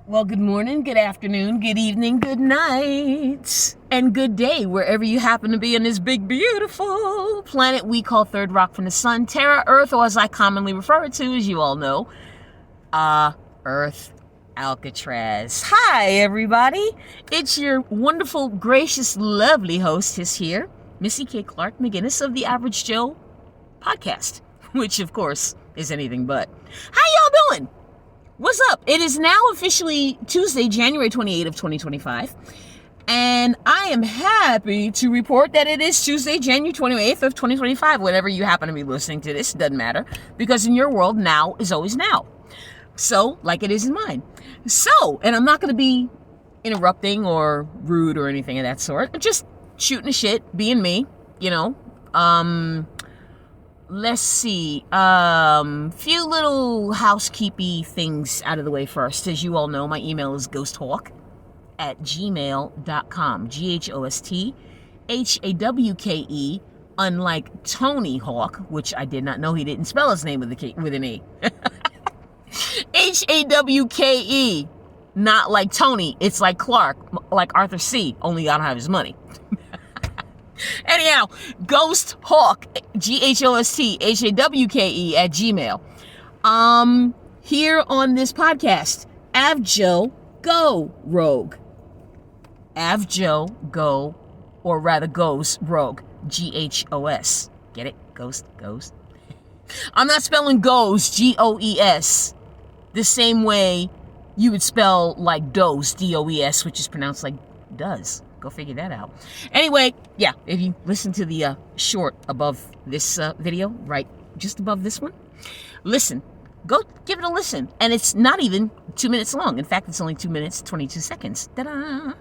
Well, good morning, good afternoon, good evening, good night, and good day, wherever you happen to be in this big, beautiful planet we call Third Rock from the Sun, Terra, Earth, or as I commonly refer it to, as you all know, Earth, Alcatraz. Hi, everybody. It's your wonderful, gracious, lovely hostess here, Missye K Clarke-McGuinness of the Average Joe podcast, which, of course, is anything but. How y'all doing? What's up? It is now officially Tuesday, January 28th of 2025, and I am happy to report that it is Tuesday, January 28th of 2025, whenever you happen to be listening to this, it doesn't matter, because in your world, now is always now. So, like it is in mine. So, and I'm not going to be interrupting or rude or anything of that sort. I'm just shooting the shit, being me, you know. Let's see, few little housekeepy things out of the way first. As you all know, my email is ghosthawk@gmail.com. GHOSTHAWKE, unlike Tony Hawk, which I did not know he didn't spell his name with an E. HAWKE, not like Tony, it's like Clark, like Arthur C., only I don't have his money. Anyhow, Ghost Hawk, GHOSTHAWKE @gmail. Here on this podcast, Avjo Go Rogue. Avjo Go, or rather goes rogue. GHOS. Get it? Ghost. I'm not spelling goes, GOES, the same way you would spell like does, DOES, which is pronounced like does. Go figure that out. Anyway, yeah, if you listen to the short above this video, right just above this one, listen. Go give it a listen. And it's not even 2 minutes long. In fact, it's only 2 minutes, 22 seconds. Ta-da!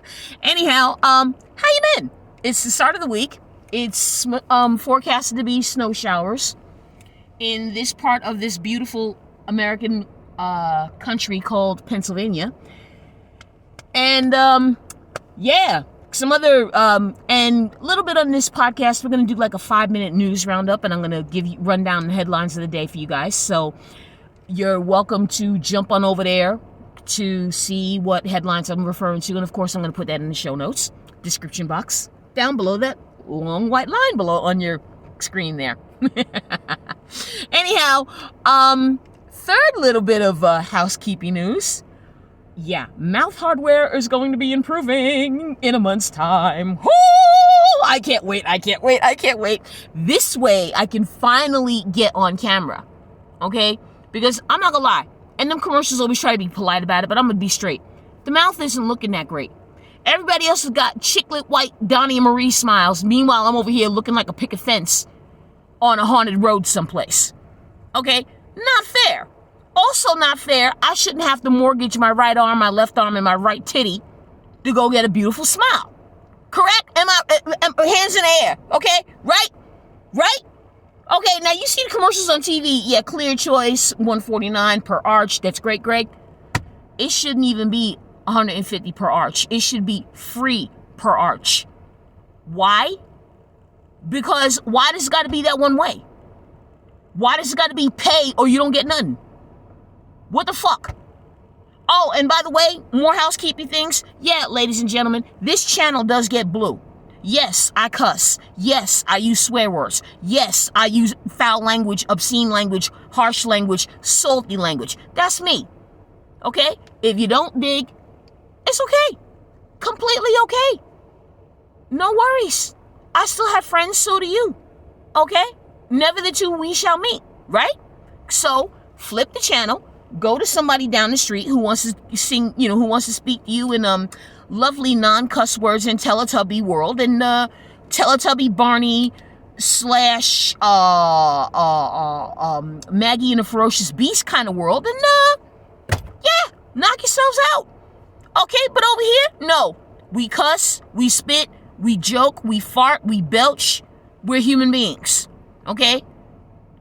Anyhow, how you been? It's the start of the week. It's forecasted to be snow showers in this part of this beautiful American country called Pennsylvania. And, yeah. Some other, and a little bit on this podcast, we're going to do like a 5-minute news roundup, and I'm going to run down the headlines of the day for you guys. So you're welcome to jump on over there to see what headlines I'm referring to. And of course, I'm going to put that in the show notes, description box, down below that long white line below on your screen there. Anyhow, third little bit of housekeeping news. Yeah, mouth hardware is going to be improving in a month's time. Woo! I can't wait. This way, I can finally get on camera, okay? Because I'm not gonna lie, and them commercials always try to be polite about it, but I'm gonna be straight. The mouth isn't looking that great. Everybody else has got chiclet white Donnie and Marie smiles. Meanwhile, I'm over here looking like a picket fence on a haunted road someplace. Okay? Not fair. Also not fair, I shouldn't have to mortgage my right arm, my left arm, and my right titty to go get a beautiful smile. Correct? Am hands in the air, okay? Right? Okay, now you see the commercials on TV. Yeah, Clear Choice, $149 per arch. That's great, Greg. It shouldn't even be $150 per arch. It should be free per arch. Why? Because why does it got to be that one way? Why does it got to be pay or you don't get nothing? What the fuck? Oh, and by the way, more housekeeping things. Yeah, ladies and gentlemen, this channel does get blue. Yes, I cuss. Yes, I use swear words. Yes, I use foul language, obscene language, harsh language, salty language. That's me. Okay? If you don't dig, it's okay. Completely okay. No worries. I still have friends, so do you. Okay? Never the two we shall meet, right? So, flip the channel. Go to somebody down the street who wants to sing, who wants to speak to you in lovely non-cuss words in Teletubby world, and Teletubby Barney / Maggie and the Ferocious Beast kind of world, and yeah, knock yourselves out. Okay, but over here, no. We cuss, we spit, we joke, we fart, we belch. We're human beings. Okay?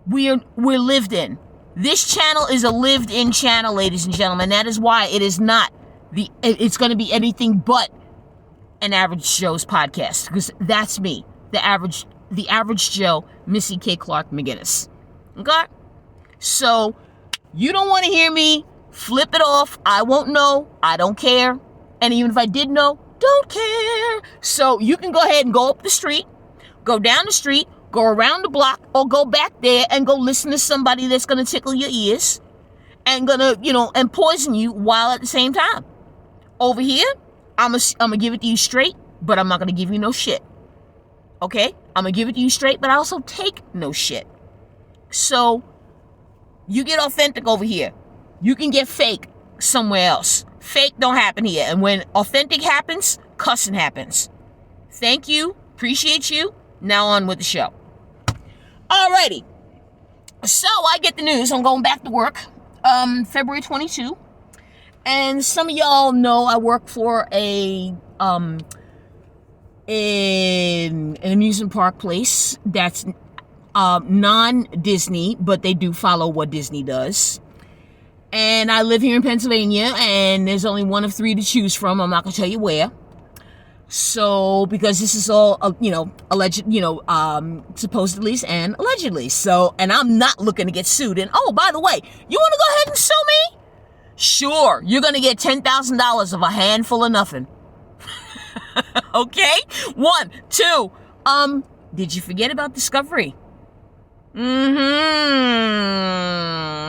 We're lived in. This channel is a lived-in channel, ladies and gentlemen. That is why it is not it's going to be anything but an Average Joe's podcast, because that's me, the average Joe, Missye K Clarke-McGuinness. Okay? So, you don't want to hear me Flip it off. I won't know. I don't care. And even if I did know, don't care. So you can go ahead and go up the street, go down the street, go around the block, or go back there and go listen to somebody that's going to tickle your ears and going to, and poison you while at the same time. Over here, I'm going to give it to you straight, but I'm not going to give you no shit. Okay? I'm going to give it to you straight, but I also take no shit. So you get authentic over here. You can get fake somewhere else. Fake don't happen here. And when authentic happens, cussing happens. Thank you. Appreciate you. Now on with the show. Alrighty. So I get the news. I'm going back to work. February 22. And some of y'all know I work for an amusement park place that's non-Disney, but they do follow what Disney does. And I live here in Pennsylvania, and there's only one of three to choose from. I'm not going to tell you where. So, because this is all, alleged, supposedly and allegedly. So, and I'm not looking to get sued. And, oh, by the way, you want to go ahead and sue me? Sure. You're going to get $10,000 of a handful of nothing. Okay? 1, 2. Did you forget about Discovery?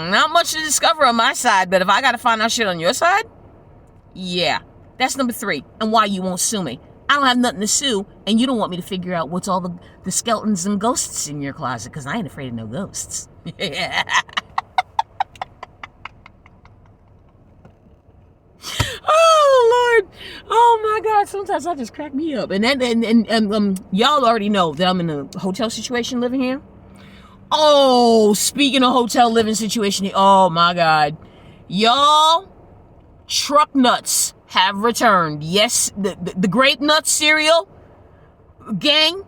Not much to discover on my side, but if I gotta find out shit on your side, yeah. That's number 3. And why you won't sue me. I don't have nothing to sue, and you don't want me to figure out what's all the skeletons and ghosts in your closet, because I ain't afraid of no ghosts. Oh, Lord. Oh, my God. Sometimes that just crack me up. And y'all already know that I'm in a hotel situation living here. Oh, speaking of hotel living situation, oh my God. Y'all, truck nuts have returned. Yes, the grape nuts cereal gang,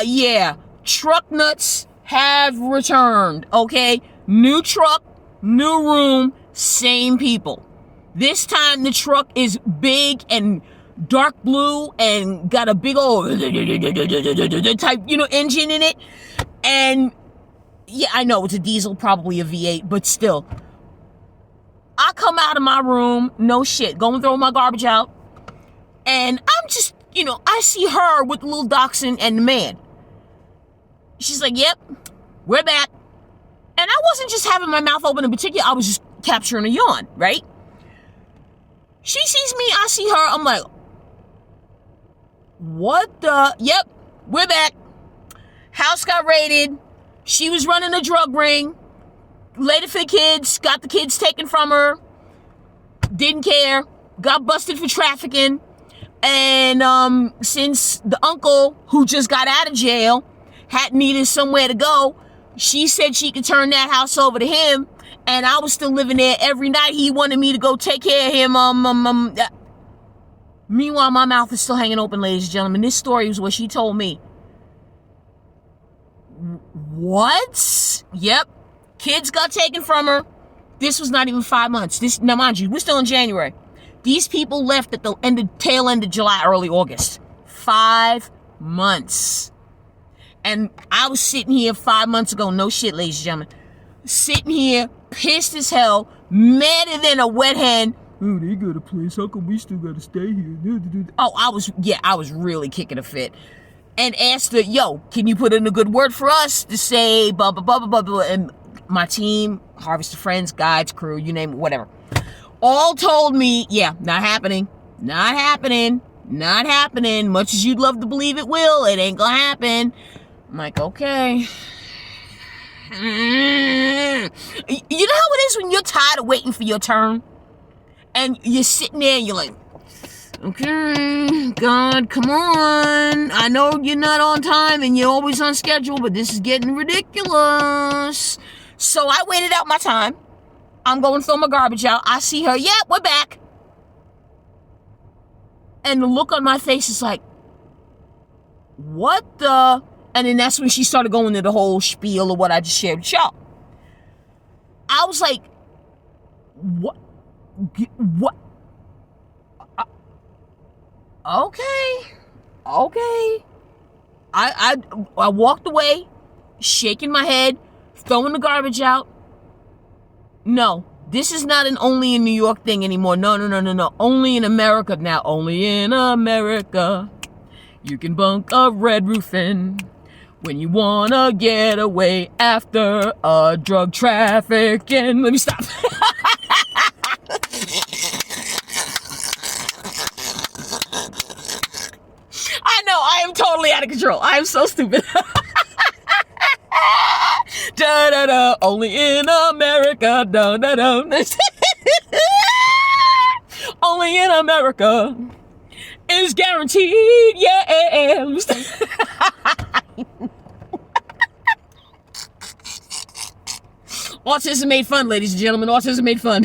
yeah, truck nuts have returned, okay? New truck, new room, same people. This time the truck is big and dark blue and got a big old type, engine in it. And yeah, I know it's a diesel, probably a V8, but still. I come out of my room, no shit, go and throw my garbage out. And I'm just, I see her with the little dachshund and the man. She's like, yep, we're back. And I wasn't just having my mouth open in particular, I was just capturing a yawn, right? She sees me, I see her, I'm like, what the? Yep, we're back. House got raided. She was running a drug ring, laid it for the kids, got the kids taken from her, didn't care, got busted for trafficking, and since the uncle, who just got out of jail, had needed somewhere to go, she said she could turn that house over to him, and I was still living there every night. He wanted me to go take care of him. Meanwhile, my mouth is still hanging open, ladies and gentlemen. This story was what she told me. What? Yep. Kids got taken from her. This was not even 5 months. Now, mind you, we're still in January. These people left at the tail end of July, early August. 5 months. And I was sitting here 5 months ago, no shit, ladies and gentlemen, sitting here, pissed as hell, madder than a wet hen. Oh, they got a place. How come we still got to stay here? Oh, I was really kicking a fit. And asked her, yo, can you put in a good word for us to say blah, blah, blah, blah, blah, blah. And my team, Harvester Friends, guides, crew, you name it, whatever, all told me, yeah, not happening. Not happening. Not happening. Much as you'd love to believe it will, it ain't gonna happen. I'm like, okay. You know how it is when you're tired of waiting for your turn? And you're sitting there and you're like, okay, God, come on. I know you're not on time and you're always on schedule, but this is getting ridiculous. So I waited out my time. I'm going to throw my garbage out. I see her. Yeah, we're back. And the look on my face is like, what the? And then that's when she started going into the whole spiel of what I just shared with y'all. I was like, what? What? Okay. I walked away, shaking my head, throwing the garbage out. No, This is not an only in New York thing anymore. No. Only in America now. Only in America. You can bunk a red roof in when you wanna get away after a drug trafficking. Let me stop. I know, I am totally out of control. I am so stupid. Da da da, only in America. Da da da. Only in America is guaranteed. Yeah. Autism made fun, ladies and gentlemen. Autism made fun.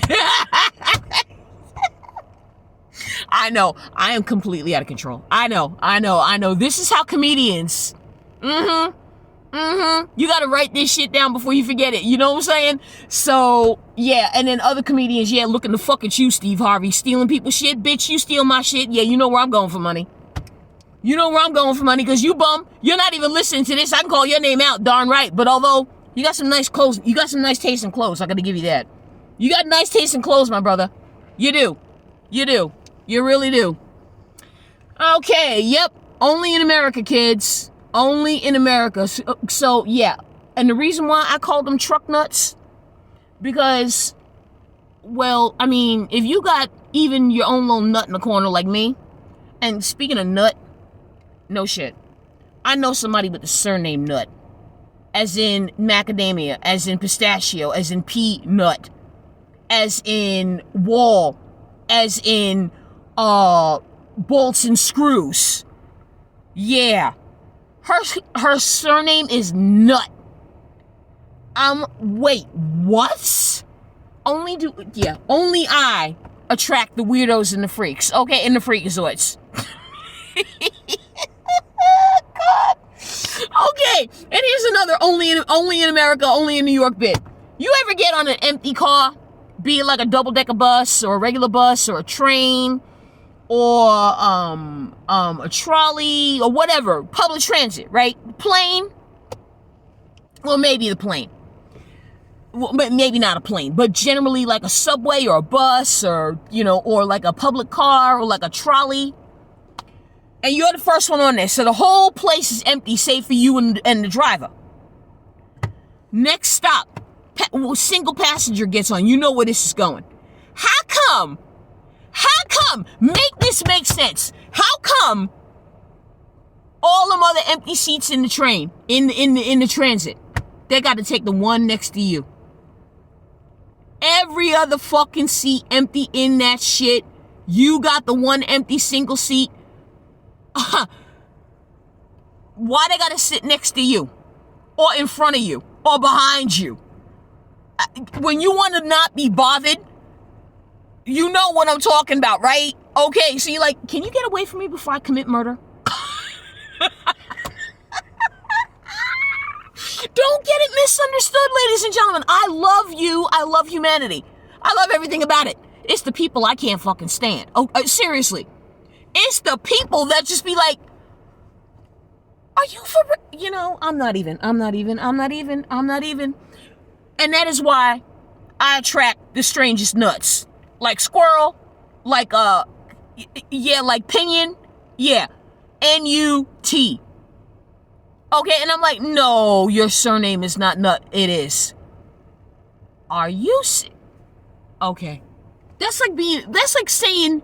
I know. I am completely out of control. I know. This is how comedians. You gotta write this shit down before you forget it. You know what I'm saying? So, yeah. And then other comedians, yeah, looking to fuck at you, Steve Harvey. Stealing people's shit. Bitch, you steal my shit. Yeah, you know where I'm going for money. You know where I'm going for money, because you bum. You're not even listening to this. I can call your name out, darn right. But although you got some nice clothes, you got some nice taste in clothes. I gotta give you that. You got nice taste in clothes, my brother. You do. You really do. Okay, yep. Only in America, kids. Only in America. So, yeah. And the reason why I call them truck nuts, because, well, I mean, if you got even your own little nut in the corner like me, and speaking of nut, no shit. I know somebody with the surname Nut. As in macadamia, as in pistachio, as in peanut, as in wall, as in bolts and screws. Yeah. Her surname is Nut. Wait, what? Only I attract the weirdos and the freaks. Okay, and the freakazoids. God. Okay, and here's another only in America, only in New York bit. You ever get on an empty car, be it like a double-decker bus or a regular bus or a train or a trolley or whatever, public transit, right? Plane. Well, maybe the plane. Well, maybe not a plane, but generally like a subway or a bus or, or like a public car or like a trolley. And you're the first one on there, so the whole place is empty, save for you and the driver. Next stop, single passenger gets on. You know where this is going. How come? Make this make sense. How come all them other empty seats in the train, in the transit, they got to take the one next to you? Every other fucking seat empty in that shit. You got the one empty single seat. Why they gotta sit next to you? Or in front of you? Or behind you? When you want to not be bothered, you know what I'm talking about, right? Okay, so you're like, can you get away from me before I commit murder? Don't get it misunderstood, ladies and gentlemen. I love you. I love humanity. I love everything about it. It's the people I can't fucking stand. Oh, seriously. It's the people that just be like, are you for real? I'm not even. And that is why I attract the strangest nuts. Like squirrel, like like pinion, yeah, N-U-T. Okay, and I'm like, no, your surname is not Nut. It is. Are you sick? Okay. That's like saying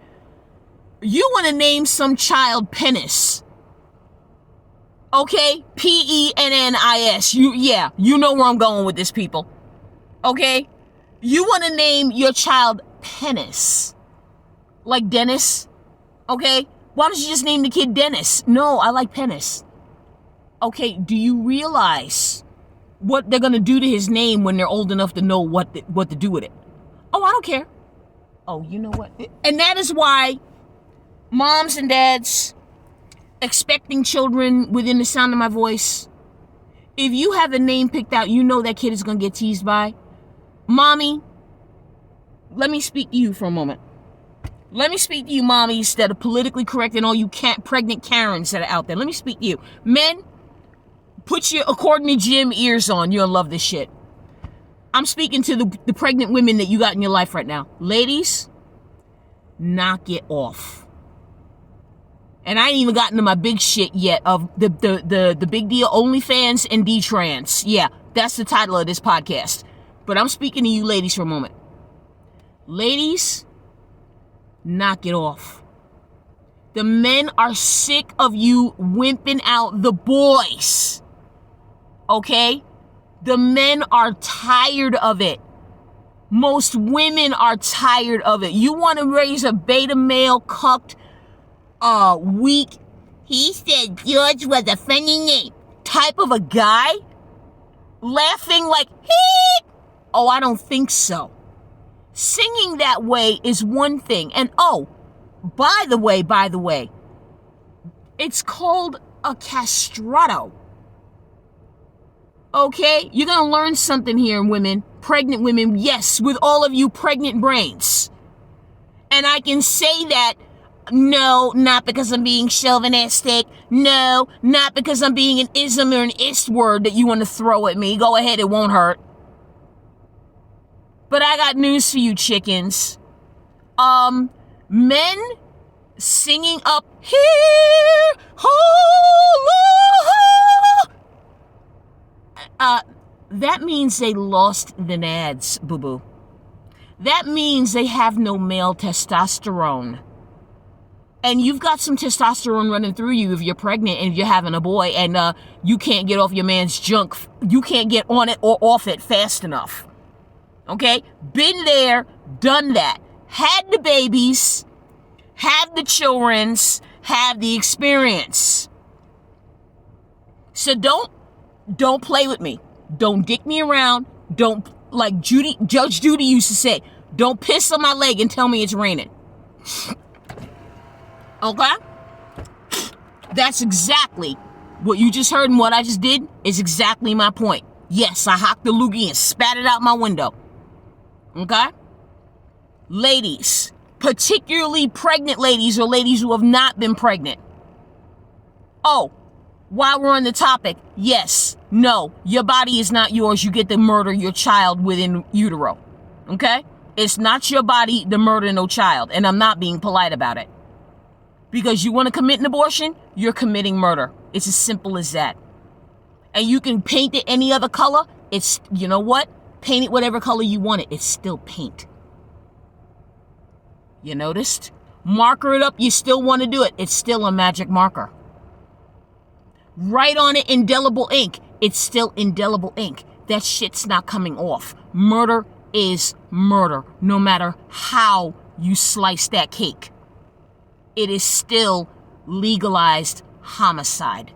you want to name some child Penis. Okay? Pennis. You know where I'm going with this, people. Okay? You want to name your child Penis. Like Dennis. Okay? Why don't you just name the kid Dennis? No, I like Penis. Okay, do you realize what they're going to do to his name when they're old enough to know what to do with it? Oh, I don't care. Oh, you know what? And that is why moms and dads expecting children within the sound of my voice, if you have a name picked out, you know that kid is going to get teased by. Mommy, let me speak to you for a moment. Let me speak to you, mommies that are politically correct and all you pregnant Karens that are out there. Let me speak to you. Men, put your according to Jim ears on. You'll love this shit. I'm speaking to the pregnant women that you got in your life right now. Ladies, knock it off. And I ain't even gotten to my big shit yet of the big deal OnlyFans and Detrans. Yeah, that's the title of this podcast. But I'm speaking to you ladies for a moment. Ladies, knock it off. The men are sick of you wimping out the boys. Okay? The men are tired of it. Most women are tired of it. You want to raise a beta male cucked, weak, he said George was a funny name type of a guy? Laughing like, hee! Oh, I don't think so. Singing that way is one thing. And oh, by the way, it's called a castrato. Okay? You're going to learn something here, women. Pregnant women, yes, with all of you pregnant brains. And I can say that, no, not because I'm being chauvinistic. No, not because I'm being an ism or an ist word that you want to throw at me. Go ahead, it won't hurt. But I got news for you, chickens. Men singing up here, that means they lost the nads, boo-boo. That means they have no male testosterone. And you've got some testosterone running through you if you're pregnant and you're having a boy and you can't get off your man's junk. You can't get on it or off it fast enough. Okay? Been there, done that. Had the babies, have the children's, have the experience. So don't play with me. Don't dick me around. Don't, like Judge Judy used to say, don't piss on my leg and tell me it's raining. Okay? That's exactly what you just heard and what I just did is exactly my point. Yes, I hocked the loogie and spat it out my window. Okay? Ladies, particularly pregnant ladies or ladies who have not been pregnant. Oh, while we're on the topic, yes, no, your body is not yours. You get to murder your child within utero. Okay? It's not your body to murder no child. And I'm not being polite about it. Because you want to commit an abortion, you're committing murder. It's as simple as that. And you can paint it any other color. It's, you know what? Paint it whatever color you want it. It's still paint. You noticed? Marker it up. You still want to do it. It's still a magic marker. Write on it indelible ink. It's still indelible ink. That shit's not coming off. Murder is murder. No matter how you slice that cake. It is still legalized homicide.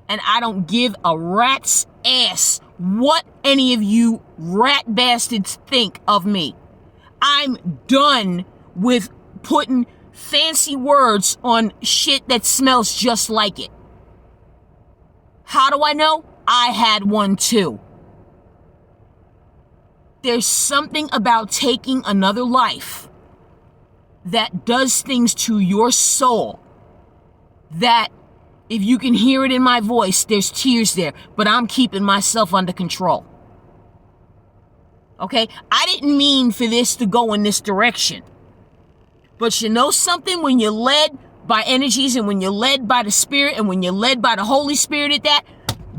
And I don't give a rat's ass what any of you rat bastards think of me. I'm done with putting fancy words on shit that smells just like it. How do I know? I had one too. There's something about taking another life that does things to your soul that, if you can hear it in my voice, there's tears there, but I'm keeping myself under control. Okay? I didn't mean for this to go in this direction. But you know something? When you're led by energies and when you're led by the Spirit and when you're led by the Holy Spirit at that,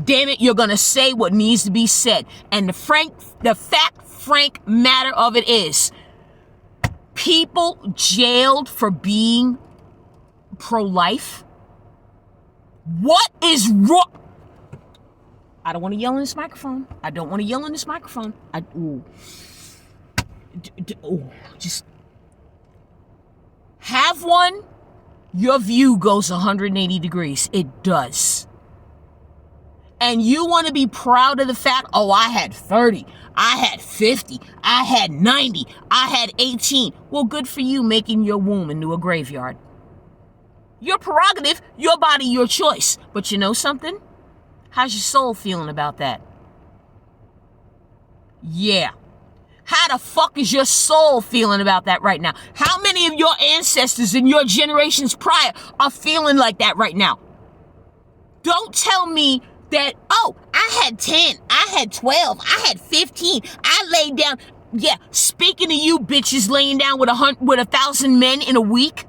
damn it, you're going to say what needs to be said. And the frank matter of it is, people jailed for being pro-life. What is wrong? I don't want to yell in this microphone. Just have one. Your view goes 180 degrees. It does. And you want to be proud of the fact, oh, I had 30. I had 50. I had 90. I had 18. Well, good for you making your womb into a graveyard. Your prerogative, your body, your choice. But you know something? How's your soul feeling about that? Yeah. How the fuck is your soul feeling about that right now? How many of your ancestors and your generations prior are feeling like that right now? Don't tell me that, oh, I had 10, I had 12, I had 15, I laid down. Yeah, speaking of you bitches laying down with 1,000 men in a week.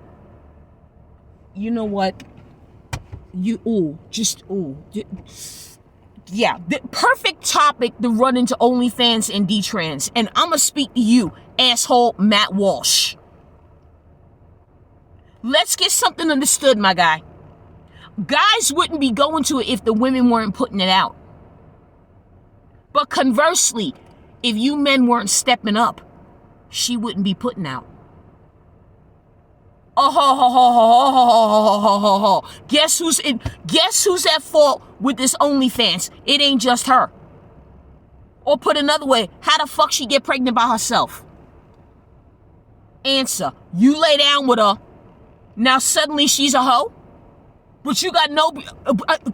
You know what? Yeah, the perfect topic to run into OnlyFans and Detrans. And I'm going to speak to you, asshole Matt Walsh. Let's get something understood, my guy. Guys wouldn't be going to it if the women weren't putting it out. But conversely, if you men weren't stepping up, she wouldn't be putting out. Guess who's at fault with this OnlyFans? It ain't just her. Or put another way, how the fuck she get pregnant by herself? Answer, you lay down with her. Now suddenly she's a hoe? But you got no,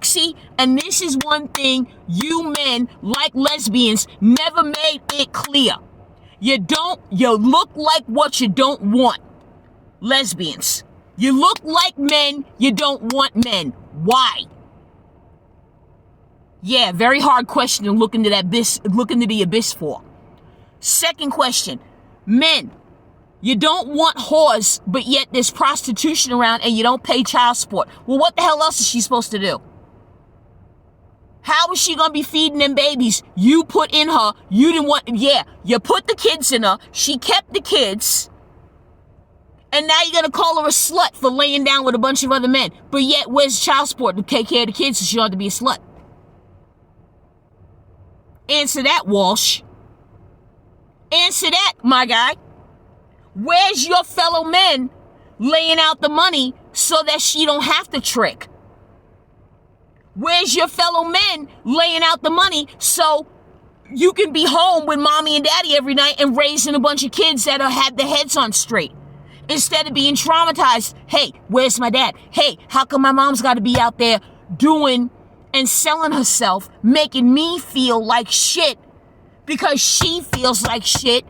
see, and this is one thing you men, like lesbians, never made it clear. You look like what you don't want. Lesbians. You look like men, you don't want men. Why? Yeah, very hard question to look into the abyss for. Second question, men. You don't want whores, but yet there's prostitution around and you don't pay child support. Well, what the hell else is she supposed to do? How is she going to be feeding them babies you put in her? You didn't want, yeah, you put the kids in her. She kept the kids. And now you're going to call her a slut for laying down with a bunch of other men. But yet, where's child support to take care of the kids so she ought to be a slut? Answer that, Walsh. Answer that, my guy. Where's your fellow men laying out the money so that she don't have to trick? Where's your fellow men laying out the money so you can be home with mommy and daddy every night and raising a bunch of kids that have their heads on straight? Instead of being traumatized, hey, where's my dad? Hey, how come my mom's got to be out there doing and selling herself, making me feel like shit because she feels like shit?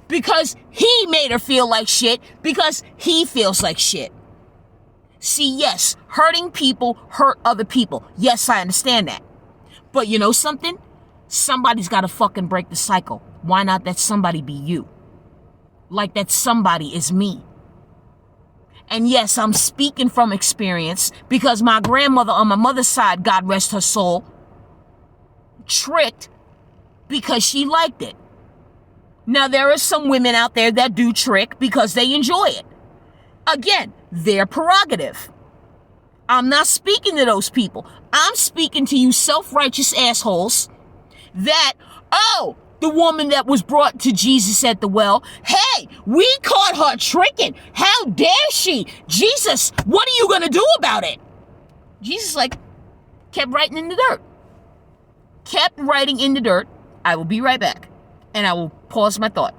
Because he made her feel like shit, because he feels like shit. See, yes, hurting people hurt other people. Yes, I understand that. But you know something? Somebody's got to fucking break the cycle. Why not that somebody be you? Like that somebody is me. And yes, I'm speaking from experience because my grandmother on my mother's side, God rest her soul, tricked because she liked it. Now, there are some women out there that do trick because they enjoy it. Again, their prerogative. I'm not speaking to those people. I'm speaking to you self-righteous assholes that, oh, the woman that was brought to Jesus at the well, hey, we caught her tricking. How dare she? Jesus, what are you going to do about it? Jesus, kept writing in the dirt. Kept writing in the dirt. I will be right back. And I will pause my thought.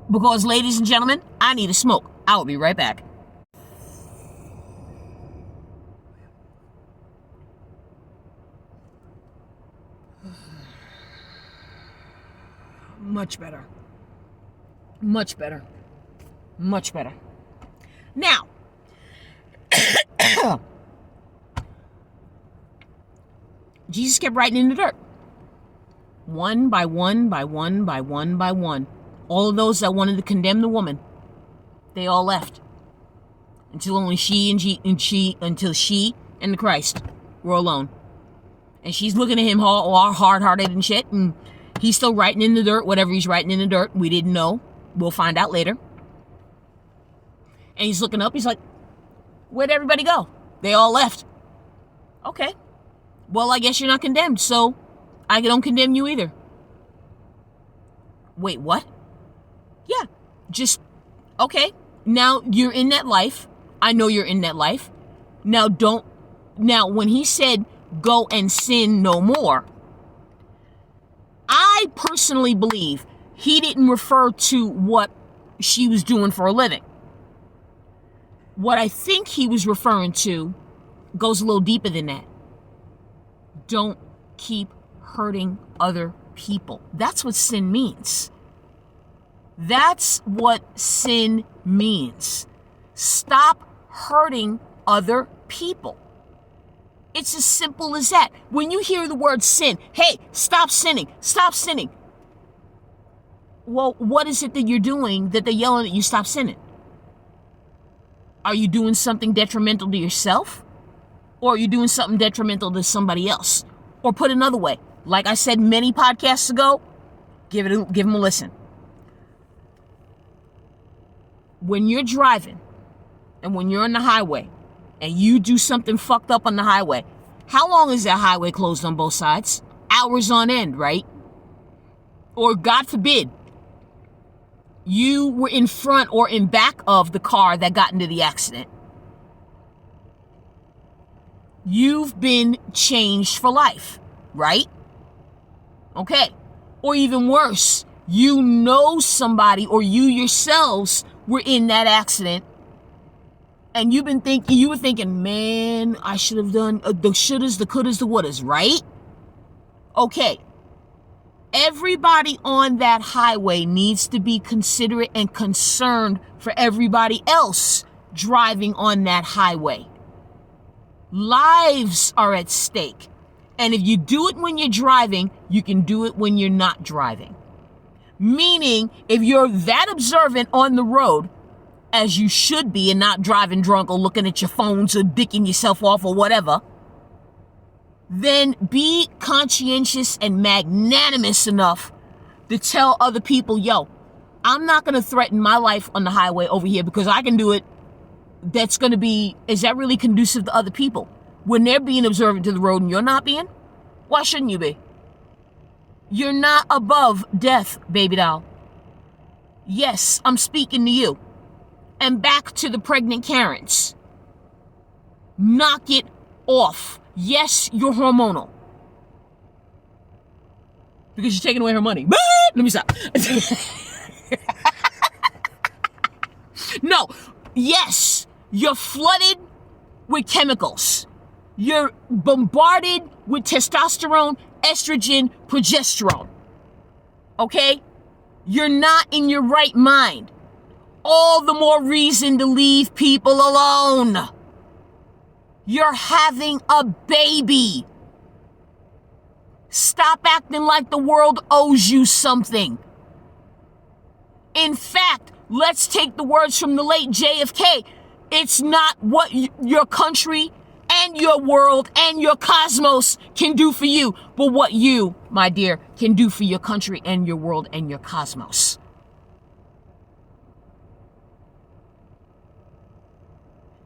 Because, ladies and gentlemen, I need a smoke. I will be right back. Much better. Much better. Much better. Now, Jesus kept writing in the dirt. One by one, by one, by one, by one. All of those that wanted to condemn the woman, they all left. Until she and the Christ were alone. And she's looking at him all hard-hearted and shit, and he's still writing in the dirt, whatever he's writing in the dirt. We didn't know. We'll find out later. And he's looking up, he's like, where'd everybody go? They all left. Okay. Well, I guess you're not condemned, so I don't condemn you either. Wait, what? Yeah, just, okay. Now you're in that life. I know you're in that life. Now when he said, go and sin no more, I personally believe he didn't refer to what she was doing for a living. What I think he was referring to goes a little deeper than that. Don't keep hurting other people. That's what sin means. That's what sin means. Stop hurting other people. It's as simple as that. When you hear the word sin, hey, stop sinning, stop sinning. Well, what is it that you're doing that they're yelling at you, stop sinning? Are you doing something detrimental to yourself? Or are you doing something detrimental to somebody else? Or put another way, like I said many podcasts ago, give them a listen. When you're driving and when you're on the highway and you do something fucked up on the highway, how long is that highway closed on both sides? Hours on end, right? Or God forbid, you were in front or in back of the car that got into the accident. You've been changed for life, right? Okay. Or even worse, you know somebody or you yourselves were in that accident and you were thinking, man, I should have done the shouldas, the couldas, the wouldas, right? Okay. Everybody on that highway needs to be considerate and concerned for everybody else driving on that highway. Lives are at stake. And if you do it when you're driving, you can do it when you're not driving. Meaning, if you're that observant on the road, as you should be, and not driving drunk or looking at your phones or dicking yourself off or whatever, then be conscientious and magnanimous enough to tell other people, yo, I'm not going to threaten my life on the highway over here because I can do it. Is that really conducive to other people? When they're being observant to the road and you're not being? Why shouldn't you be? You're not above death, baby doll. Yes, I'm speaking to you. And back to the pregnant Karens. Knock it off. Yes, you're hormonal. Because you're taking away her money. Let me stop. No. Yes, you're flooded with chemicals. You're bombarded with testosterone, estrogen, progesterone. Okay? You're not in your right mind. All the more reason to leave people alone. You're having a baby. Stop acting like the world owes you something. In fact, let's take the words from the late JFK. It's not what your country and your world and your cosmos can do for you, but what you, my dear, can do for your country and your world and your cosmos.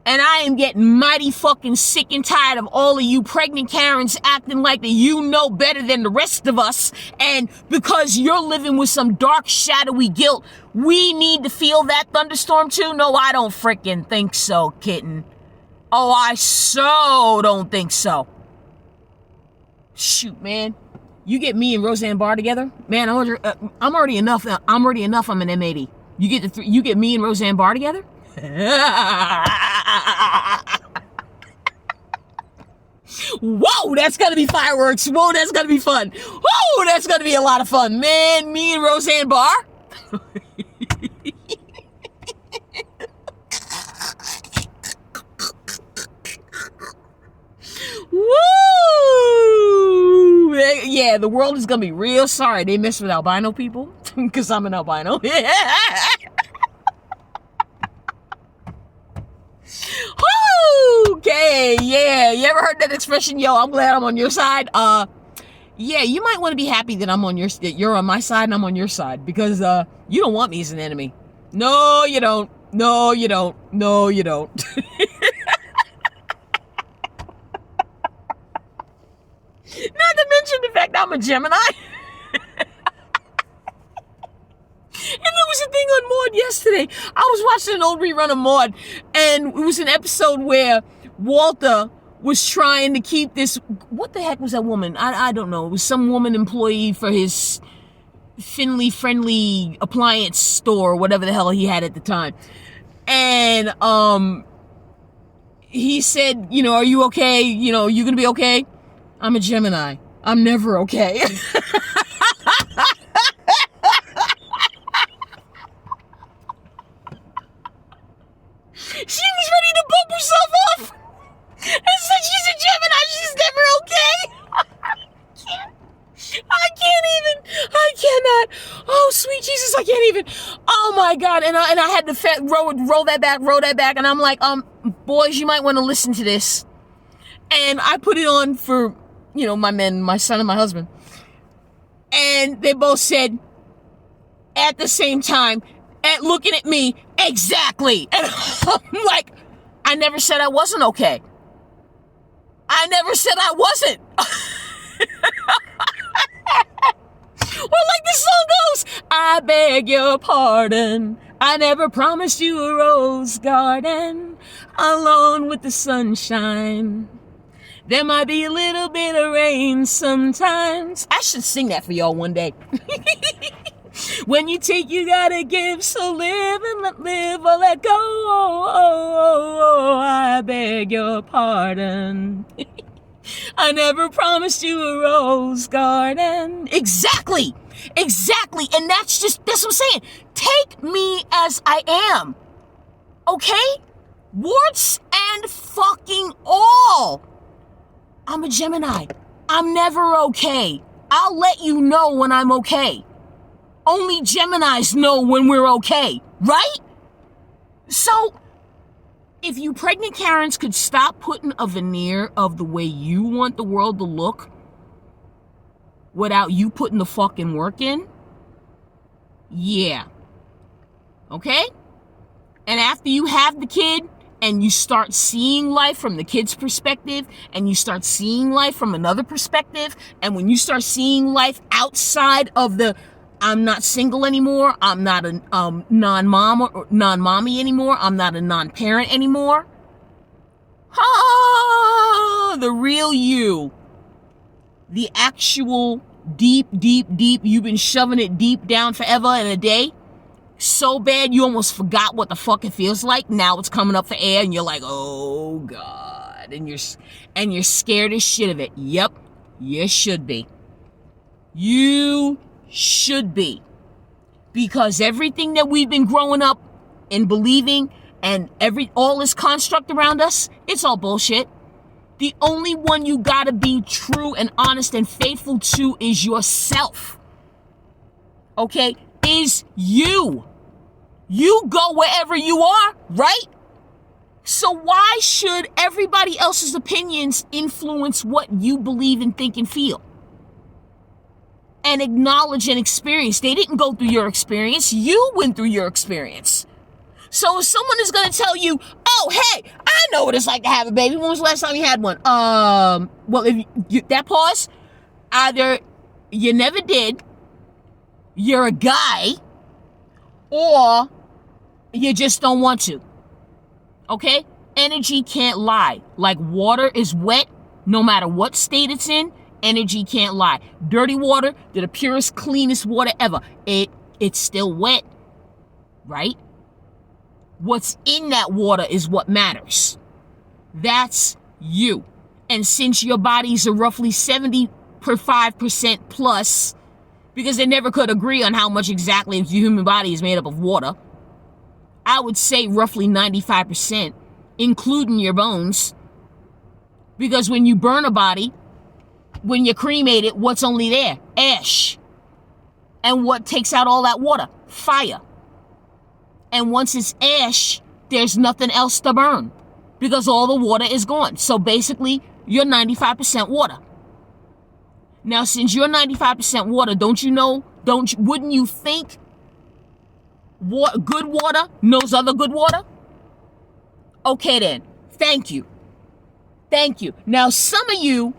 And I am getting mighty fucking sick and tired of all of you pregnant Karens acting like that you know better than the rest of us. And because you're living with some dark, shadowy guilt, we need to feel that thunderstorm too? No, I don't freaking think so, kitten. Oh, I so don't think so. Shoot, man. You get me and Roseanne Barr together? Man, I'm already enough. I'm an M80. You get me and Roseanne Barr together? Whoa, that's gonna be fireworks. Whoa, that's gonna be fun. Whoa, that's gonna be a lot of fun. Man, me and Roseanne Barr. Woo! Yeah, the world is gonna be real sorry they mess with albino people. Because I'm an albino. Okay, yeah. You ever heard that expression? Yo, I'm glad I'm on your side. Yeah, you might want to be happy that that you're on my side and I'm on your side, because you don't want me as an enemy. No, you don't. No, you don't. No, you don't. Not to mention the fact I'm a Gemini. And there was a thing on Maude yesterday. I was watching an old rerun of Maude, and it was an episode where Walter was trying to keep this, what the heck was that woman? I don't know. It was some woman employee for his Finley Friendly appliance store, whatever the hell he had at the time. And he said, you know, are you okay? You know, you gonna be okay? I'm a Gemini. I'm never okay. She was ready to bump herself off and said she's a Gemini. She's even, oh my God. And I had to roll that back. And I'm like, boys, you might want to listen to this. And I put it on for, my men, my son and my husband. And they both said at the same time, looking at me, exactly. And I'm like, I never said I wasn't okay. I never said I wasn't. Well, like the song goes, I beg your pardon. I never promised you a rose garden alone with the sunshine. There might be a little bit of rain sometimes. I should sing that for y'all one day. When you take, you gotta give. So live and let live or let go. I beg your pardon. I never promised you a rose garden. Exactly. And that's what I'm saying. Take me as I am. Okay? Warts and fucking all. I'm a Gemini. I'm never okay. I'll let you know when I'm okay. Only Geminis know when we're okay, right? So, if you pregnant Karens could stop putting a veneer of the way you want the world to look without you putting the fucking work in, yeah. Okay? And after you have the kid and you start seeing life from the kid's perspective and you start seeing life from another perspective, and when you start seeing life outside of the I'm not single anymore, I'm not a non-mom or non-mommy anymore, I'm not a non-parent anymore. The real you. The actual deep, you've been shoving it deep down forever in a day. So bad you almost forgot what the fuck it feels like. Now it's coming up for air and you're like, oh God. And you're scared as shit of it. Yep, you should be. You should be, because everything that we've been growing up and believing and all this construct around us, it's all bullshit. The only one you gotta be true and honest and faithful to is yourself. Okay? Is you. You go wherever you are, right? So why should everybody else's opinions influence what you believe and think and feel? And acknowledge and experience. They didn't go through your experience. You went through your experience. So if someone is going to tell you, oh, hey, I know what it's like to have a baby. When was the last time you had one? Well, if that pause, either you never did, you're a guy, or you just don't want to. Okay? Energy can't lie. Like water is wet, no matter what state it's in. Energy can't lie. Dirty water, they're the purest, cleanest water ever. It's still wet, right? What's in that water is what matters. That's you. And since your bodies are roughly 75% plus, because they never could agree on how much exactly the human body is made up of water, I would say roughly 95%, including your bones. Because when you burn a body, when you cremate it, what's only there? Ash. And what takes out all that water? Fire. And once it's ash, there's nothing else to burn because all the water is gone. So basically, you're 95% water. Now, since you're 95% water, wouldn't you think good water knows other good water? Okay then. Thank you. Now, some of you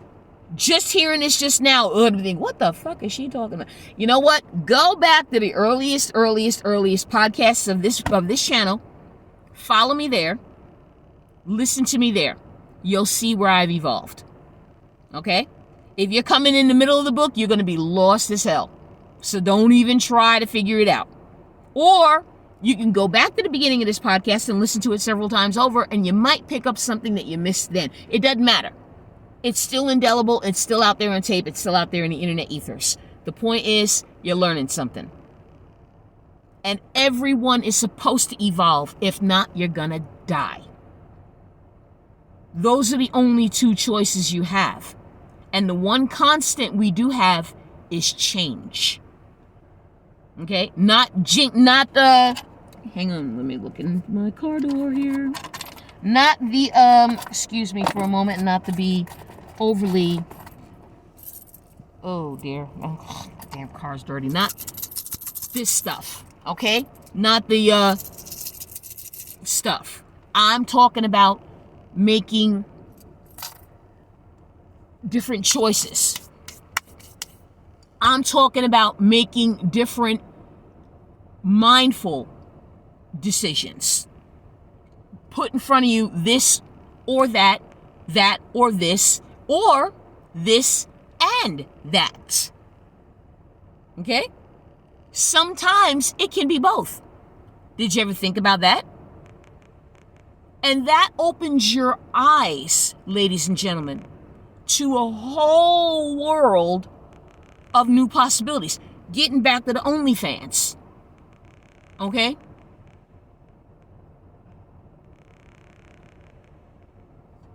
just hearing this just now, think, what the fuck is she talking about? You know what? Go back to the earliest podcasts of this channel. Follow me there. Listen to me there. You'll see where I've evolved. Okay? If you're coming in the middle of the book, you're going to be lost as hell. So don't even try to figure it out. Or you can go back to the beginning of this podcast and listen to it several times over, and you might pick up something that you missed then. It doesn't matter. It's still indelible. It's still out there on tape. It's still out there in the internet ethers. The point is, you're learning something. And everyone is supposed to evolve. If not, you're gonna die. Those are the only two choices you have. And the one constant we do have is change. Okay? Hang on, let me look in my car door here. Not the, excuse me for a moment, not to be overly, oh dear, oh, damn car's dirty. Not this stuff, okay? Not the, stuff. I'm talking about making different choices. I'm talking about making different mindful decisions. Put in front of you this or that or this, or this and that. Okay? Sometimes it can be both. Did you ever think about that? And that opens your eyes, ladies and gentlemen, to a whole world of new possibilities. Getting back to the OnlyFans. Okay?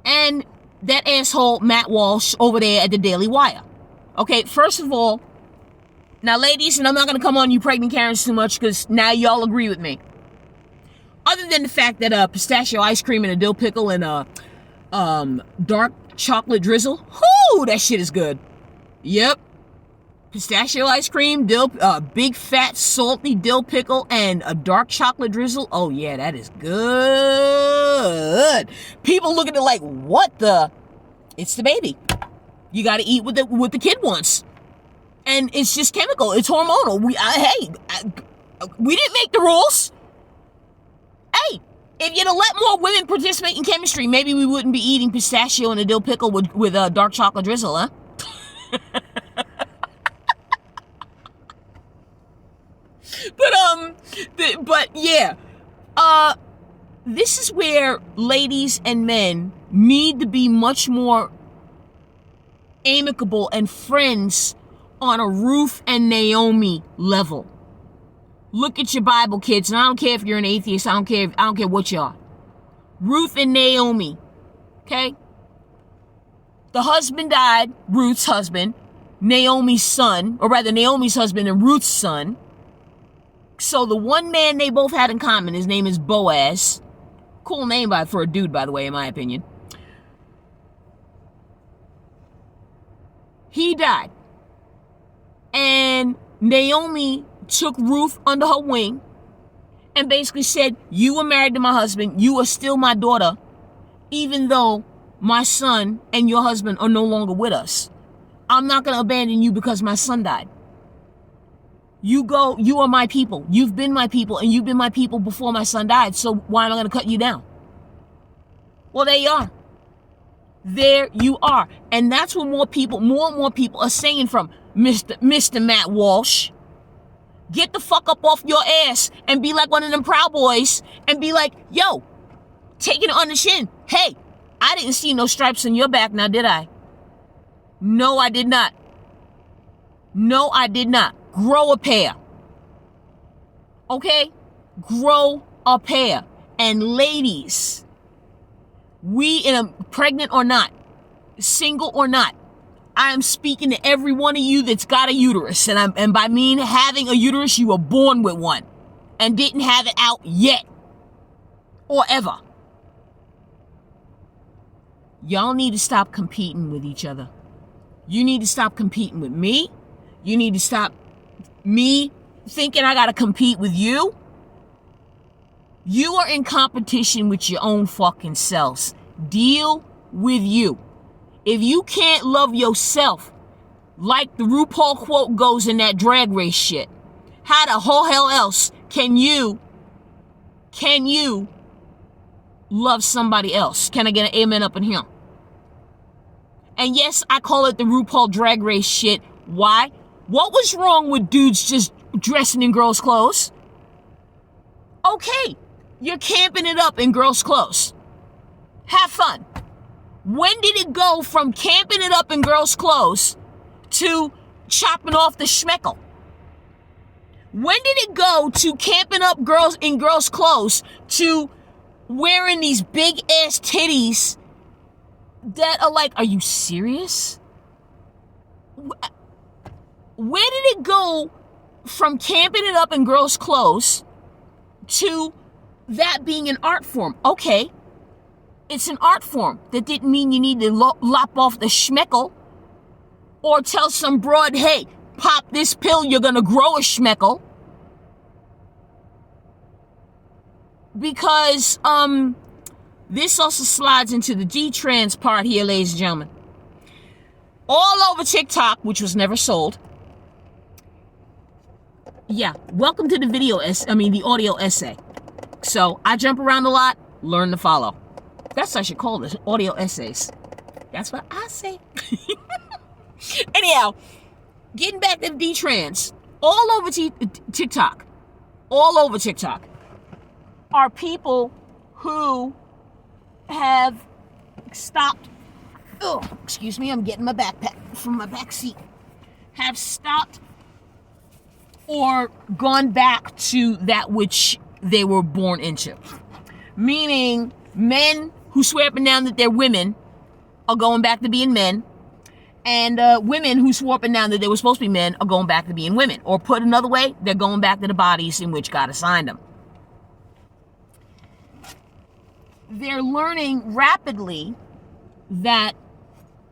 And that asshole Matt Walsh over there at the Daily Wire. Okay, first of all, now ladies, and I'm not going to come on you pregnant Karens too much because now y'all agree with me. Other than the fact that pistachio ice cream and a dill pickle and dark chocolate drizzle, whoo, that shit is good. Yep. Pistachio ice cream, big fat salty dill pickle, and a dark chocolate drizzle. Oh yeah, that is good. People look at it like, what the? It's the baby. You got to eat what the kid wants, and it's just chemical. It's hormonal. We didn't make the rules. Hey, if you'd have let more women participate in chemistry, maybe we wouldn't be eating pistachio and a dill pickle with a dark chocolate drizzle, huh? But yeah, this is where ladies and men need to be much more amicable and friends on a Ruth and Naomi level. Look at your Bible, kids, and I don't care if you're an atheist. I don't care what you are. Ruth and Naomi, okay? The husband died, Ruth's husband, Naomi's son, or rather Naomi's husband and Ruth's son. So the one man they both had in common, his name is Boaz. Cool name for a dude, by the way, in my opinion. He died. And Naomi took Ruth under her wing and basically said, you were married to my husband, you are still my daughter, even though my son and your husband are no longer with us. I'm not going to abandon you because my son died. You are my people. You've been my people, and you've been my people before my son died, so why am I going to cut you down? Well, there you are. There you are. And that's what more and more people are saying from Mr. Matt Walsh. Get the fuck up off your ass and be like one of them Proud Boys and be like, yo, taking it on the chin. Hey, I didn't see no stripes on your back now, did I? No, I did not. No, I did not. Grow a pair. Okay? Grow a pair. And ladies, pregnant or not, single or not, I am speaking to every one of you that's got a uterus. And by mean having a uterus, you were born with one and didn't have it out yet or ever. Y'all need to stop competing with each other. You need to stop competing with me. You need to stop me thinking I gotta compete with you. You are in competition with your own fucking selves. Deal with you. If you can't love yourself, like the RuPaul quote goes in that Drag Race shit, how the whole hell else can you love somebody else? Can I get an amen up in here? And yes, I call it the RuPaul Drag Race shit. Why? What was wrong with dudes just dressing in girls' clothes? Okay, you're camping it up in girls' clothes. Have fun. When did it go from camping it up in girls' clothes to chopping off the schmeckle? When did it go to camping up girls in girls' clothes to wearing these big ass titties that are like, are you serious? Where did it go from camping it up in girls' clothes to that being an art form. Okay, it's an art form. That didn't mean you need to lop off the schmeckle or tell some broad, hey, pop this pill, you're going to grow a schmeckle. Because this also slides into the Detrans part here, ladies and gentlemen. All over TikTok, which was never sold. Yeah, welcome to the the audio essay. So I jump around a lot, learn to follow. That's what I should call this, audio essays. That's what I say. Anyhow, getting back to the Detrans, all over TikTok, are people who have stopped. Oh, excuse me, I'm getting my backpack from my back seat. Have stopped or gone back to that which they were born into. Meaning, men who swear up and down that they're women are going back to being men. And women who swore up and down that they were supposed to be men are going back to being women. Or put another way, they're going back to the bodies in which God assigned them. They're learning rapidly that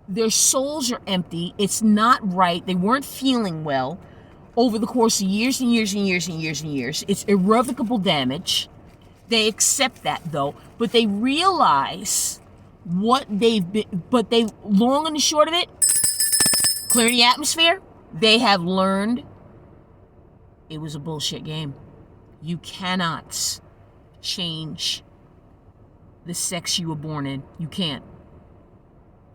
their souls are empty. It's not right. They weren't feeling well over the course of years and years and years and years and years. It's irrevocable damage. They accept that, though. But they realize what they've been... But they, long and the short of it, clearing the atmosphere, they have learned it was a bullshit game. You cannot change the sex you were born in. You can't.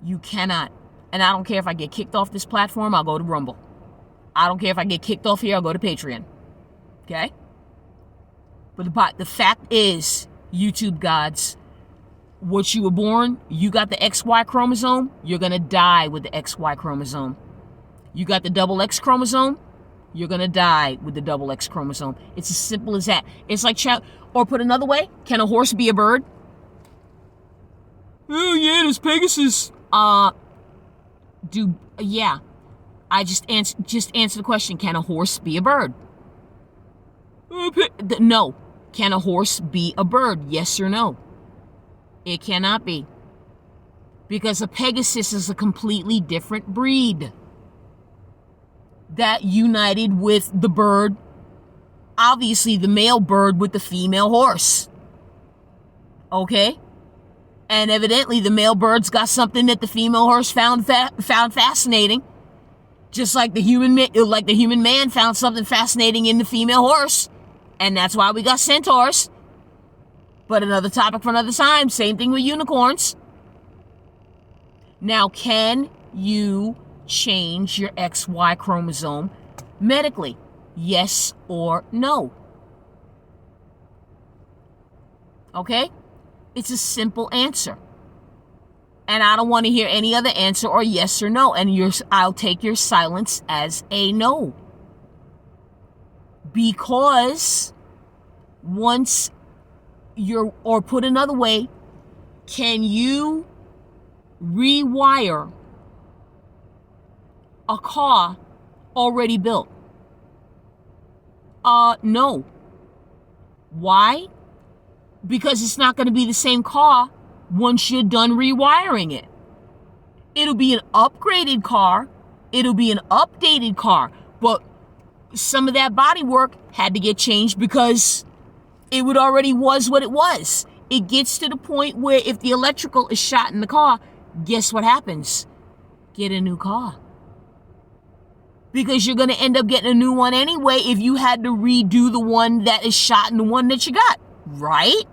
You cannot. And I don't care if I get kicked off this platform, I'll go to Rumble. I don't care if I get kicked off here, I'll go to Patreon. Okay? But the fact is, YouTube gods, what you were born, you got the XY chromosome, you're going to die with the XY chromosome. You got the double X chromosome, you're going to die with the double X chromosome. It's as simple as that. It's like, or put another way, can a horse be a bird? Oh yeah, there's Pegasus. Yeah. I just answer the question, can a horse be a bird? No. Can a horse be a bird? Yes or no? It cannot be. Because a Pegasus is a completely different breed. That united with the bird, obviously the male bird with the female horse. Okay? And evidently the male bird's got something that the female horse found fascinating. Just like the human man found something fascinating in the female horse. And that's why we got centaurs. But another topic for another time. Same thing with unicorns. Now, can you change your XY chromosome medically? Yes or no? Okay? It's a simple answer. And I don't want to hear any other answer or yes or no. And I'll take your silence as a no. Because once or put another way, can you rewire a car already built? No. Why? Because it's not going to be the same car once you're done rewiring it. It'll be an upgraded car. It'll be an updated car. But some of that body work had to get changed because it already was what it was. It gets to the point where if the electrical is shot in the car, guess what happens? Get a new car. Because you're going to end up getting a new one anyway if you had to redo the one that is shot in the one that you got. Right?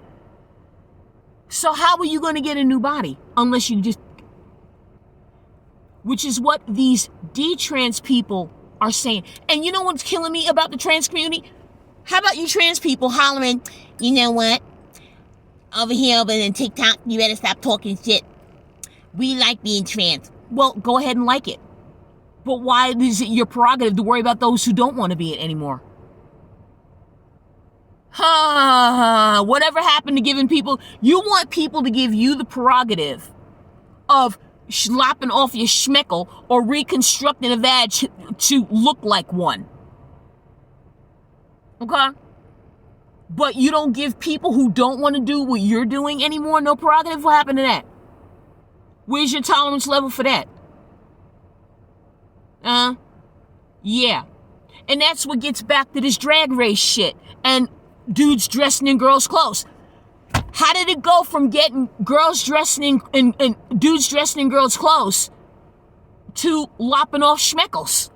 So how are you going to get a new body? Unless you just... Which is what these D-trans people are saying. And you know what's killing me about the trans community? How about you trans people hollering, you know what? Over here, over in TikTok, you better stop talking shit. We like being trans. Well, go ahead and like it. But why is it your prerogative to worry about those who don't want to be it anymore? Whatever happened to giving people... You want people to give you the prerogative of slopping off your schmeckle or reconstructing a vag to look like one. Okay? But you don't give people who don't want to do what you're doing anymore no prerogative. What happened to that? Where's your tolerance level for that? Yeah. And that's what gets back to this drag race shit and dudes dressing in girls' clothes. How did it go from getting girls dressing in dudes dressing in girls' clothes to lopping off schmeckles?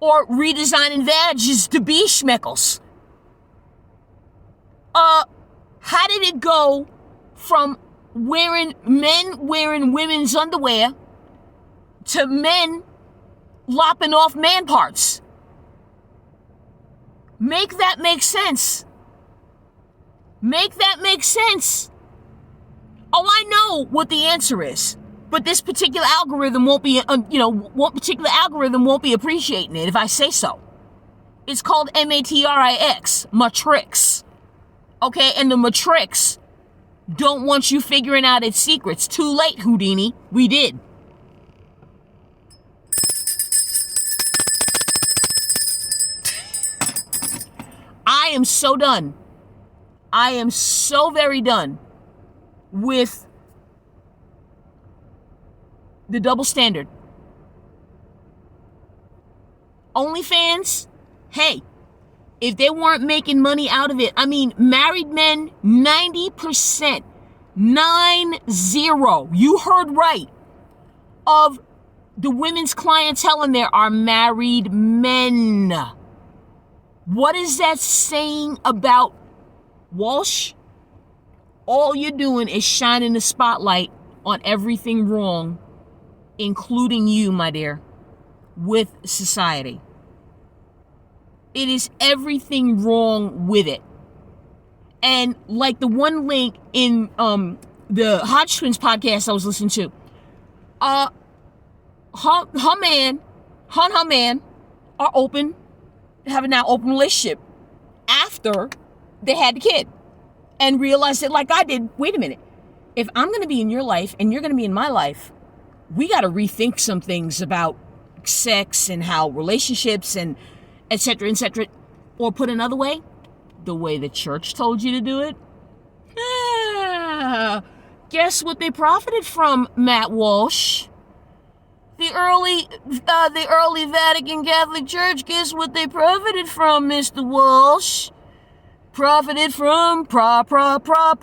Or redesigning vages to be schmeckles? How did it go from men wearing women's underwear to men lopping off man parts? Make that make sense. Make that make sense. Oh, I know what the answer is, but this particular algorithm won't be, won't be appreciating it if I say so. It's called matrix, matrix. Okay, and the matrix don't want you figuring out its secrets. Too late, Houdini. We did. I am so done. I am so very done with the double standard. OnlyFans, hey, if they weren't making money out of it, I mean, married men, 90%, 90, you heard right, of the women's clientele in there are married men. What is that saying about Walsh? All you're doing is shining the spotlight on everything wrong, including you, my dear, with society. It is everything wrong with it. And like the one link in the Hodge Twins podcast I was listening to, her man are open, have a now open relationship after they had the kid, and realized it like I did. Wait a minute. If I'm going to be in your life and you're going to be in my life, we got to rethink some things about sex and how relationships and etc., etc. Or put another way, the way the church told you to do it. Guess what they profited from, Matt Walsh? The early Vatican Catholic Church, guess what they profited from, Mr. Walsh? Profited from prostitution.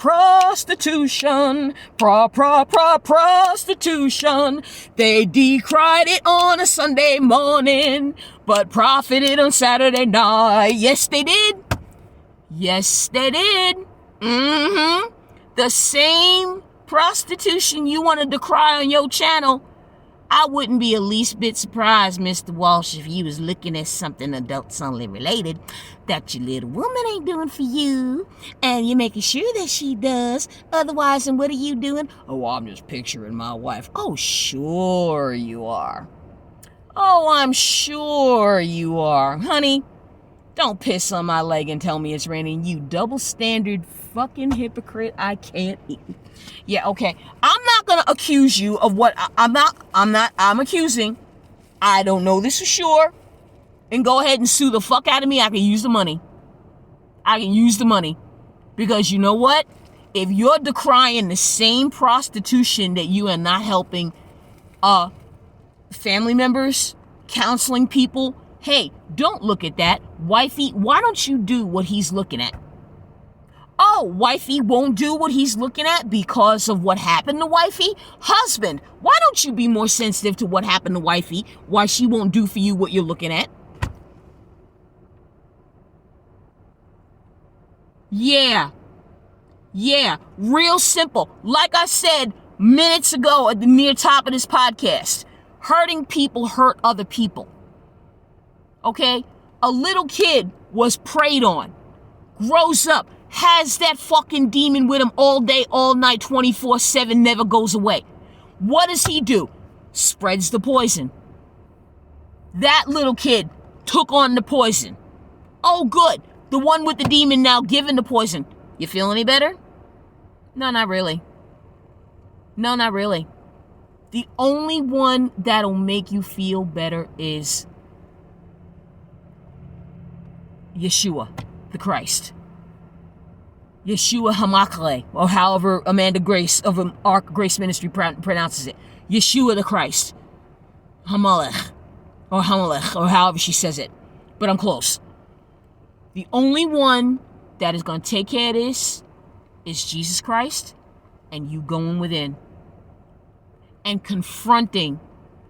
Prostitution. They decried it on a Sunday morning, but profited on Saturday night. Yes, they did. Yes, they did. The same prostitution you want to decry on your channel, I wouldn't be a least bit surprised, Mr. Walsh, if you was looking at something adults only related that your little woman ain't doing for you, and you're making sure that she does. Otherwise, then what are you doing? Oh, I'm just picturing my wife. Oh, sure you are. Oh, I'm sure you are. Honey, don't piss on my leg and tell me it's raining. You double standard fucking hypocrite. I can't eat. Yeah, okay. I'm not going to accuse you of what I'm accusing. I don't know this for sure. And go ahead and sue the fuck out of me. I can use the money. Because you know what? If you're decrying the same prostitution that you are not helping family members, counseling people, hey, don't look at that. Wifey, why don't you do what he's looking at? Oh, wifey won't do what he's looking at because of what happened to wifey? Husband, why don't you be more sensitive to what happened to wifey? Why she won't do for you what you're looking at? Yeah, real simple. Like I said minutes ago at the near top of this podcast, hurting people hurt other people. Okay? A little kid was preyed on, grows up, has that fucking demon with him all day, all night, 24/7, never goes away. What does he do? Spreads the poison. That little kid took on the poison. Oh, good. The one with the demon now giving the poison. You feel any better? No, not really. The only one that'll make you feel better is Yeshua. the Christ. Yeshua HaMachale, or however Amanda Grace of Ark Grace Ministry pronounces it. Yeshua the Christ. Hamalech, or however she says it. But I'm close. The only one that is going to take care of this is Jesus Christ, and you going within and confronting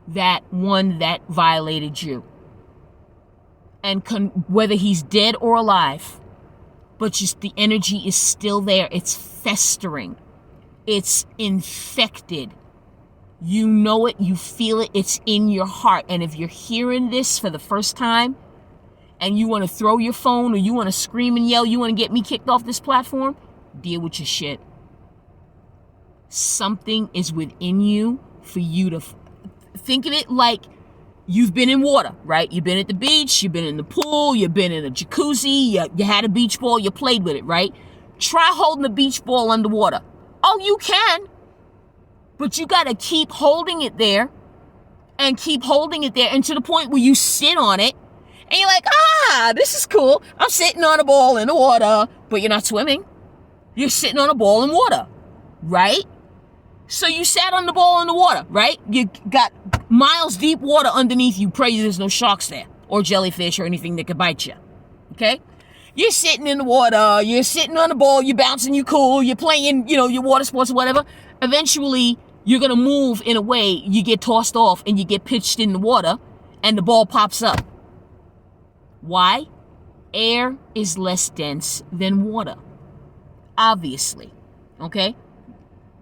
that one that violated you. And whether he's dead or alive, but just the energy is still there. It's festering. It's infected. You know it. You feel it. It's in your heart. And if you're hearing this for the first time and you want to throw your phone or you want to scream and yell, you want to get me kicked off this platform, deal with your shit. Something is within you for you to think of it like you've been in water, right? You've been at the beach, you've been in the pool, you've been in a jacuzzi, you had a beach ball, you played with it, right? Try holding the beach ball underwater. Oh, you can. But you got to keep holding it there and keep holding it there, and to the point where you sit on it and you're like, this is cool. I'm sitting on a ball in the water, but you're not swimming. You're sitting on a ball in water, right? So you sat on the ball in the water, right? You got miles deep water underneath you. Pray there's no sharks there or jellyfish or anything that could bite you. Okay? You're sitting in the water. You're sitting on the ball. You're bouncing. You're cool. You're playing, your water sports or whatever. Eventually, you're going to move in a way. You get tossed off and you get pitched in the water and the ball pops up. Why? Air is less dense than water. Obviously. Okay?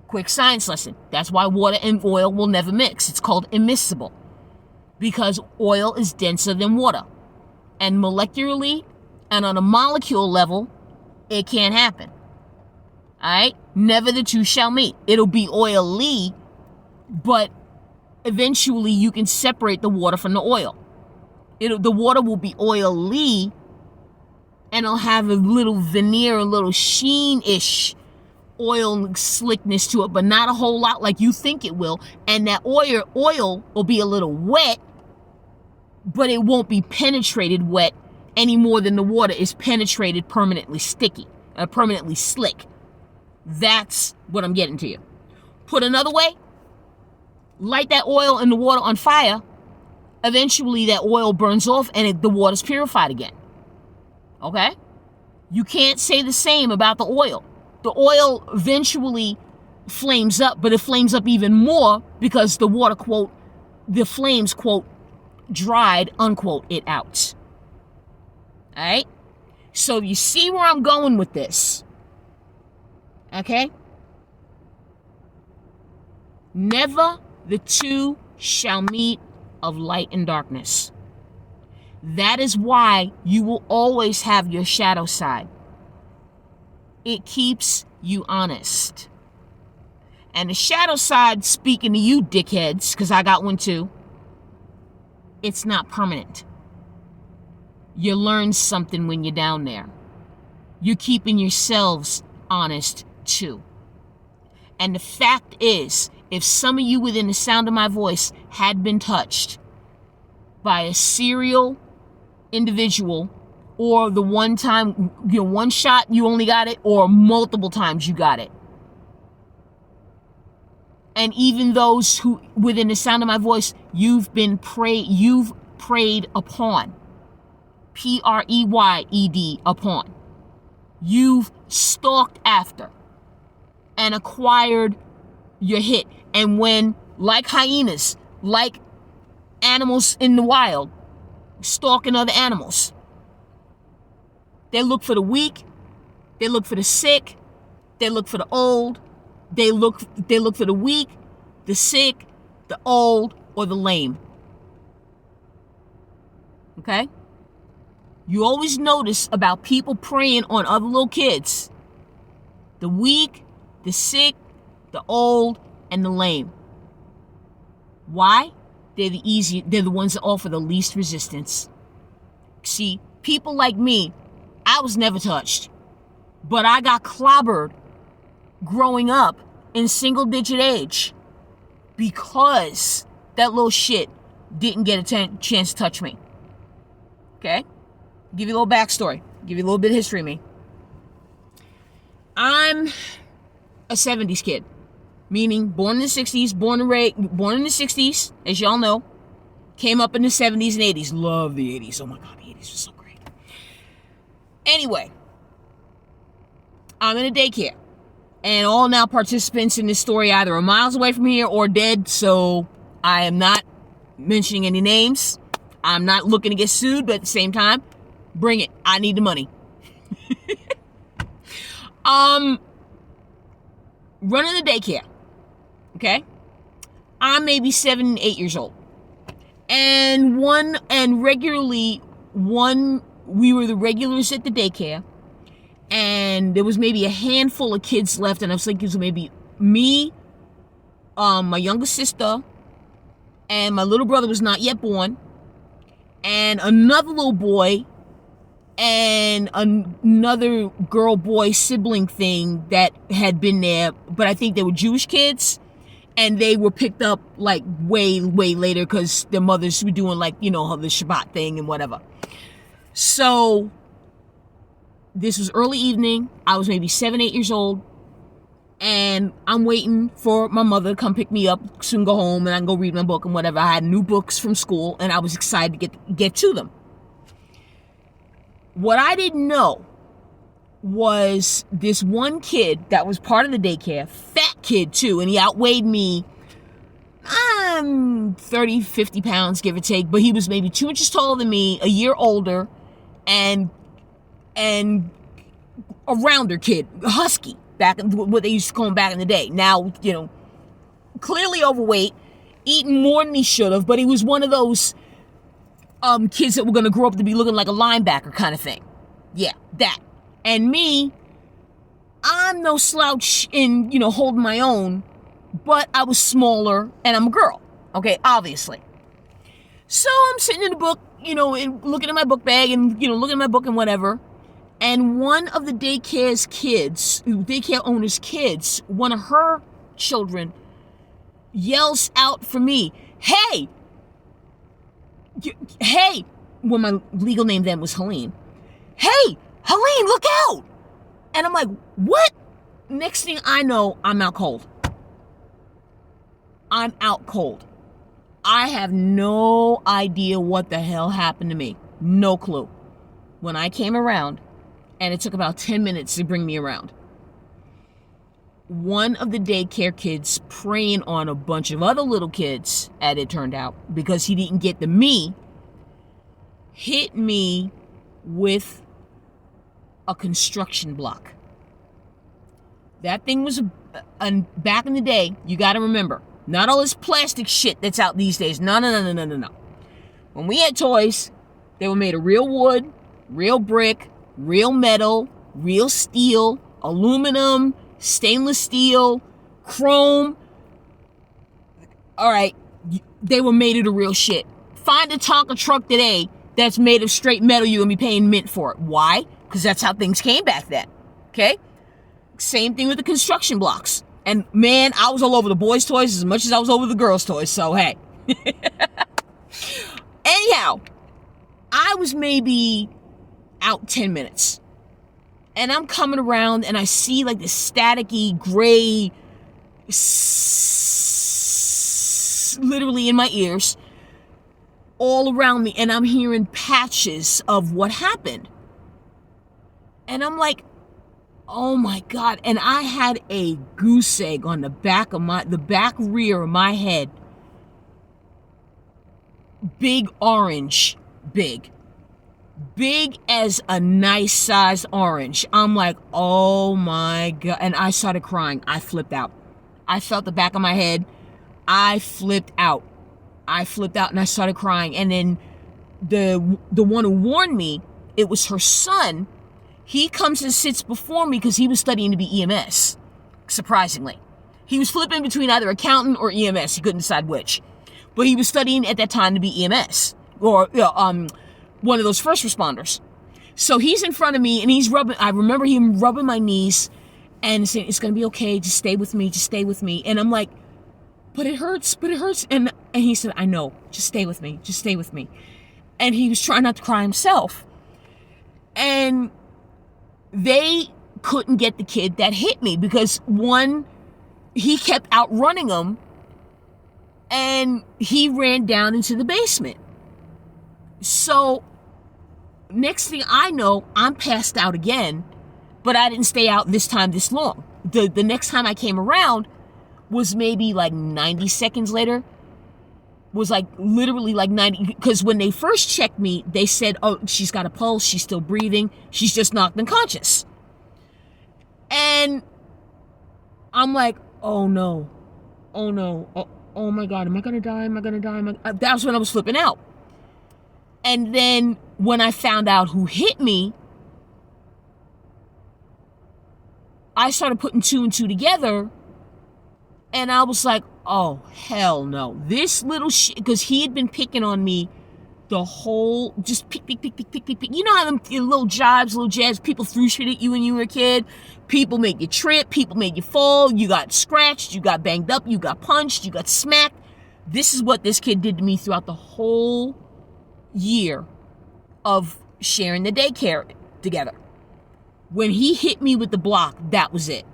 Quick science lesson. That's why water and oil will never mix. It's called immiscible. Because oil is denser than water. And molecularly and on a molecule level, it can't happen. Alright? Never the two shall meet. It'll be oily, but eventually you can separate the water from the oil. The water will be oily and it'll have a little veneer, a little sheen-ish oil slickness to it, but not a whole lot like you think it will. And that oil will be a little wet, but it won't be penetrated wet any more than the water is penetrated permanently sticky, permanently slick. That's what I'm getting to you. Put another way, light that oil and the water on fire. Eventually that oil burns off and the water's purified again. Okay? You can't say the same about the oil. The oil eventually flames up, but it flames up even more because the water, quote, the flames, quote, dried, unquote, it out. All right? So you see where I'm going with this. Okay? Never the two shall meet of light and darkness. That is why you will always have your shadow side. It keeps you honest. And the shadow side, speaking to you dickheads, because I got one too, it's not permanent. You learn something when you're down there. You're keeping yourselves honest too. And the fact is, if some of you within the sound of my voice had been touched by a serial individual, or the one time, one shot you only got it, or multiple times you got it. And even those who, within the sound of my voice, you've preyed upon. P-R-E-Y-E-D, upon. You've stalked after and acquired your hit. And when, like hyenas, like animals in the wild, stalking other animals, they look for the weak, they look for the sick, they look for the old, they look for the weak, the sick, the old, or the lame. Okay? You always notice about people preying on other little kids. The weak, the sick, the old, and the lame. Why? They're the ones that offer the least resistance. See, people like me, I was never touched. But I got clobbered growing up in single digit age because that little shit didn't get a chance to touch me. Okay? Give you a little backstory. Give you a little bit of history of me. I'm a 70s kid, meaning born in the 60s, born in the 60s, as y'all know. Came up in the 70s and 80s. Love the 80s. Oh my God, the 80s was so great. Anyway, I'm in a daycare. And all now participants in this story either are miles away from here or dead, so I am not mentioning any names. I'm not looking to get sued, but at the same time, bring it. I need the money. Running the daycare. Okay? I'm maybe 7, 8 years old. And regularly, we were the regulars at the daycare. And there was maybe a handful of kids left, and I was thinking it was maybe me, my younger sister, and my little brother was not yet born, and another little boy, and another girl-boy sibling thing that had been there, but I think they were Jewish kids, and they were picked up, like, way, way later, because their mothers were doing, like, the Shabbat thing and whatever. So this was early evening. I was maybe 7, 8 years old. And I'm waiting for my mother to come pick me up, soon go home, and I can go read my book and whatever. I had new books from school, and I was excited to get to them. What I didn't know was this one kid that was part of the daycare, fat kid too, and he outweighed me 30, 50 pounds, give or take, but he was maybe 2 inches taller than me, a year older, and a rounder kid, husky, back in what they used to call him back in the day. Now, clearly overweight, eating more than he should have, but he was one of those kids that were going to grow up to be looking like a linebacker kind of thing. Yeah, that. And me, I'm no slouch in, holding my own, but I was smaller, and I'm a girl, okay, obviously. So I'm sitting in the book, and looking at my book bag and, looking at my book and whatever. And one of the daycare owner's kids, one of her children, yells out for me, hey, well, my legal name then was Helene. Hey, Helene, look out! And I'm like, what? Next thing I know, I'm out cold. I'm out cold. I have no idea what the hell happened to me. No clue. When I came around, and it took about 10 minutes to bring me around, one of the daycare kids preying on a bunch of other little kids, as it turned out, because he didn't get to me, hit me with a construction block. That thing was, back in the day, you got to remember, not all this plastic shit that's out these days. No. When we had toys, they were made of real wood, real brick, real metal, real steel, aluminum, stainless steel, chrome. All right, they were made of the real shit. Find a Tonka truck today that's made of straight metal, you're going to be paying mint for it. Why? Because that's how things came back then. Okay? Same thing with the construction blocks. And man, I was all over the boys' toys as much as I was over the girls' toys, so hey. Anyhow, I was maybe out 10 minutes. And I'm coming around and I see like this staticky gray, literally in my ears, all around me. And I'm hearing patches of what happened. And I'm like, oh my God. And I had a goose egg on the back rear of my head. Big orange, big as a nice sized orange. I'm like, oh my God. And I started crying. I flipped out. I felt the back of my head. I flipped out and I started crying. And then the one who warned me, it was her son. He comes and sits before me because he was studying to be EMS. Surprisingly. He was flipping between either accountant or EMS. He couldn't decide which. But he was studying at that time to be EMS. Or, one of those first responders. So he's in front of me and I remember him rubbing my knees and saying, it's going to be okay. Just stay with me. And I'm like, but it hurts. And he said, I know. Just stay with me. And he was trying not to cry himself. And they couldn't get the kid that hit me because one, he kept outrunning them and he ran down into the basement. So next thing I know, I'm passed out again, but I didn't stay out this time this long. The next time I came around was maybe like 90 seconds later. Was like literally like 90, because when they first checked me, they said, oh, she's got a pulse, she's still breathing, she's just knocked unconscious. And I'm like, oh no, oh my God, am I gonna die? That was when I was flipping out. And then when I found out who hit me, I started putting two and two together, and I was like, oh, hell no. This little shit, because he had been picking on me the whole, just pick. You know how them little jibes, little jabs, people threw shit at you when you were a kid? People made you trip, people made you fall, you got scratched, you got banged up, you got punched, you got smacked. This is what this kid did to me throughout the whole year of sharing the daycare together. When he hit me with the block, that was it.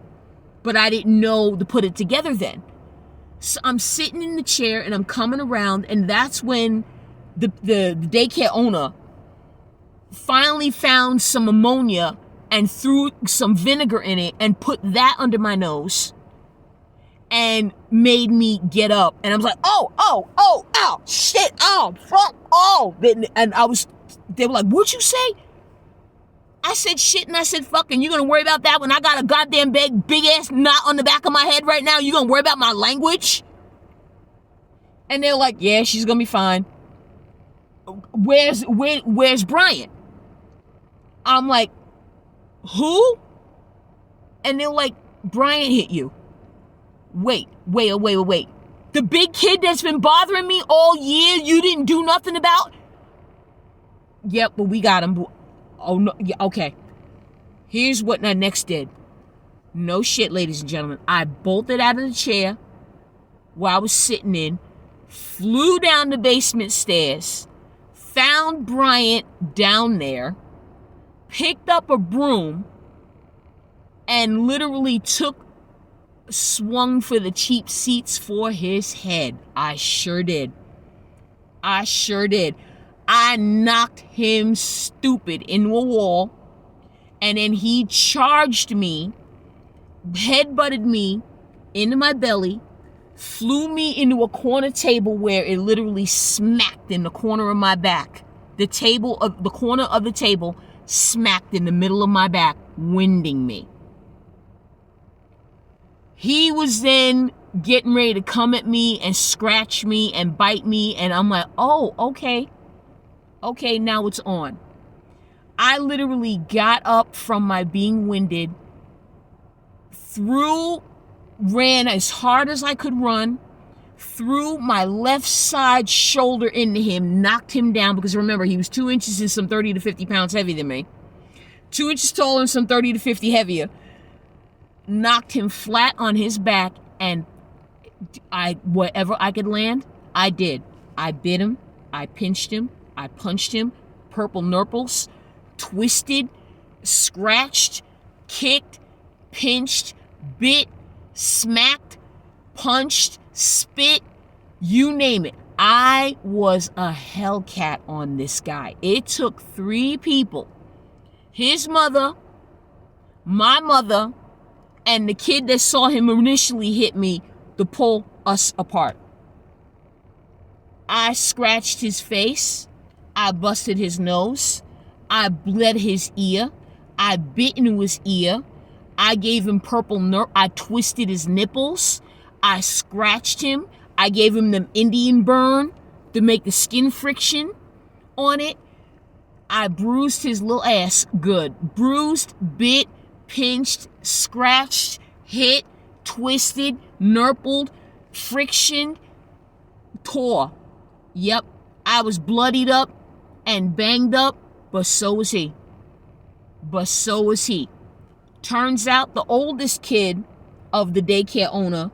But I didn't know to put it together then. So I'm sitting in the chair and I'm coming around, and that's when the daycare owner finally found some ammonia and threw some vinegar in it and put that under my nose and made me get up. And I was like, ow, shit, fuck, and they were like, what'd you say? I said shit and I said fuck, and you gonna worry about that when I got a goddamn big ass knot on the back of my head right now? You gonna worry about my language? And they're like, yeah, she's gonna be fine. Where's Bryant? I'm like, who? And they're like, Bryant hit you. Wait. The big kid that's been bothering me all year, you didn't do nothing about? Yep, but we got him. Oh, no, yeah, okay. Here's what I next did. No shit, ladies and gentlemen. I bolted out of the chair where I was sitting in, flew down the basement stairs, found Bryant down there, picked up a broom, and literally swung for the cheap seats for his head. I sure did. I knocked him stupid into a wall, and then he charged me, headbutted me into my belly, flew me into a corner table where it literally smacked in the corner of my back. The corner of the table smacked in the middle of my back, winding me. He was then getting ready to come at me and scratch me and bite me, and I'm like, oh, okay, now it's on. I literally got up from my being winded, ran as hard as I could run, threw my left side shoulder into him, knocked him down, because remember, he was 2 inches and some 30 to 50 pounds heavier than me. 2 inches taller and some 30 to 50 heavier. Knocked him flat on his back, and whatever I could land, I did. I bit him, I pinched him, I punched him, purple nurples, twisted, scratched, kicked, pinched, bit, smacked, punched, spit, you name it. I was a hellcat on this guy. It took 3 people, his mother, my mother, and the kid that saw him initially hit me, to pull us apart. I scratched his face. I busted his nose. I bled his ear. I bit into his ear. I gave him I twisted his nipples. I scratched him. I gave him them Indian burn to make the skin friction on it. I bruised his little ass good. Bruised, bit, pinched, scratched, hit, twisted, nurpled, friction, tore. Yep, I was bloodied up and banged up, but so was he. Turns out the oldest kid of the daycare owner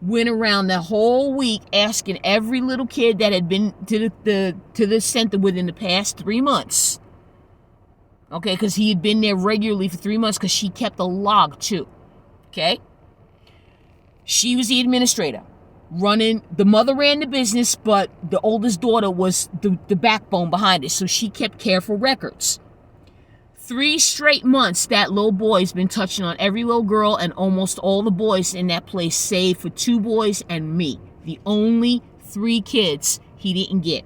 went around the whole week asking every little kid that had been to the center within the past 3 months, Okay, because he had been there regularly for 3 months because she kept a log too. Okay? She was the administrator. The mother ran the business, but the oldest daughter was the backbone behind it. So she kept careful records. 3 straight months, that little boy's been touching on every little girl and almost all the boys in that place, save for 2 boys and me. The only 3 kids he didn't get.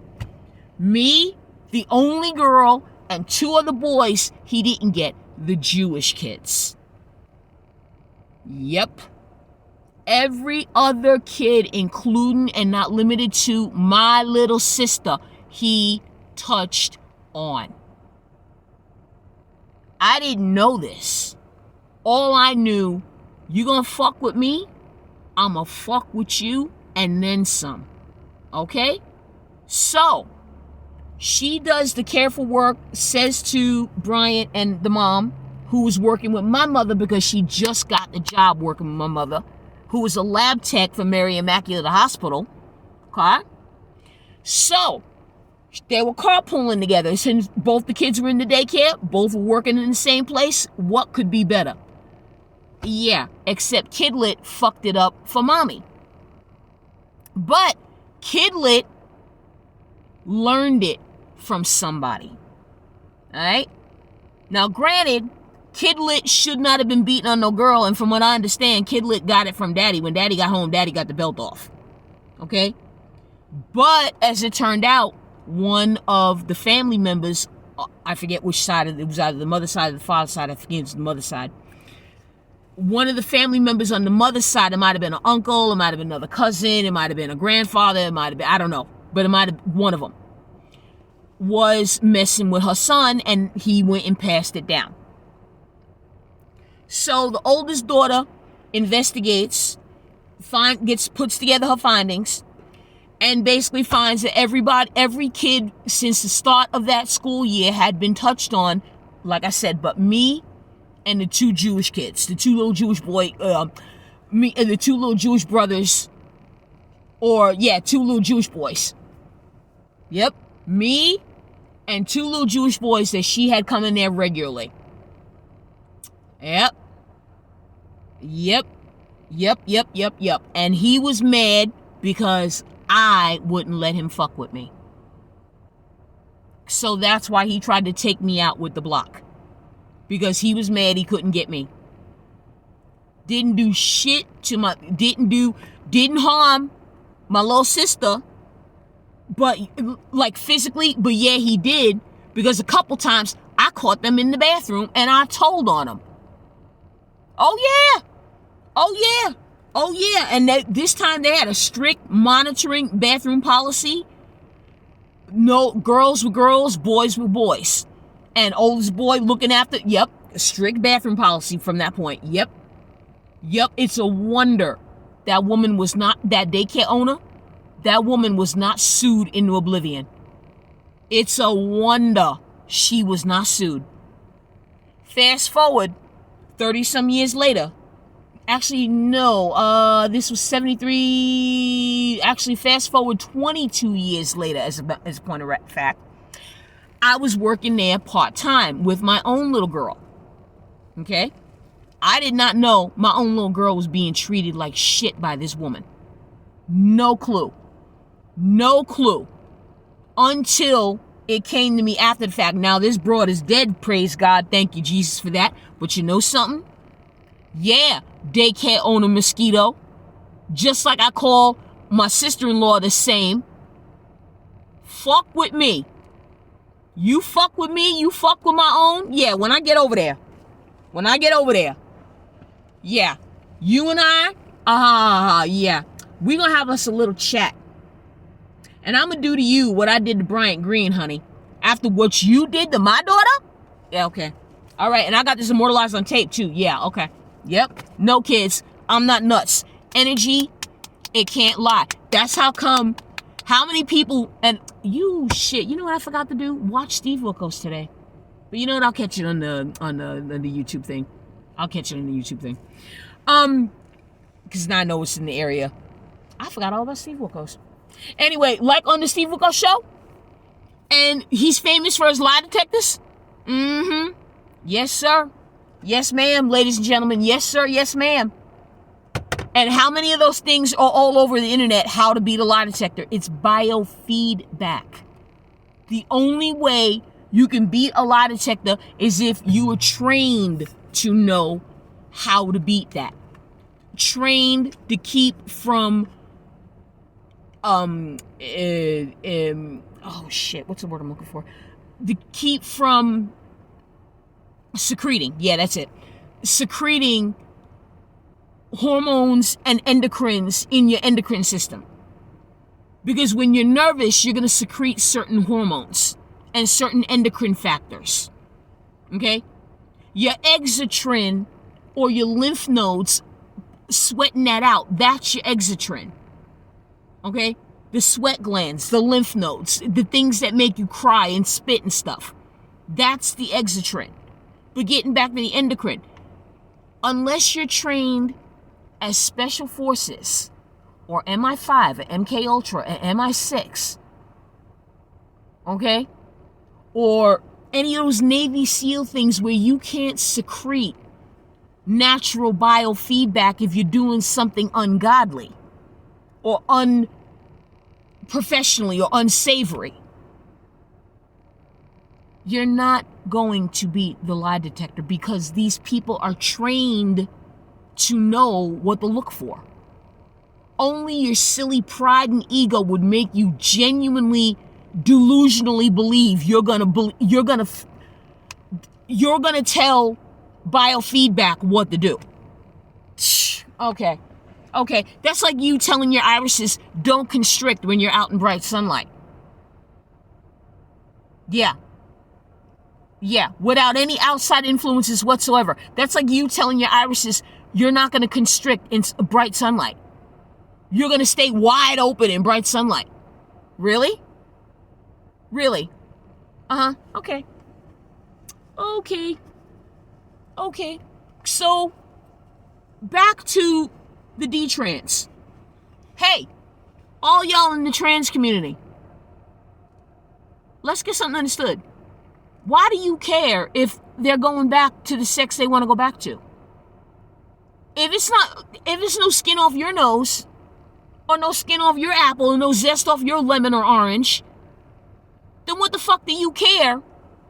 Me, the only girl, and 2 other boys he didn't get. The Jewish kids. Yep. Every other kid, including and not limited to my little sister, he touched on. I didn't know this. All I knew, you gonna fuck with me, I'ma fuck with you, and then some. Okay? So, she does the careful work, says to Bryant and the mom, who was working with my mother because she just got the job working with my mother, who was a lab tech for Mary Immaculate Hospital. Okay? So, they were carpooling together. Since both the kids were in the daycare, both were working in the same place, what could be better? Yeah, except Kidlet fucked it up for mommy. But Kidlet learned it from somebody. Alright? Now, granted, Kidlet should not have been beating on no girl, and from what I understand, Kidlet got it from Daddy. When Daddy got home, Daddy got the belt off. Okay? But, as it turned out, one of the family members, I forget which side, it was either the mother's side or the father's side, I forget it was the mother's side. One of the family members on the mother's side, it might have been an uncle, it might have been another cousin, it might have been a grandfather, it might have been, I don't know, but it might have been one of them, was messing with her son, and he went and passed it down. So the oldest daughter investigates, puts together her findings, and basically finds that every kid since the start of that school year had been touched on, like I said, but me and the 2 Jewish kids, the 2 little Jewish me and the 2 little Jewish brothers, 2 little Jewish boys. Yep, me and 2 little Jewish boys that she had come in there regularly. Yep. And he was mad because I wouldn't let him fuck with me. So that's why he tried to take me out with the block. Because he was mad he couldn't get me. Didn't do shit to didn't harm my little sister, but like physically, but yeah, he did, because a couple times I caught them in the bathroom and I told on them. Oh yeah. And this time they had a strict monitoring bathroom policy. No, girls were girls, boys were boys. And oldest boy looking after, a strict bathroom policy from that point. Yep, it's a wonder that woman was not, that daycare owner, that woman was not sued into oblivion. It's a wonder she was not sued. Fast forward 30-some years later. Actually, no, this was 73. Actually, fast forward 22 years later, as a point of fact. I was working there part-time with my own little girl. Okay? I did not know my own little girl was being treated like shit by this woman. No clue. Until it came to me after the fact. Now, this broad is dead, praise God. Thank you, Jesus, for that. But you know something? Yeah, daycare owner Mosquito. Just like I call my sister-in-law the same. Fuck with me. You fuck with me, you fuck with my own. Yeah, when I get over there. Yeah, you and I, yeah, we gonna have us a little chat. And I'm gonna do to you what I did to Bryant Green, honey. After what you did to my daughter? Yeah, okay. All right, and I got this immortalized on tape too. Yeah, okay. Yep. No, kids, I'm not nuts. Energy, it can't lie. That's how come. How many people, and you know what I forgot to do? Watch Steve Wilkos today. But you know what? I'll catch it on the YouTube thing. Because now I know it's in the area. I forgot all about Steve Wilkos. Anyway, like on the Steve Wilkos show, and he's famous for his lie detectors. Mm-hmm. Yes, sir. Yes, ma'am, ladies and gentlemen. Yes, sir. Yes, ma'am. And how many of those things are all over the internet? How to beat a lie detector. It's biofeedback. The only way you can beat a lie detector is if you are trained to know how to beat that. Trained to keep from, oh shit, what's the word I'm looking for? To keep from secreting. Yeah, that's it. Secreting hormones and endocrines in your endocrine system. Because when you're nervous, you're going to secrete certain hormones and certain endocrine factors. Okay? Your exocrine or your lymph nodes sweating that out, that's your exocrine. Okay? The sweat glands, the lymph nodes, the things that make you cry and spit and stuff. That's the exocrine. But getting back to the endocrine, unless you're trained as special forces or MI5 or MK Ultra or MI6, okay, or any of those Navy SEAL things where you can't secrete natural biofeedback if you're doing something ungodly or unprofessionally or unsavory, you're not going to beat the lie detector because these people are trained to know what to look for. Only your silly pride and ego would make you genuinely, delusionally believe you're gonna tell biofeedback what to do. Okay, that's like you telling your irises don't constrict when you're out in bright sunlight. Yeah, without any outside influences whatsoever. That's like you telling your irises you're not going to constrict in bright sunlight. You're going to stay wide open in bright sunlight. Really? Really? Uh-huh. Okay. So, back to the Detrans. Hey, all y'all in the trans community, let's get something understood. Why do you care if they're going back to the sex they want to go back to? If it's no skin off your nose, or no skin off your apple, or no zest off your lemon or orange, then what the fuck do you care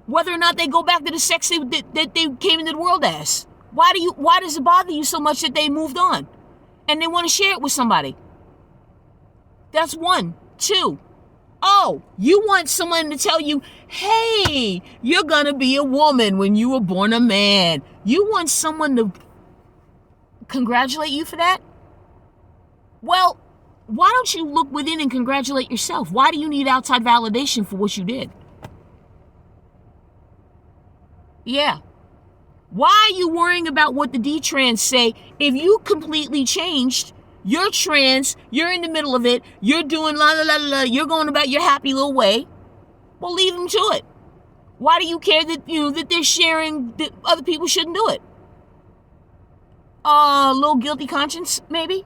whether or not they go back to the sex that they came into the world as? Why does it bother you so much that they moved on and they want to share it with somebody? That's one. Two, oh, you want someone to tell you, hey, you're gonna be a woman when you were born a man. You want someone to congratulate you for that? Well, why don't you look within and congratulate yourself? Why do you need outside validation for what you did? Yeah. Why are you worrying about what the Detrans say if you completely changed? You're trans, you're in the middle of it, you're doing la la la la, you're going about your happy little way. Well, leave them to it. Why do you care that that they're sharing that other people shouldn't do it? A little guilty conscience, maybe?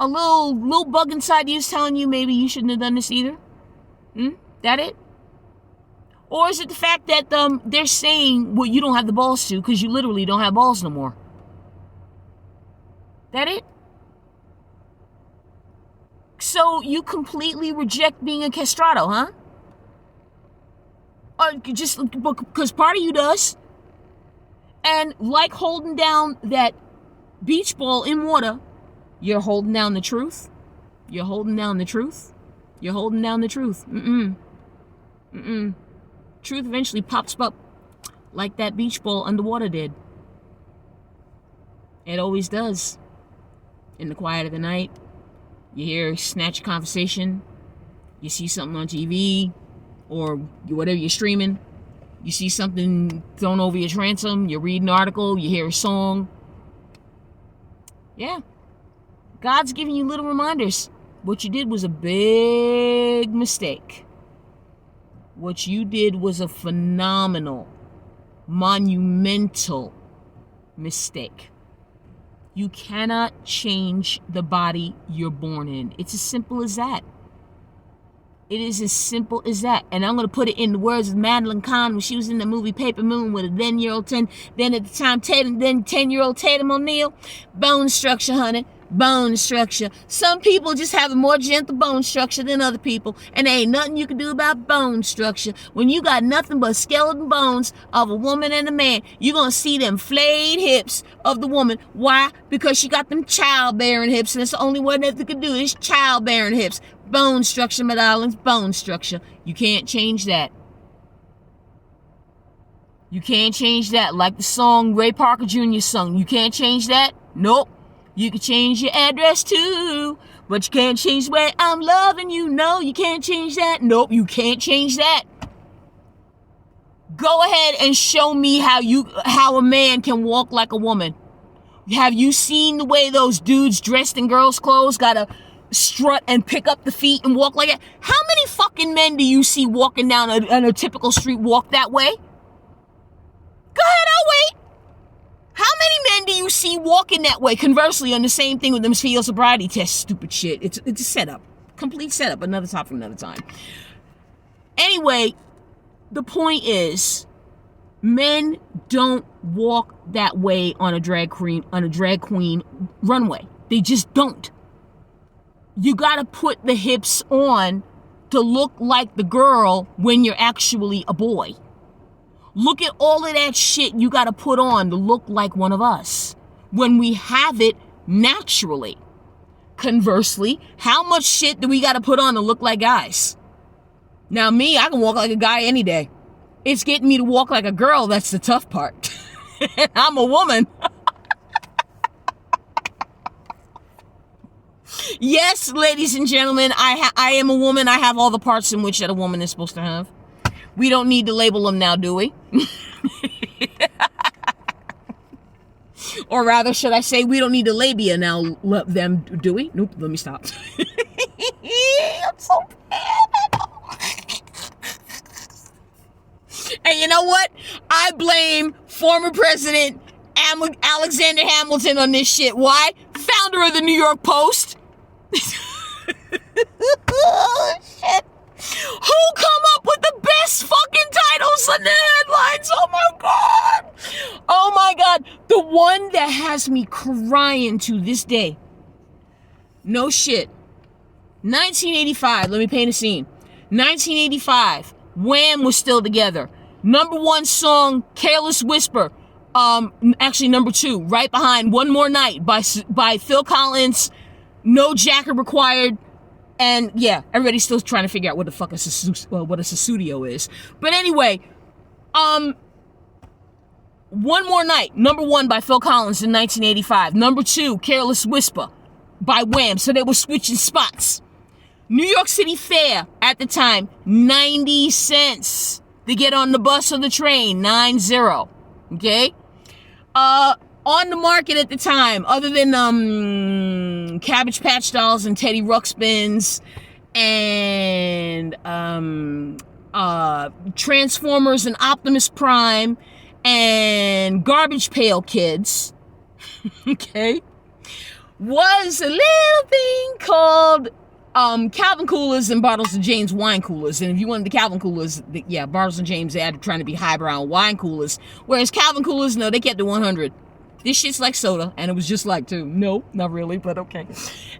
A little bug inside you is telling you maybe you shouldn't have done this either? That it? Or is it the fact that they're saying what you don't have the balls to because you literally don't have balls no more? That it? So you completely reject being a castrato, huh? Just because part of you does. And like holding down that beach ball in water, you're holding down the truth. You're holding down the truth. You're holding down the truth. Truth eventually pops up like that beach ball underwater did. It always does. In the quiet of the night, you hear a snatch conversation, you see something on TV, or whatever you're streaming, you see something thrown over your transom, you read an article, you hear a song. Yeah. God's giving you little reminders. What you did was a big mistake. What you did was a phenomenal, monumental mistake. You cannot change the body you're born in. It's as simple as that. It is as simple as that. And I'm going to put it in the words of Madeline Kahn when she was in the movie Paper Moon with a then at the time 10-year-old Tatum O'Neal. Bone structure, honey. Bone structure. Some people just have a more gentle bone structure than other people, and there ain't nothing you can do about bone structure. When you got nothing but skeleton bones of a woman and a man, you're gonna see them flayed hips of the woman. Why? Because she got them childbearing hips, and it's the only one that they can do is childbearing hips. Bone structure, my darlings. Bone structure. You can't change that. You can't change that. Like the song Ray Parker Jr. sung. You can't change that. Nope. You can change your address too, but you can't change the way I'm loving you. No, you can't change that. Nope, you can't change that. Go ahead and show me how a man can walk like a woman. Have you seen the way those dudes dressed in girls' clothes gotta strut and pick up the feet and walk like that? How many fucking men do you see walking down a typical street walk that way? Go ahead, I'll wait. How many men do you see walking that way? Conversely, on the same thing with them field sobriety tests, stupid shit. It's a setup. Complete setup. Another topic for another time. Anyway, the point is, men don't walk that way on a drag queen runway. They just don't. You gotta put the hips on to look like the girl when you're actually a boy. Look at all of that shit you gotta put on to look like one of us when we have it naturally. Conversely, how much shit do we gotta put on to look like guys? Now me, I can walk like a guy any day. It's getting me to walk like a girl that's the tough part. And I'm a woman. Yes, ladies and gentlemen, I am a woman. I have all the parts in which that a woman is supposed to have. We don't need to label them now, do we? Or rather, should I say, we don't need to labia now them, do we? Nope, let me stop. I'm so bad. And you know what? I blame former President Alexander Hamilton on this shit. Why? Founder of the New York Post. Oh, shit. Who come up with the best fucking titles and the headlines? Oh my God. Oh my God. The one that has me crying to this day. No shit. 1985. Let me paint a scene. 1985. Wham was still together. #1 song, Careless Whisper. Actually number 2, right behind One More Night by Phil Collins. No jacket required. And yeah, everybody's still trying to figure out what the fuck what a studio is. But anyway, One More Night, #1 by Phil Collins in 1985. #2, Careless Whisper by Wham. So they were switching spots. New York City fare at the time, 90 cents to get on the bus or the train, 90. Okay? On the market at the time, other than Cabbage Patch Dolls and Teddy Ruxpins and Transformers and Optimus Prime and Garbage Pail Kids, okay, was a little thing called Calvin Coolers and Bottles of James wine coolers. And if you wanted the Calvin Coolers, Bottles of James, they had trying to be highbrow wine coolers. Whereas Calvin Coolers, no, they kept it 100. This shit's like soda, and it was just like, too. No, not really, but okay.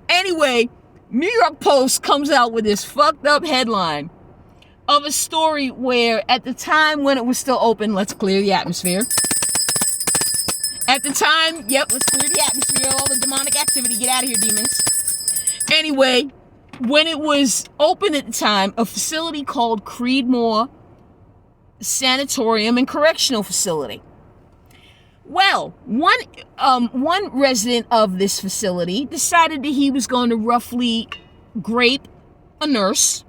Anyway, New York Post comes out with this fucked up headline of a story where at the time when it was still open, let's clear the atmosphere. At the time, let's clear the atmosphere, all the demonic activity, get out of here, demons. Anyway, when it was open at the time, a facility called Creedmoor Sanatorium and Correctional Facility. Well, one resident of this facility decided that he was going to roughly grape a nurse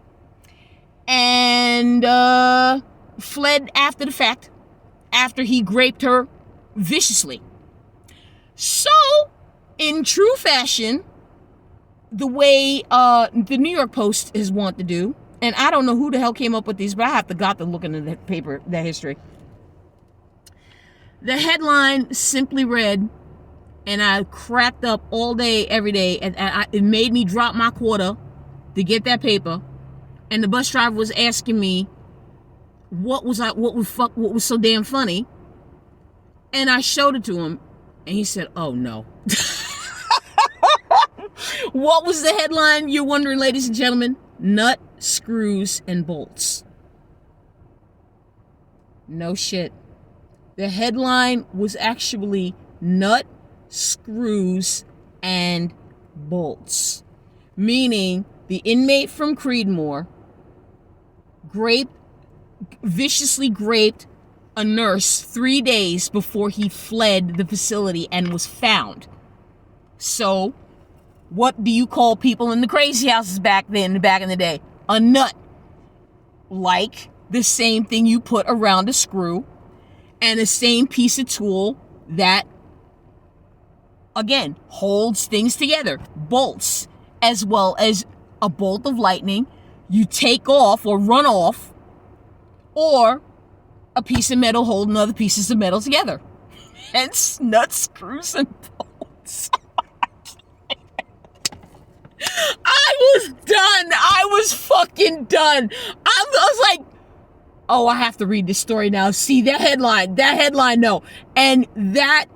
and fled after the fact, after he graped her viciously. So, in true fashion, the way the New York Post is wont to do, and I don't know who the hell came up with these, but I have to look into the paper, that history. The headline simply read, and I cracked up all day, every day, and it made me drop my quarter to get that paper. And the bus driver was asking me what was so damn funny. And I showed it to him, and he said, "Oh no." What was the headline, you're wondering, ladies and gentlemen? Nut, screws, and bolts. No shit. The headline was actually nut, screws, and bolts. Meaning the inmate from Creedmoor viciously raped a nurse 3 days before he fled the facility and was found. So, what do you call people in the crazy houses back in the day? A nut. Like the same thing you put around a screw, and the same piece of tool that, again, holds things together. Bolts, as well as a bolt of lightning you take off or run off, or a piece of metal holding other pieces of metal together. Hence, nuts, screws, and bolts. I was done. I was fucking done. I was like, oh, I have to read this story now. See, that headline, no. And that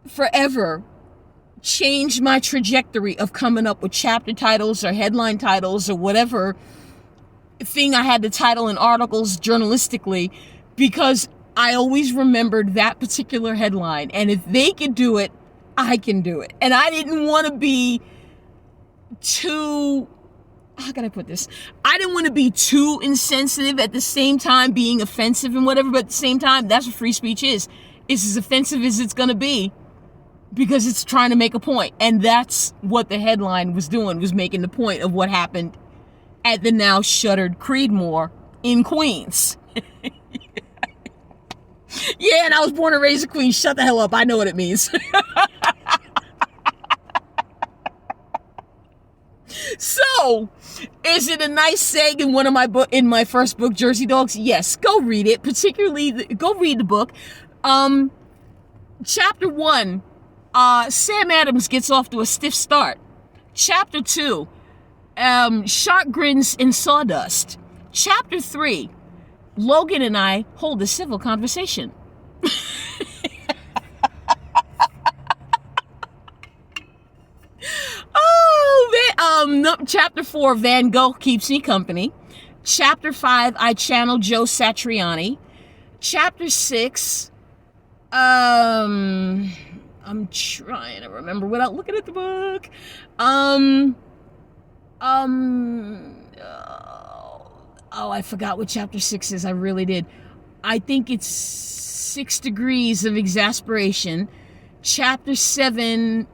forever changed my trajectory of coming up with chapter titles or headline titles or whatever thing I had to title in articles journalistically, because I always remembered that particular headline. And if they could do it, I can do it. And I didn't want to be too, how can I put this? I didn't want to be too insensitive at the same time being offensive and whatever, but at the same time, that's what free speech is. It's as offensive as it's going to be because it's trying to make a point. And that's what the headline was doing, was making the point of what happened at the now shuttered Creedmoor in Queens. Yeah, and I was born and raised in Queens. Shut the hell up. I know what it means. So, is it a nice saying in one of my in my first book, Jersey Dogs? Yes, go read it. Particularly, go read the book. Chapter 1, Sam Adams gets off to a stiff start. Chapter 2, shark grins in sawdust. Chapter 3, Logan and I hold a civil conversation. Chapter 4, Van Gogh keeps me company. Chapter 5, I channel Joe Satriani. Chapter 6, I'm trying to remember without looking at the book. Oh, I forgot what chapter 6 is. I really did. I think it's 6 Degrees of Exasperation. Chapter 7,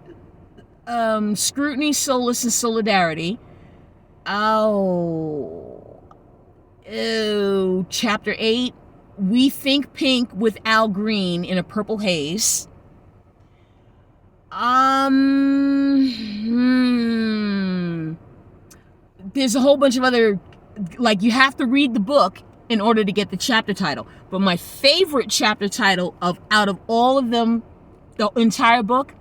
Scrutiny, Solace, and Solidarity. Chapter 8, We Think Pink with Al Green in a Purple Haze. There's a whole bunch of other, like, you have to read the book in order to get the chapter title. But my favorite chapter title out of all of them, the entire book,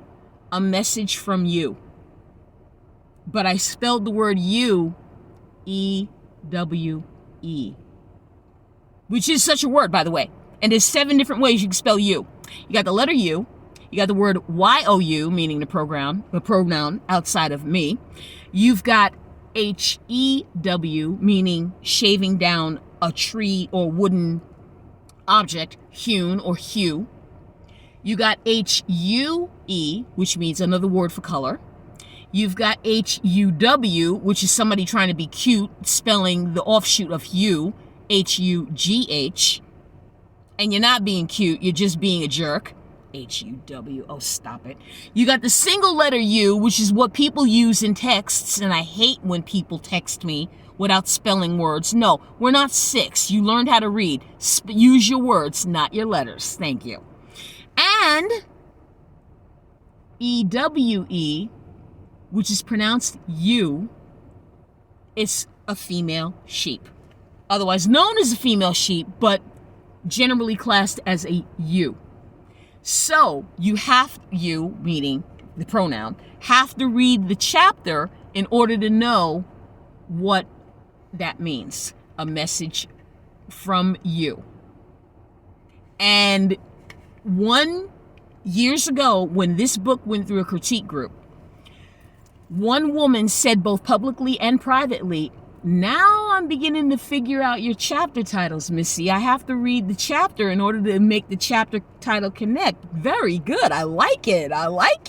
A Message from You. But I spelled the word you, E-W-E. Which is such a word, by the way. And there's 7 different ways you can spell you. You got the letter U. You got the word Y-O-U, meaning the pronoun outside of me. You've got H-E-W, meaning shaving down a tree or wooden object, hewn or hue. You got H-U-E, which means another word for color. You've got H-U-W, which is somebody trying to be cute, spelling the offshoot of you, H-U-G-H. And you're not being cute, you're just being a jerk. H-U-W, oh, stop it. You got the single letter U, which is what people use in texts, and I hate when people text me without spelling words. No, we're not 6. You learned how to read. Use your words, not your letters. Thank you. And E-W-E, which is pronounced you, it's a female sheep. Otherwise known as a female sheep, but generally classed as a you. So you meaning the pronoun, have to read the chapter in order to know what that means. A message from you. And years ago, when this book went through a critique group, one woman said both publicly and privately, now I'm beginning to figure out your chapter titles, Missy. I have to read the chapter in order to make the chapter title connect. Very good. I like it. I'm like,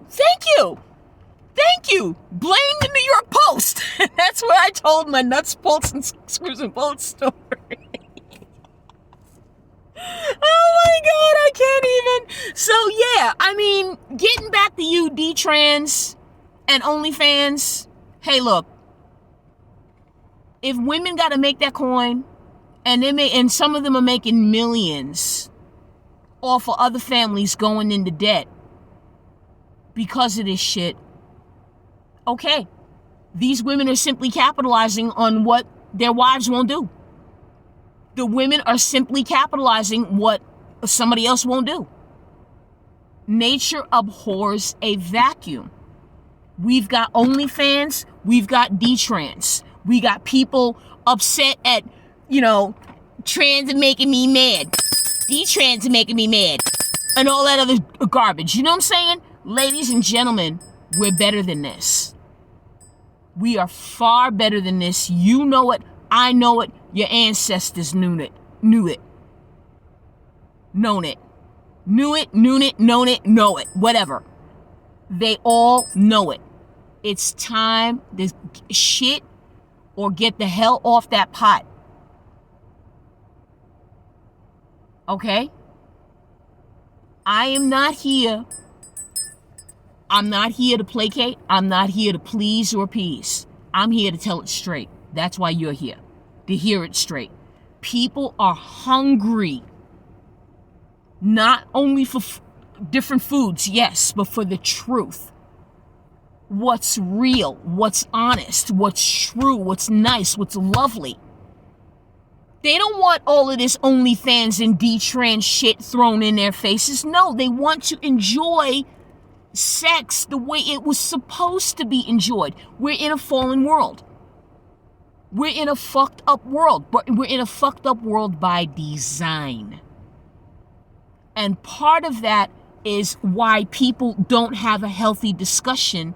thank you. Blame the New York Post. That's where I told my nuts, bolts, and screws and bolts story. Oh my God, I can't even. So yeah, I mean, getting back to you, Detrans and OnlyFans. Hey, look. If women got to make that coin, and some of them are making millions off of other families going into debt because of this shit, okay. These women are simply capitalizing on what their wives won't do. The women are simply capitalizing what somebody else won't do. Nature abhors a vacuum. We've got OnlyFans, we've got Detrans. We got people upset at, trans are making me mad. Detrans are making me mad. And all that other garbage. You know what I'm saying? Ladies and gentlemen, we're better than this. We are far better than this. You know it. I know it. Your ancestors knew it. Known it. Known it. Know it. Whatever. They all know it. It's time to shit or get the hell off that pot. Okay? I'm not here to placate. I'm not here to please or appease. I'm here to tell it straight. That's why you're here. To hear it straight. People are hungry. Not only for different foods, yes, but for the truth. What's real, what's honest, what's true, what's nice, what's lovely. They don't want all of this OnlyFans and Detrans shit thrown in their faces. No, they want to enjoy sex the way it was supposed to be enjoyed. We're in a fallen world. We're in a fucked up world, but we're in a fucked up world by design. And part of that is why people don't have a healthy discussion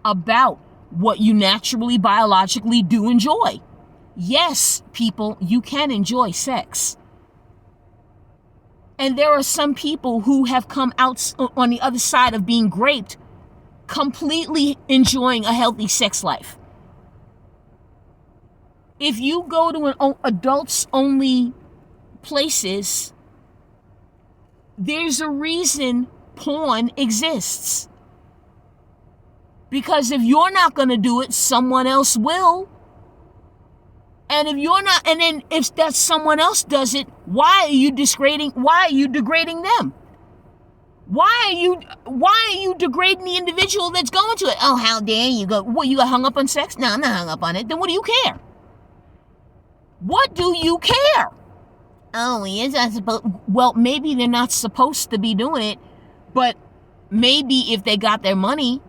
about what you naturally, biologically do enjoy. Yes, people, you can enjoy sex. And there are some people who have come out on the other side of being raped, completely enjoying a healthy sex life. If you go to an adults-only places, there's a reason porn exists. Because if you're not going to do it, someone else will. And if you're not, and then if that someone else does it, why are you degrading them? Why are you degrading the individual that's going to it? Oh, how dare you go? What, you got hung up on sex? No, I'm not hung up on it. Then what do you care? What do you care? Oh, he is not supposed. Well, maybe they're not supposed to be doing it, but maybe if they got their money,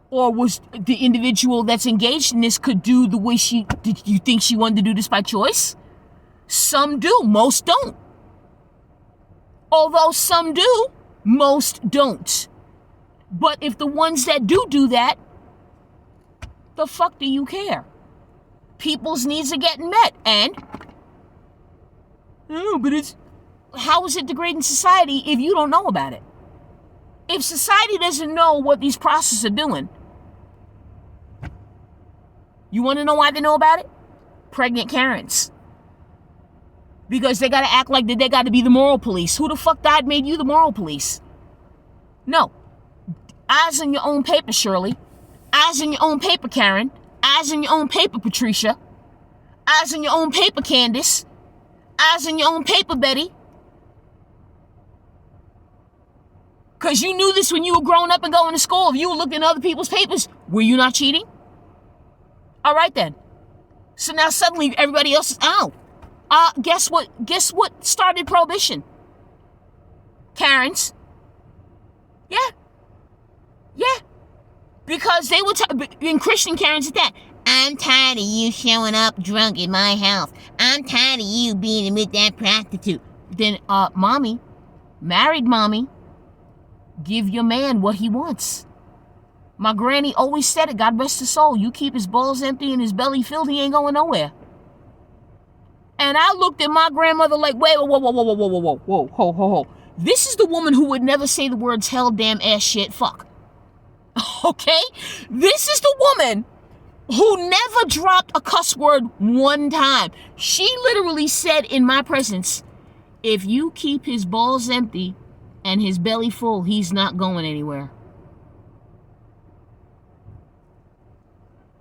or was the individual that's engaged in this could do the way did you think she wanted to do this by choice? Some do, most don't. Although some do, most don't. But if the ones that do that, the fuck do you care? People's needs are getting met, and how is it degrading society if you don't know about it? If society doesn't know what these processes are doing, you want to know why they know about it? Pregnant Karens. Because they got to act like that they got to be the moral police. Who the fuck died made you the moral police? No. Eyes in your own paper, Shirley. Eyes in your own paper, Karen. Eyes in your own paper, Patricia. Eyes in your own paper, Candace. Eyes in your own paper, Betty. Because you knew this when you were growing up and going to school. If you were looking at other people's papers, were you not cheating? All right, then. So now suddenly everybody else is out. Guess what? Guess what started prohibition? Karens. Yeah. Because they were, and Christian Karens at that. I'm tired of you showing up drunk in my house. I'm tired of you being with that prostitute. Then, mommy, married mommy, give your man what he wants. My granny always said it, God rest his soul. You keep his balls empty and his belly filled, he ain't going nowhere. And I looked at my grandmother like, wait, whoa. This is the woman who would never say the words hell, damn, ass, shit, fuck. Okay? This is the woman who never dropped a cuss word one time. She literally said in my presence, if you keep his balls empty and his belly full, he's not going anywhere.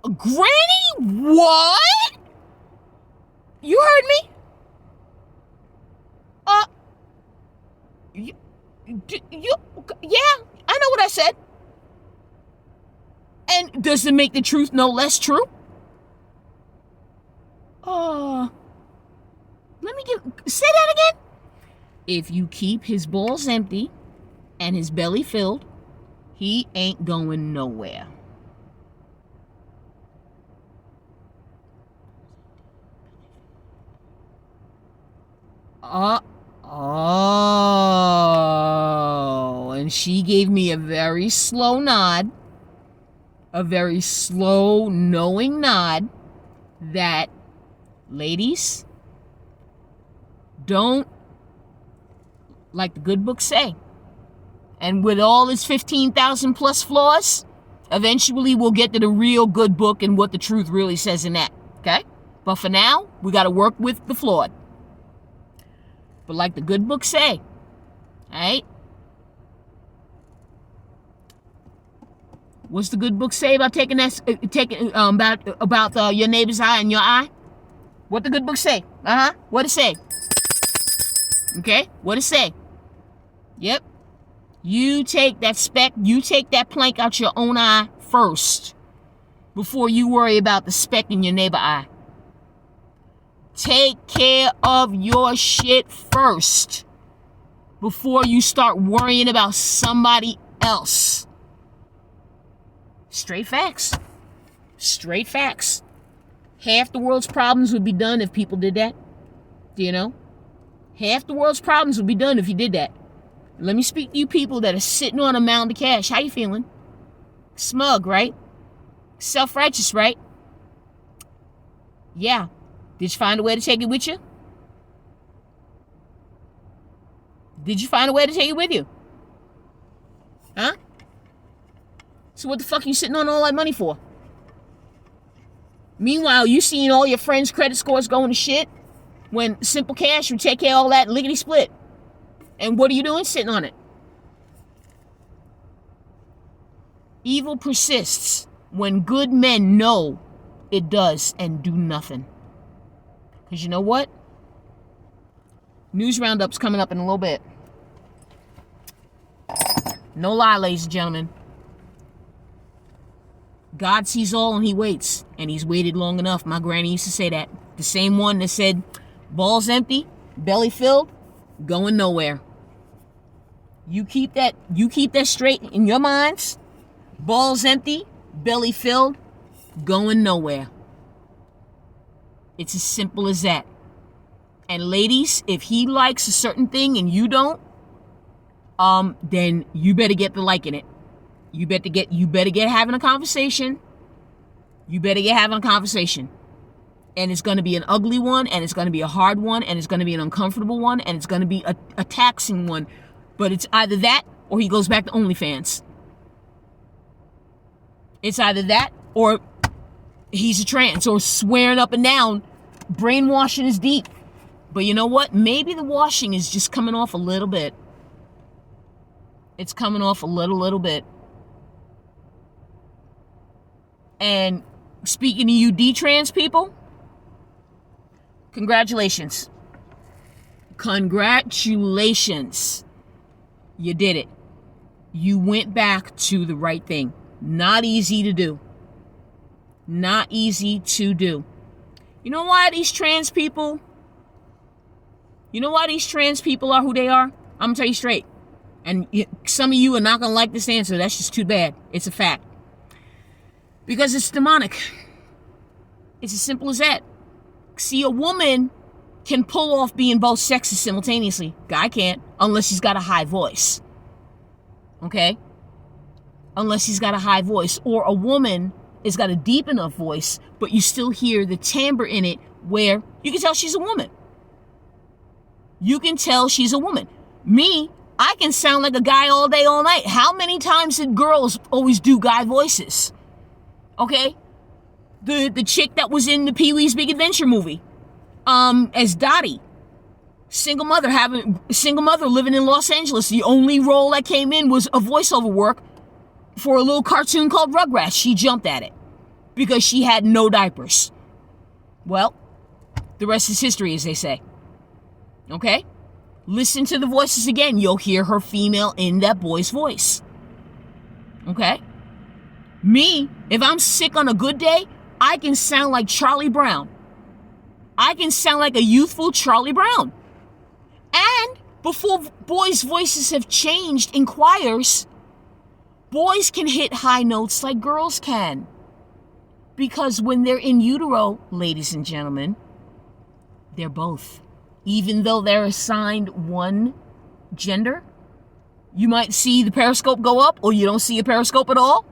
Granny, what? You heard me? Yeah, I know what I said. And does it make the truth no less true? Let me say that again. If you keep his balls empty and his belly filled, he ain't going nowhere. And she gave me a very slow nod, a very slow, knowing nod that, ladies, don't, like the good book say, and with all its 15,000 plus flaws, eventually we'll get to the real good book and what the truth really says in that, okay? But for now, we got to work with the flawed. But like the good book say, alright? What's the good book say about taking that? About your neighbor's eye and your eye? What the good book say? What it say? Okay, what it say? Yep. You take that speck. You take that plank out your own eye first, before you worry about the speck in your neighbor's eye. Take care of your shit first before you start worrying about somebody else. Straight facts. Straight facts. Half the world's problems would be done if people did that. Do you know? Half the world's problems would be done if you did that. Let me speak to you people that are sitting on a mound of cash. How you feeling? Smug, right? Self-righteous, right? Yeah. Did you find a way to take it with you? Did you find a way to take it with you? Huh? So what the fuck are you sitting on all that money for? Meanwhile, you seeing all your friends' credit scores going to shit when simple cash would take care of all that lickety split. And what are you doing? Sitting on it. Evil persists when good men know it does and do nothing. Because you know what? News roundup's coming up in a little bit. No lie, ladies and gentlemen. God sees all and he waits. And he's waited long enough. My granny used to say that. The same one that said, balls empty, belly filled, going nowhere. You keep that straight in your minds. Balls empty, belly filled, going nowhere. It's as simple as that. And ladies, if he likes a certain thing and you don't, then you better get to liking it. You better get having a conversation. You better get having a conversation. And it's going to be an ugly one, and it's going to be a hard one, and it's going to be an uncomfortable one, and it's going to be a taxing one. But it's either that or he goes back to OnlyFans. It's either that or he's a trans, or swearing up and down. Brainwashing is deep. But you know what? Maybe the washing is just coming off a little bit. It's coming off a little bit. And speaking to you Detrans people, congratulations. Congratulations. You did it. You went back to the right thing. Not easy to do. Not easy to do. You know why these trans people? You know why these trans people are who they are? I'm gonna tell you straight. And some of you are not gonna like this answer. That's just too bad. It's a fact. Because it's demonic. It's as simple as that. See, a woman can pull off being both sexes simultaneously. Guy can't, unless he's got a high voice. Okay? Unless he's got a high voice. Or a woman has got a deep enough voice, but you still hear the timbre in it where you can tell she's a woman. You can tell she's a woman. Me, I can sound like a guy all day, all night. How many times did girls always do guy voices? Okay? The chick that was in the Pee-wee's Big Adventure movie, as Dottie, single mother living in Los Angeles. The only role that came in was a voiceover work for a little cartoon called Rugrats. She jumped at it because she had no diapers. Well, the rest is history, as they say. Okay? Listen to the voices again. You'll hear her female in that boy's voice. Okay? Me, if I'm sick on a good day, I can sound like Charlie Brown. I can sound like a youthful Charlie Brown. And before boys' voices have changed in choirs, boys can hit high notes like girls can. Because when they're in utero, ladies and gentlemen, they're both. Even though they're assigned one gender, you might see the periscope go up or you don't see a periscope at all.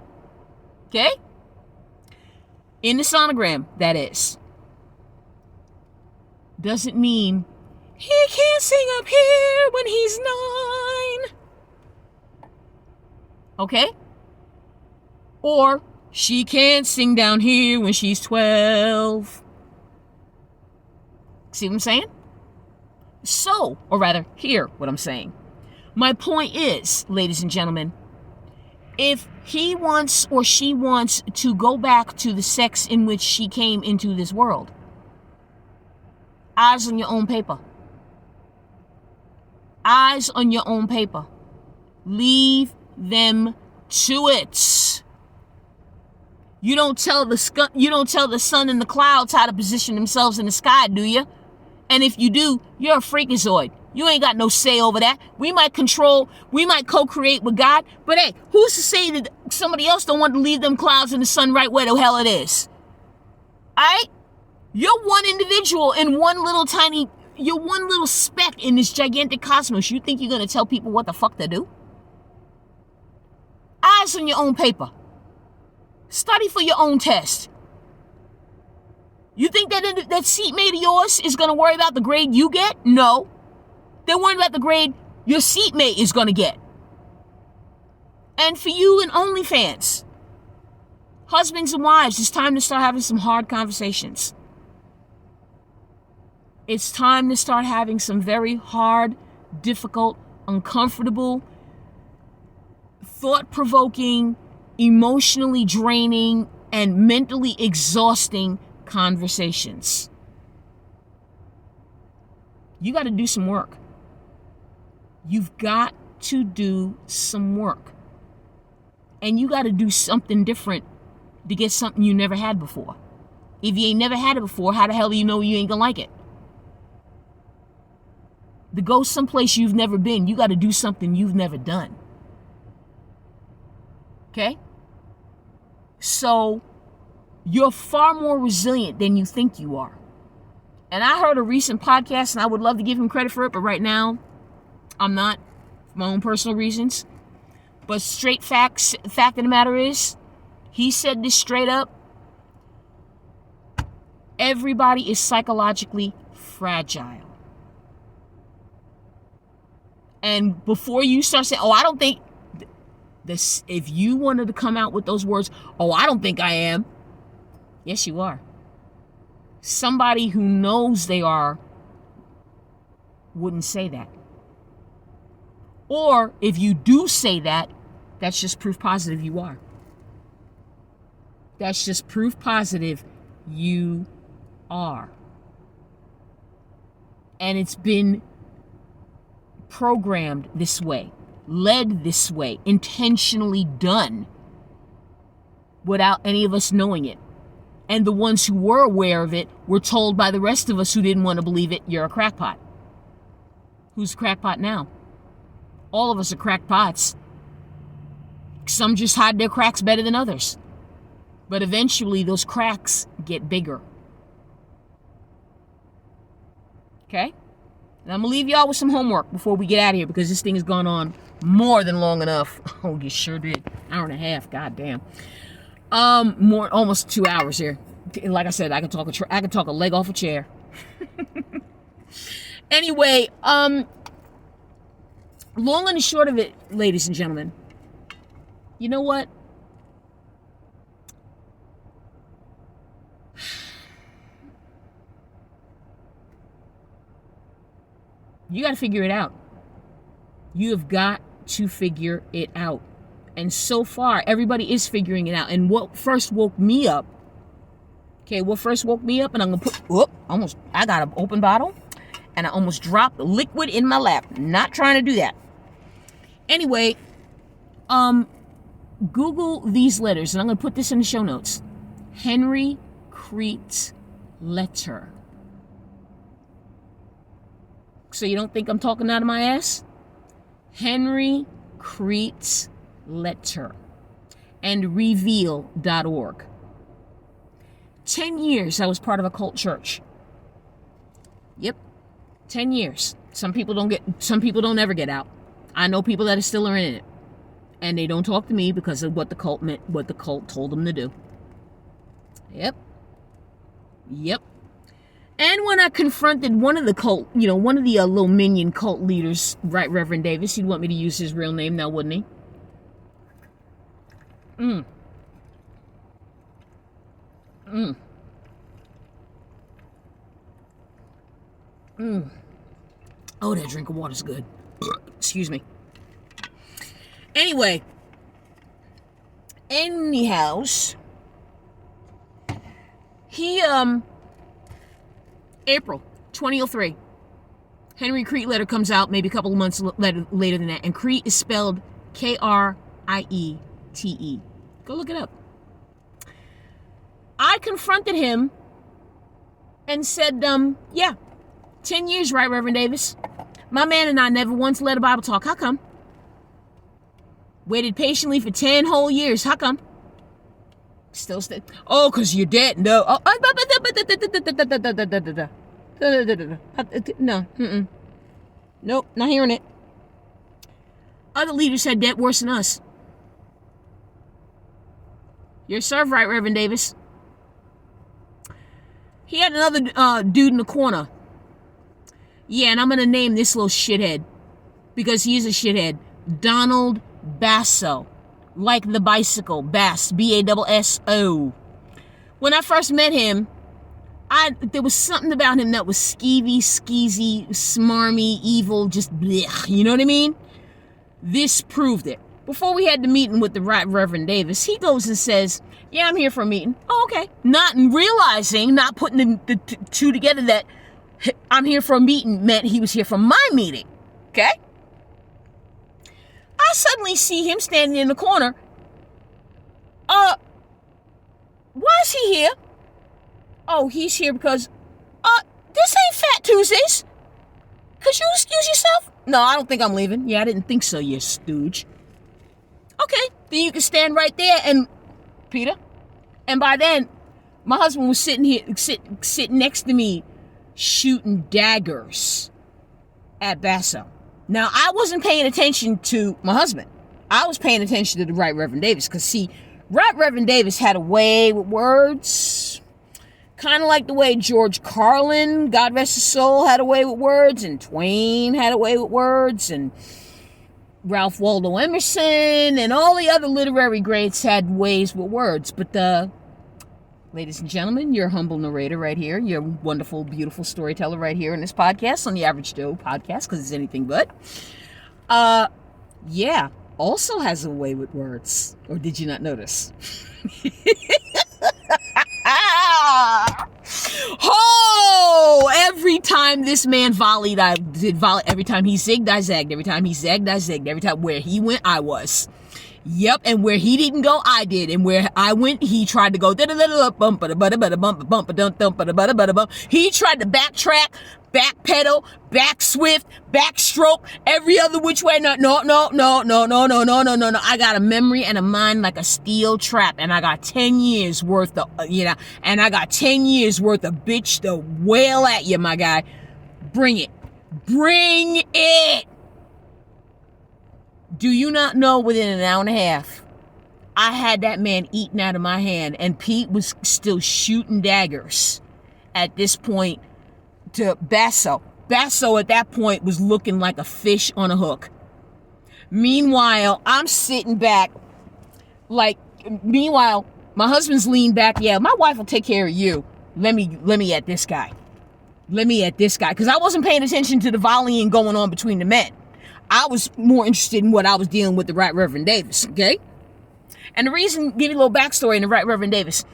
Okay? In the sonogram, that is. Doesn't mean he can't sing up here when he's 9. Okay? Or she can't sing down here when she's 12. See what I'm saying? So, or rather, hear what I'm saying. My point is, ladies and gentlemen, if he wants or she wants to go back to the sex in which she came into this world, eyes on your own paper. Eyes on your own paper. Leave them to it. You don't tell the sun and the clouds how to position themselves in the sky, do you? And if you do, you're a freakazoid. You ain't got no say over that. We might co-create with God, but hey, who's to say that somebody else don't want to leave them clouds in the sun right where the hell it is? Alright? You're one individual in you're one little speck in this gigantic cosmos. You think you're gonna tell people what the fuck to do? Eyes on your own paper. Study for your own test. You think that seatmate of yours is going to worry about the grade you get? No. They're worried about the grade your seatmate is going to get. And for you and OnlyFans, husbands and wives, it's time to start having some hard conversations. It's time to start having some very hard, difficult, uncomfortable, thought-provoking, emotionally draining, and mentally exhausting conversations. You got to do some work. You've got to do some work. And you got to do something different to get something you never had before. If you ain't never had it before, how the hell do you know you ain't gonna like it? To go someplace you've never been, you got to do something you've never done. Okay? So, you're far more resilient than you think you are. And I heard a recent podcast, and I would love to give him credit for it, but right now, I'm not, for my own personal reasons. But fact of the matter is, he said this straight up, everybody is psychologically fragile. And before you start saying, I don't think this, if you wanted to come out with those words, I don't think I am. Yes, you are. Somebody who knows they are wouldn't say that. Or if you do say that, that's just proof positive you are. That's just proof positive you are. And it's been programmed this way, led this way, intentionally done without any of us knowing it. And the ones who were aware of it were told by the rest of us who didn't want to believe it, you're a crackpot. Who's a crackpot now? All of us are crackpots. Some just hide their cracks better than others. But eventually those cracks get bigger Okay? And I'm going to leave y'all with some homework before we get out of here because this thing has gone on more than long enough. Oh, you sure did. Hour and a half. God damn. Almost 2 hours here. Like I said, I could talk a leg off a chair. Anyway, long and the short of it, ladies and gentlemen, you know what? You got to figure it out. You have got to figure it out. And so far, everybody is figuring it out. And what first woke me up, and I'm going to put, I got an open bottle, and I almost dropped liquid in my lap. Not trying to do that. Anyway, Google these letters, and I'm going to put this in the show notes. Henry Crete letter. So you don't think I'm talking out of my ass? Henry Crete letter. And reveal.org. 10 years I was part of a cult church. Yep. 10 years. Some people don't ever get out. I know people that are still in it. And they don't talk to me because of what the cult meant, what the cult told them to do. Yep. And when I confronted one of the cult, one of the little minion cult leaders, Right Reverend Davis, he'd want me to use his real name now, wouldn't he? Oh, that drink of water's good. Excuse me. Anyhows, he, April 2003, Henry Crete letter comes out maybe a couple of months later than that, and Crete is spelled Kriete. Go look it up. I confronted him and said, 10 years, Right Reverend Davis. My man and I never once led a Bible talk. How come? Waited patiently for 10 whole years. How come? Still stay. Oh, because you're dead. No. Oh, no. Nope, not hearing it. Other leaders had debt worse than us. You're served, Right Reverend Davis. He had another dude in the corner. Yeah, and I'm going to name this little shithead because he is a shithead. Donald Basso. Like the bicycle. Bass. Basso. When I first met him, there was something about him that was skeevy, skeezy, smarmy, evil, just blech. You know what I mean? This proved it. Before we had the meeting with the Right Reverend Davis, he goes and says, yeah, I'm here for a meeting. Oh, okay. Not realizing, not putting the two together that I'm here for a meeting meant he was here for my meeting. Okay? I suddenly see him standing in the corner. Why is he here? Oh, he's here because, this ain't Fat Tuesdays. Could you excuse yourself? No, I don't think I'm leaving. Yeah, I didn't think so, you stooge. Okay, then you can stand right there and, Peter. And by then, my husband was sitting next to me, shooting daggers at Basso. Now, I wasn't paying attention to my husband. I was paying attention to the Right Reverend Davis. Because, see, Right Reverend Davis had a way with words. Kind of like the way George Carlin, God rest his soul, had a way with words. And Twain had a way with words. And Ralph Waldo Emerson and all the other literary greats had ways with words. But ladies and gentlemen, your humble narrator right here, your wonderful, beautiful storyteller right here in this podcast, on the Average Joe podcast, because it's anything but, also has a way with words. Or did you not notice? Oh, every time this man volleyed, I did volley. Every time he zigged, I zagged. Every time he zagged, I zigged. Every time where he went, I was. Yep, and where he didn't go, I did. And where I went, he tried to go. He tried to backtrack, backpedal, back swift, backstroke, every other which way. No. I got a memory and a mind like a steel trap, and I got 10 years worth of, and I got 10 years worth of bitch to wail at you, my guy. Bring it. Bring it. Do you not know within an hour and a half, I had that man eaten out of my hand, and Pete was still shooting daggers at this point to Basso. Basso at that point was looking like a fish on a hook. Meanwhile, I'm sitting back my husband's leaned back. Yeah, my wife will take care of you. Let me at this guy. Let me at this guy. Because I wasn't paying attention to the volleying going on between the men. I was more interested in what I was dealing with the Right Reverend Davis, okay? And the reason, give you a little backstory in the Right Reverend Davis.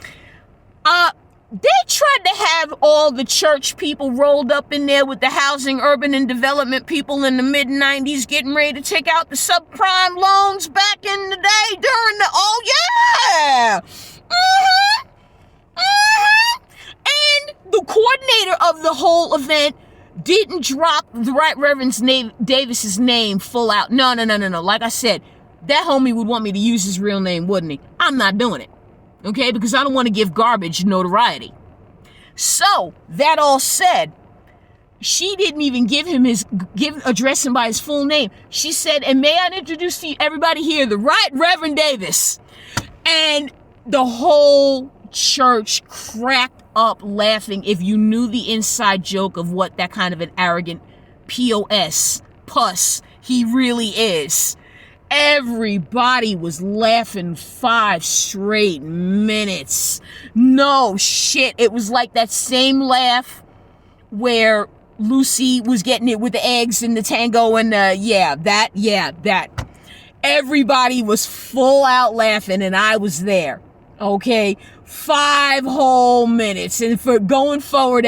They tried to have all the church people rolled up in there with the housing, urban, and development people in the mid-90s getting ready to take out the subprime loans back in the day during the, oh yeah! And the coordinator of the whole event didn't drop the Right Reverend Davis's name full out. No. Like I said, that homie would want me to use his real name, wouldn't he? I'm not doing it. Okay, because I don't want to give garbage notoriety. So, that all said, she didn't even address him by his full name. She said, and may I introduce to you, everybody here, the Right Reverend Davis. And the whole church cracked up laughing if you knew the inside joke of what that kind of an arrogant puss he really is. Everybody was laughing 5 straight minutes. No shit. It was like that same laugh where Lucy was getting it with the eggs and the tango and that. Everybody was full out laughing and I was there. Okay? 5 whole minutes. And for going forward,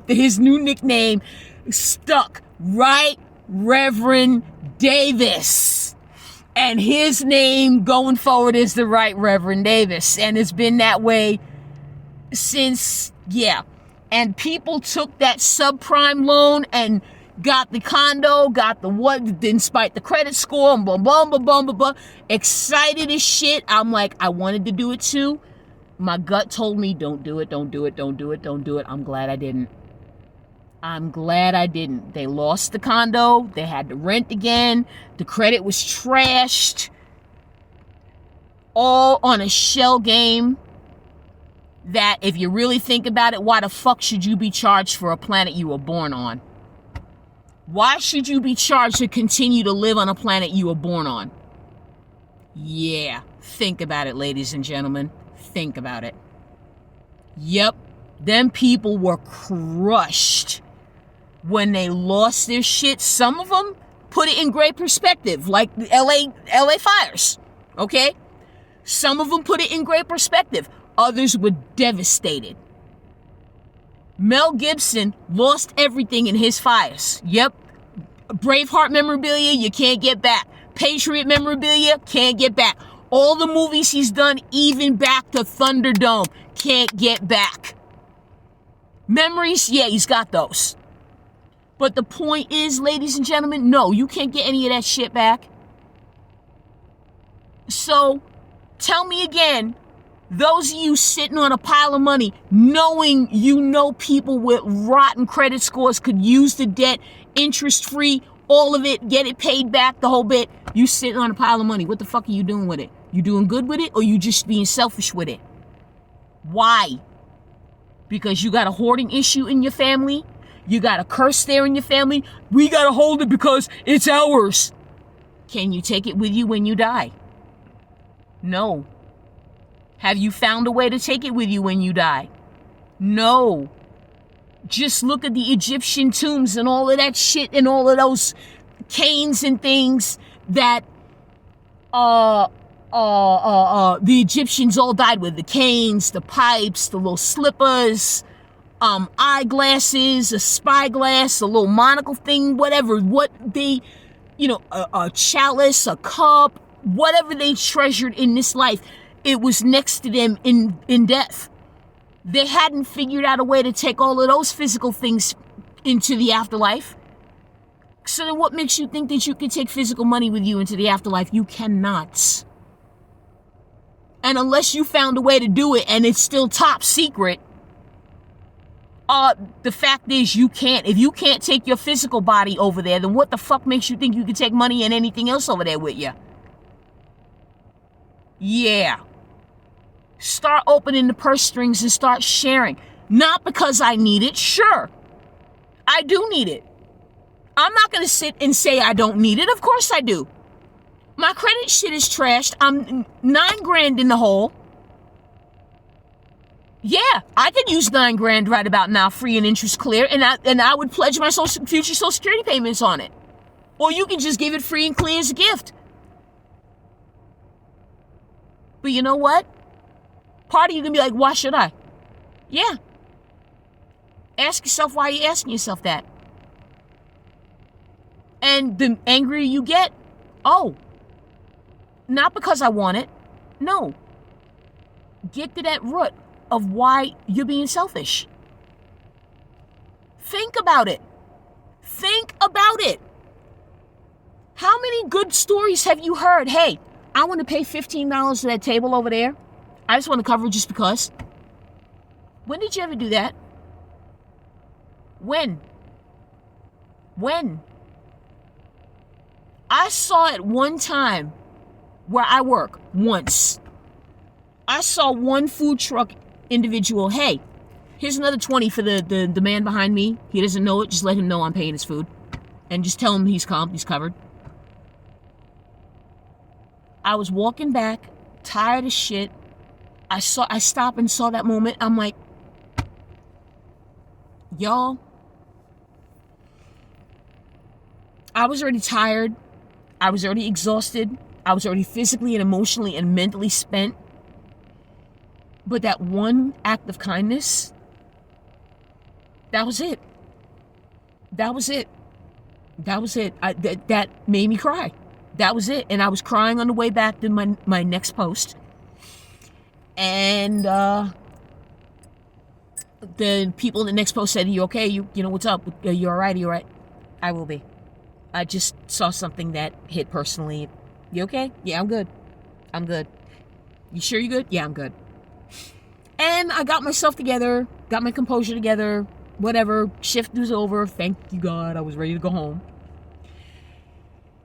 his new nickname stuck. Right Reverend Davis. And his name going forward is the Right Reverend Davis. And it's been that way since, And people took that subprime loan and got the condo, got the what, despite the credit score, and blah, blah, blah, blah, blah, blah. Excited as shit. I'm like, I wanted to do it too. My gut told me, don't do it. I'm glad I didn't. They lost the condo. They had to rent again. The credit was trashed. All on a shell game that, if you really think about it, why the fuck should you be charged for a planet you were born on? Why should you be charged to continue to live on a planet you were born on? Yeah, think about it, ladies and gentlemen. Think about it. Yep, them people were crushed when they lost their shit. Some of them put it in great perspective, like the LA fires, okay? Some of them put it in great perspective. Others were devastated. Mel Gibson lost everything in his fires. Yep. Braveheart memorabilia, you can't get back. Patriot memorabilia, can't get back. All the movies he's done, even back to Thunderdome, can't get back. Memories, yeah, he's got those. But the point is, ladies and gentlemen, no, you can't get any of that shit back. So, tell me again, those of you sitting on a pile of money, knowing you know people with rotten credit scores could use the debt, interest-free, all of it, get it paid back, the whole bit, you sitting on a pile of money. What the fuck are you doing with it? You doing good with it, or you just being selfish with it? Why? Because you got a hoarding issue in your family? You got a curse there in your family? We gotta hold it because it's ours. Can you take it with you when you die? No. Have you found a way to take it with you when you die? No. Just look at the Egyptian tombs and all of that shit and all of those canes and things that the Egyptians all died with. The canes, the pipes, the little slippers, eyeglasses, a spyglass, a little monocle thing, whatever. What they, a chalice, a cup, whatever they treasured in this life, it was next to them in death. They hadn't figured out a way to take all of those physical things into the afterlife. So then what makes you think that you can take physical money with you into the afterlife? You cannot. And unless you found a way to do it and it's still top secret, The fact is you can't. If you can't take your physical body over there, then what the fuck makes you think you can take money and anything else over there with you? Yeah. Start opening the purse strings and start sharing. Not because I need it. Sure, I do need it. I'm not going to sit and say I don't need it. Of course I do. My credit shit is trashed. I'm $9,000 in the hole. Yeah, I could use $9,000 right about now, free and interest clear, and I would pledge my future Social Security payments on it. Or you can just give it free and clear as a gift. But you know what? Part of you can be like, why should I? Yeah. Ask yourself why you're asking yourself that. And the angrier you get, oh, not because I want it. No. Get to that root of why you're being selfish. Think about it. Think about it. How many good stories have you heard? Hey, I want to pay $15 for that table over there. I just want to cover it just because. When did you ever do that? When? I saw it one time where I work, once. I saw one food truck individual, hey, here's another 20 for the man behind me. He doesn't know it, just let him know I'm paying his food. And just tell him he's calm, he's covered. I was walking back, tired as shit. I stopped and saw that moment. I'm like, y'all, I was already tired. I was already exhausted. I was already physically and emotionally and mentally spent. But that one act of kindness, that was it. That was it. That was it. That made me cry. That was it. And I was crying on the way back to my next post. And the people in the next post said, you okay? You know, what's up? You all right? Are you all right? I will be. I just saw something that hit personally. You okay? Yeah, I'm good. I'm good. You sure you're good? Yeah, I'm good. And I got myself together, got my composure together, whatever. Shift was over. Thank you, God. I was ready to go home.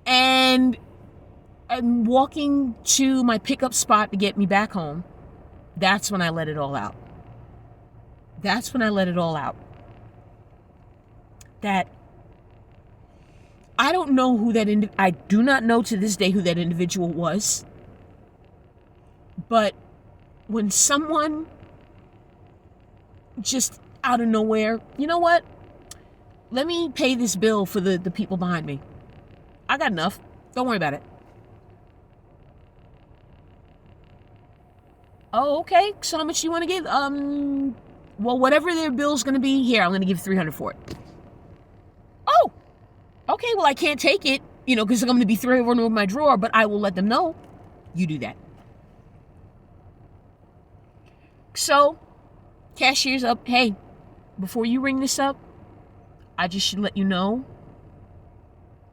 And I'm walking to my pickup spot to get me back home. That's when I let it all out. That's when I let it all out. That I don't know who that I do not know to this day who that individual was. But when someone just out of nowhere, you know what? Let me pay this bill for the people behind me. I got enough. Don't worry about it. Oh, okay. So how much do you want to give? Well, whatever their bill's going to be, here, I'm going to give $300 for it. Oh, okay. Well, I can't take it, because I'm going to be throwing it over my drawer, but I will let them know you do that. So, cashier's up. Hey, before you ring this up, I just should let you know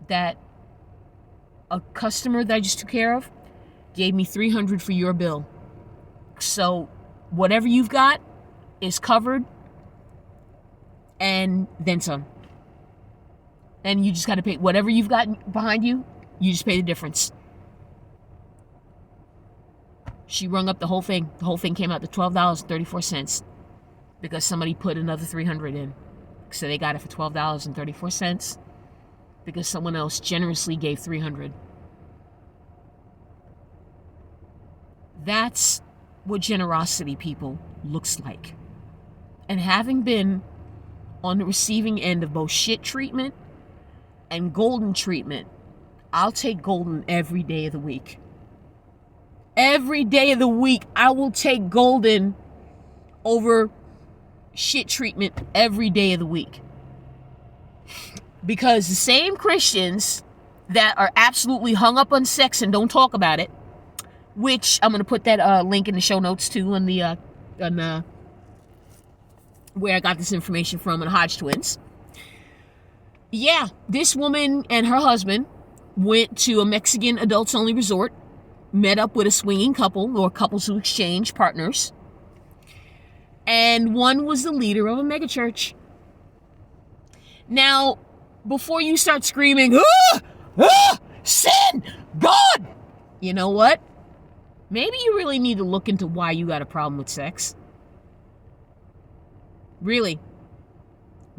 that a customer that I just took care of gave me $300 for your bill. So, whatever you've got is covered and then some. And you just got to pay whatever you've got behind you, you just pay the difference. She rung up the whole thing. The whole thing came out to $12.34 because somebody put another $300 in. So they got it for $12.34 because someone else generously gave $300. That's what generosity, people, looks like. And having been on the receiving end of both shit treatment and golden treatment, I'll take golden every day of the week. Every day of the week, I will take golden over shit treatment every day of the week. Because the same Christians that are absolutely hung up on sex and don't talk about it, which I'm going to put that link in the show notes too on the where I got this information from in Hodge Twins. Yeah, this woman and her husband went to a Mexican adults only resort, met up with a swinging couple or couples who exchange partners, and one was the leader of a megachurch. Now, before you start screaming, sin, God, you know what? Maybe you really need to look into why you got a problem with sex. Really,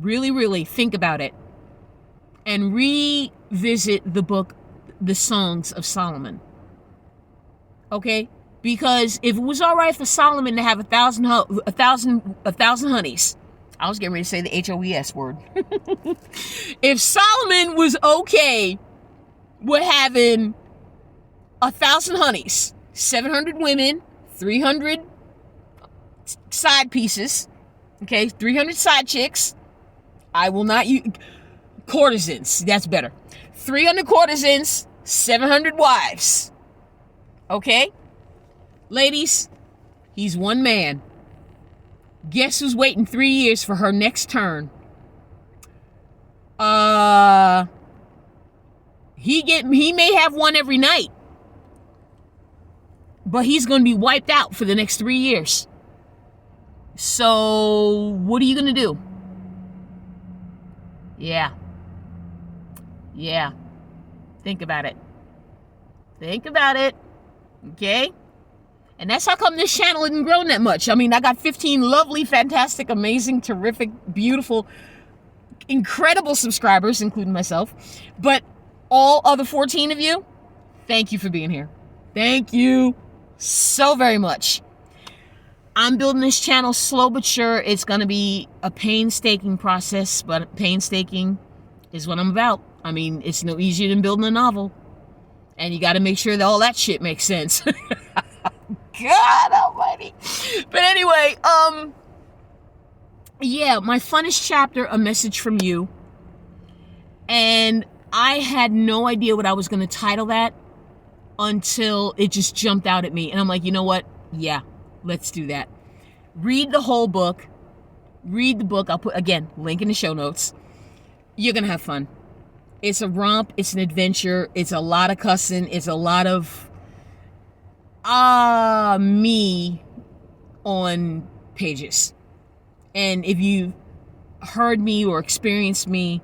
really, really think about it. And revisit the book, The Songs of Solomon. Okay? Because if it was all right for Solomon to have 1,000 honeys, I was getting ready to say the HOES word. If Solomon was okay with having 1,000 honeys, 700 women, 300 side pieces, okay, 300 side chicks, I will not use courtesans, that's better. 300 courtesans, 700 wives. Okay? Ladies, he's one man. Guess who's waiting 3 years for her next turn? He may have one every night, but he's going to be wiped out for the next 3 years. So, what are you going to do? Yeah. Think about it. Okay? And that's how come this channel isn't grown that much. I mean, I got 15 lovely, fantastic, amazing, terrific, beautiful, incredible subscribers, including myself. But all other 14 of you, thank you for being here. Thank you so very much. I'm building this channel slow but sure. It's going to be a painstaking process, but painstaking is what I'm about. I mean, it's no easier than building a novel. And you got to make sure that all that shit makes sense. God almighty. But anyway, yeah, my funnest chapter, A Message from You. And I had no idea what I was going to title that until it just jumped out at me. And I'm like, you know what? Yeah, let's do that. Read the whole book. Read the book. I'll put, again, link in the show notes. You're going to have fun. It's a romp. It's an adventure. It's a lot of cussing. It's a lot of me on pages. And if you've heard me or experienced me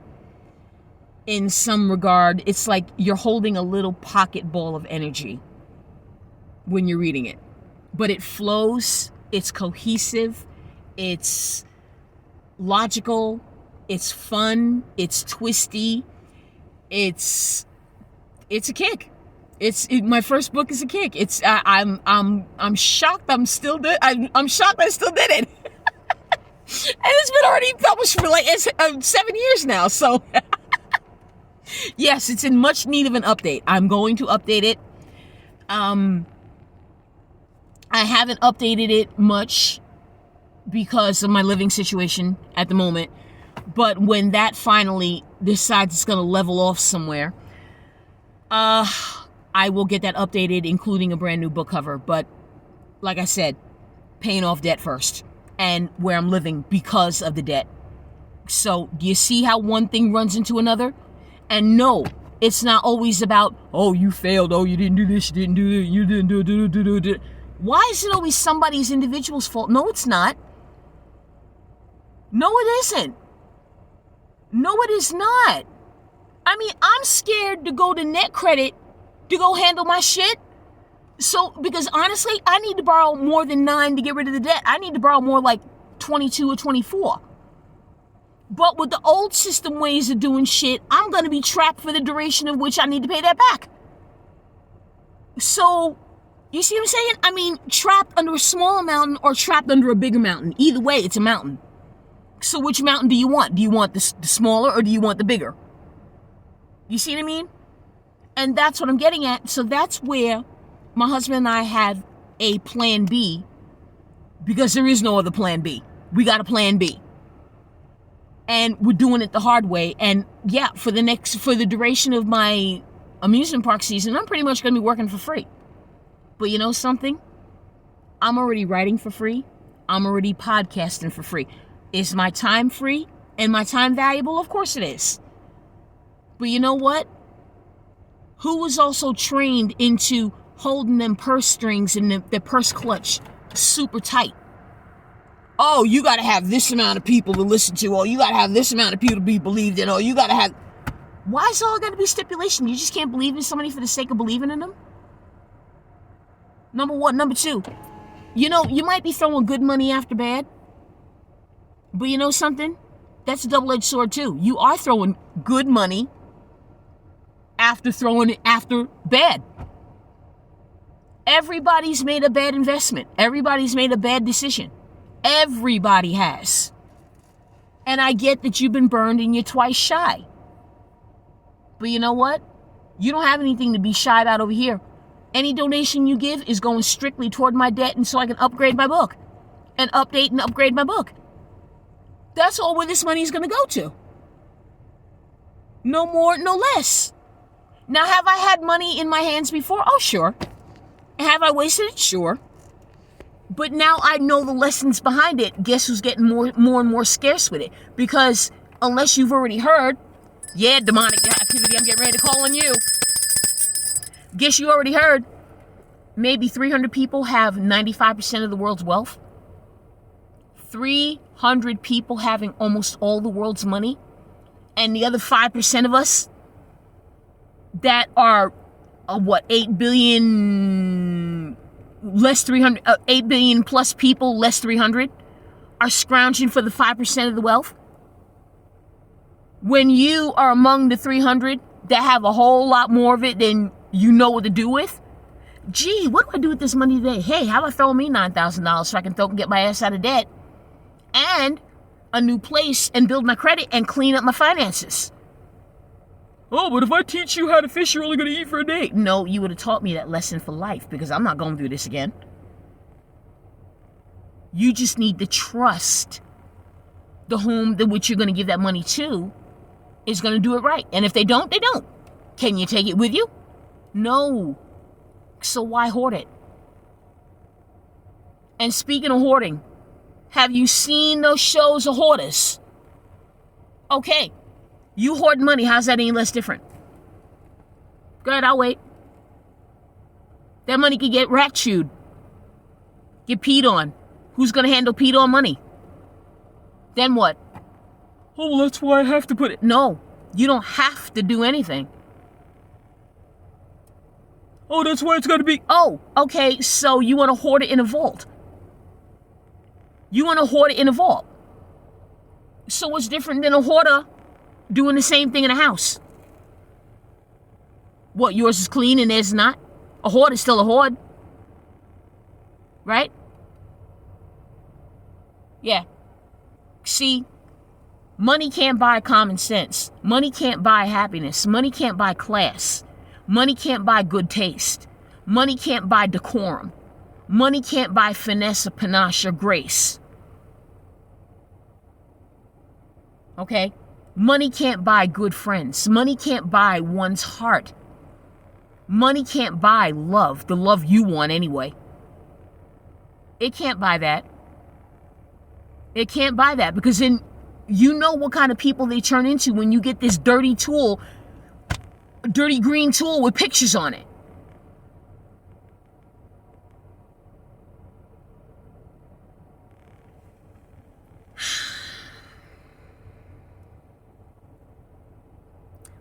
in some regard, it's like you're holding a little pocket ball of energy when you're reading it. But it flows, it's cohesive, it's logical, it's fun, it's twisty, it's a kick. My first book is a kick. I'm shocked I'm shocked I still did it. And it's been already published for like 7 years now, so yes, it's in much need of an update. I'm going to update it. I haven't updated it much because of my living situation at the moment. But when that finally decides it's going to level off somewhere, I will get that updated, including a brand new book cover. But like I said, paying off debt first and where I'm living because of the debt. So do you see how one thing runs into another? And no, it's not always about, oh, you failed. Oh, you didn't do this. You didn't do that. You didn't do. Why is it always somebody's individual's fault? No, it's not. No, it isn't. No, it is not. I mean, I'm scared to go to net credit to go handle my shit. So, because honestly, I need to borrow more than 9 to get rid of the debt. I need to borrow more like 22 or 24. But with the old system ways of doing shit, I'm going to be trapped for the duration of which I need to pay that back. So, you see what I'm saying? I mean, trapped under a smaller mountain or trapped under a bigger mountain. Either way, it's a mountain. So which mountain do you want? Do you want the smaller or do you want the bigger? You see what I mean? And that's what I'm getting at. So that's where my husband and I have a plan B, because there is no other plan B. We got a plan B. And we're doing it the hard way. And yeah, for the duration of my amusement park season, I'm pretty much going to be working for free. But you know something? I'm already writing for free. I'm already podcasting for free. Is my time free and my time valuable? Of course it is. But you know what? Who was also trained into holding them purse strings and the purse clutch super tight? Oh, you got to have this amount of people to listen to. Oh, you got to have this amount of people to be believed in. Oh, you got to have... Why is all got to be stipulation? You just can't believe in somebody for the sake of believing in them? Number one. Number two, you know, you might be throwing good money after bad. But you know something? That's a double-edged sword too. You are throwing good money after throwing it after bad. Everybody's made a bad investment. Everybody's made a bad decision. Everybody has. And I get that you've been burned and you're twice shy. But you know what? You don't have anything to be shy about over here. Any donation you give is going strictly toward my debt and so I can upgrade my book. And update and upgrade my book. That's all where this money is going to go to. No more, no less. Now, have I had money in my hands before? Oh, sure. Have I wasted it? Sure. But now I know the lessons behind it. Guess who's getting more and more scarce with it? Because unless you've already heard, yeah, demonic activity, I'm getting ready to call on you. Guess you already heard, maybe 300 people have 95% of the world's wealth. 300 people having almost all the world's money. And the other 5% of us that are, 8 billion, less 300, 8 billion plus people, less 300, are scrounging for the 5% of the wealth. When you are among the 300 that have a whole lot more of it than you know what to do with, gee, what do I do with this money today? Hey, how about throwing me $9,000 so I can get my ass out of debt and a new place and build my credit and clean up my finances? Oh, but if I teach you how to fish, you're only going to eat for a day. No, you would have taught me that lesson for life because I'm not going through this again. You just need to trust the home that which you're going to give that money to is going to do it right. And if they don't, they don't. Can you take it with you? No. So why hoard it? And speaking of hoarding, have you seen those shows of hoarders? Okay. You hoard money. How's that any less different? Go ahead, I'll wait. That money could get rat chewed. Get peed on. Who's going to handle peed on money? Then what? Oh, well, that's why I have to put it. No, you don't have to do anything. Oh, that's why it's got to be. Oh, okay, so you want to hoard it in a vault. You want to hoard it in a vault. So what's different than a hoarder doing the same thing in a house? What, yours is clean and theirs is not? A hoard is still a hoard. Right? Yeah. See, money can't buy common sense. Money can't buy happiness. Money can't buy class. Money can't buy good taste. Money can't buy decorum. Money can't buy finesse or panache or grace. Okay? Money can't buy good friends. Money can't buy one's heart. Money can't buy love, the love you want anyway. It can't buy that. It can't buy that because then you know what kind of people they turn into when you get this dirty tool, dirty green tool with pictures on it.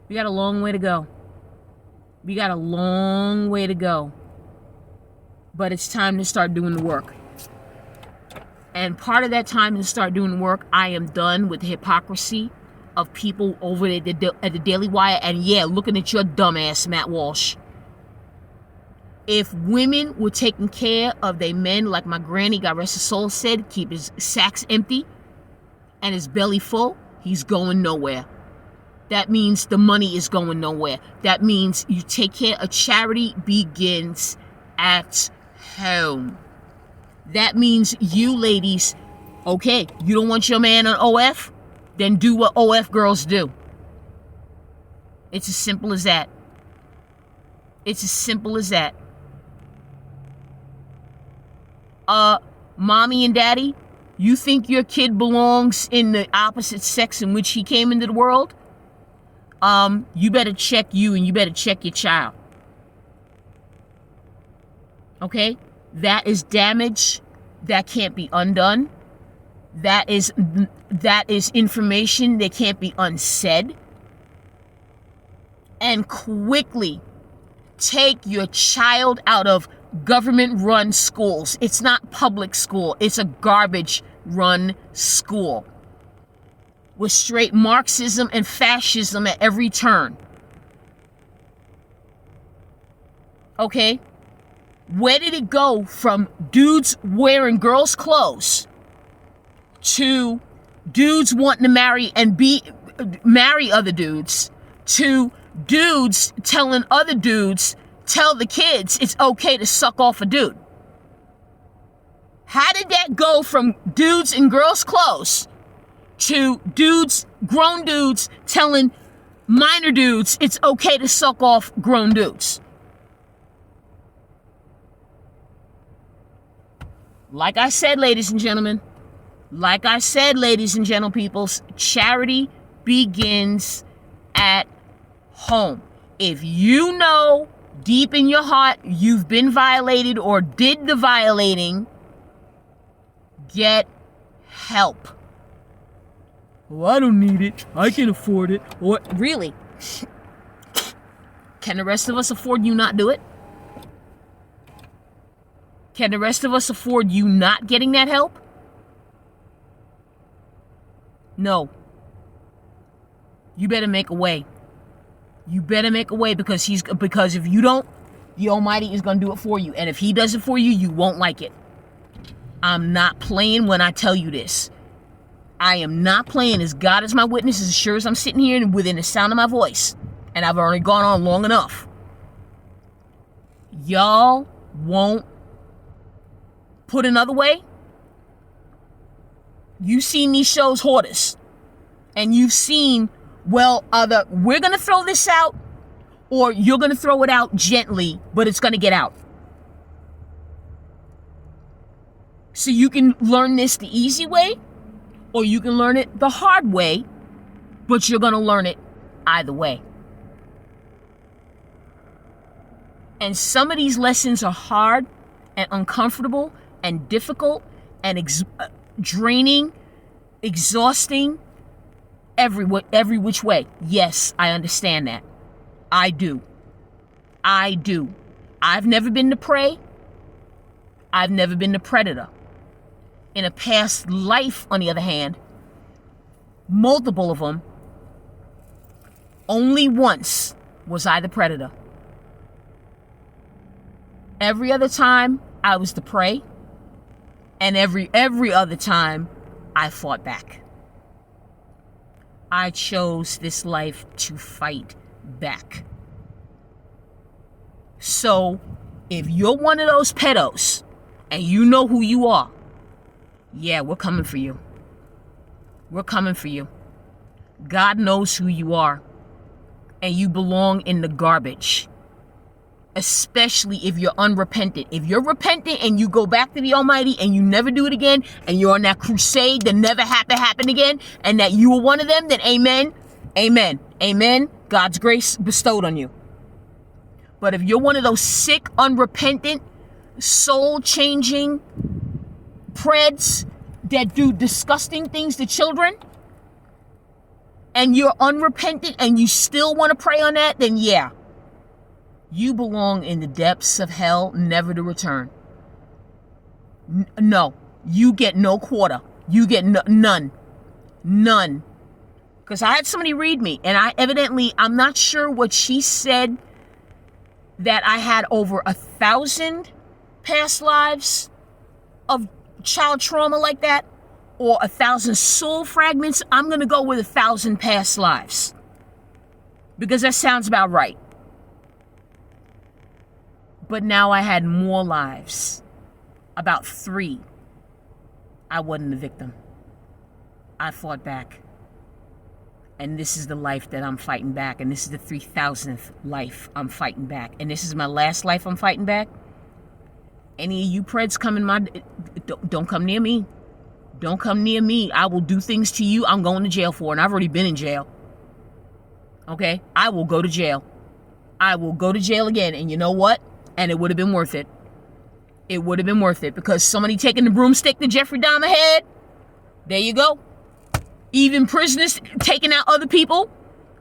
We got a long way to go. We got a long way to go. But it's time to start doing the work. And part of that time to start doing the work, I am done with the hypocrisy of people over at the Daily Wire. And yeah, looking at your dumb ass, Matt Walsh. If women were taking care of their men, like my granny, God rest his soul, said, keep his sacks empty and his belly full, he's going nowhere. That means the money is going nowhere. That means you take care of charity begins at home. That means you ladies, okay, you don't want your man on OF? Then do what OF girls do. It's as simple as that. It's as simple as that. Mommy and daddy, you think your kid belongs in the opposite sex in which he came into the world? You better check you and you better check your child. Okay? That is damage that can't be undone. That is information that can't be unsaid. And quickly take your child out of government-run schools. It's not public school. It's a garbage-run school with straight Marxism and fascism at every turn. Okay? Where did it go from dudes wearing girls' clothes to dudes wanting to marry other dudes to dudes telling other dudes, tell the kids it's okay to suck off a dude? How did that go from dudes in girls' clothes to dudes, grown dudes, telling minor dudes it's okay to suck off grown dudes? Like I said, ladies and gentlemen, peoples, charity begins at home. If you know deep in your heart you've been violated or did the violating, get help. Oh, I don't need it. I can afford it. Or really? Can the rest of us afford you not do it? Can the rest of us afford you not getting that help? No. You better make a way. You better make a way, because if you don't, the Almighty is going to do it for you. And if he does it for you, you won't like it. I'm not playing when I tell you this. I am not playing. As God is my witness, as sure as I'm sitting here and within the sound of my voice. And I've already gone on long enough. Y'all won't. Put another way, you've seen these shows, Hoarders, and you've seen, well, either we're going to throw this out or you're going to throw it out gently, but it's going to get out. So you can learn this the easy way or you can learn it the hard way, but you're going to learn it either way. And some of these lessons are hard and uncomfortable and difficult and draining, exhausting, every which way. Yes, I understand that. I do. I've never been the prey. I've never been the predator. In a past life, on the other hand, multiple of them, only once was I the predator. Every other time, I was the prey. And every other time, I fought back. I chose this life to fight back. So, if you're one of those pedos, and you know who you are, yeah, we're coming for you. We're coming for you. God knows who you are. And you belong in the garbage. Especially if you're unrepentant. If you're repentant and you go back to the Almighty and you never do it again, and you're on that crusade that never happen again, and that you were one of them, then amen, amen, amen. God's grace bestowed on you. But if you're one of those sick, unrepentant, soul-changing preds that do disgusting things to children, and you're unrepentant and you still want to pray on that, then yeah. You belong in the depths of hell, never to return. No, you get no quarter. You get none. None. Because I had somebody read me, and I'm not sure what she said, that I had over 1,000 past lives of child trauma like that, or 1,000 soul fragments. I'm going to go with 1,000 past lives, because that sounds about right. But now I had more lives. About 3. I wasn't the victim. I fought back. And this is the life that I'm fighting back. And this is the 3,000th life I'm fighting back. And this is my last life I'm fighting back. Any of you preds come in don't come near me. Don't come near me. I will do things to you I'm going to jail for. And I've already been in jail. Okay? I will go to jail. I will go to jail again. And you know what? And it would have been worth it. It would have been worth it, because somebody taking the broomstick to Jeffrey Dahmer head, There you go. Even prisoners taking out other people.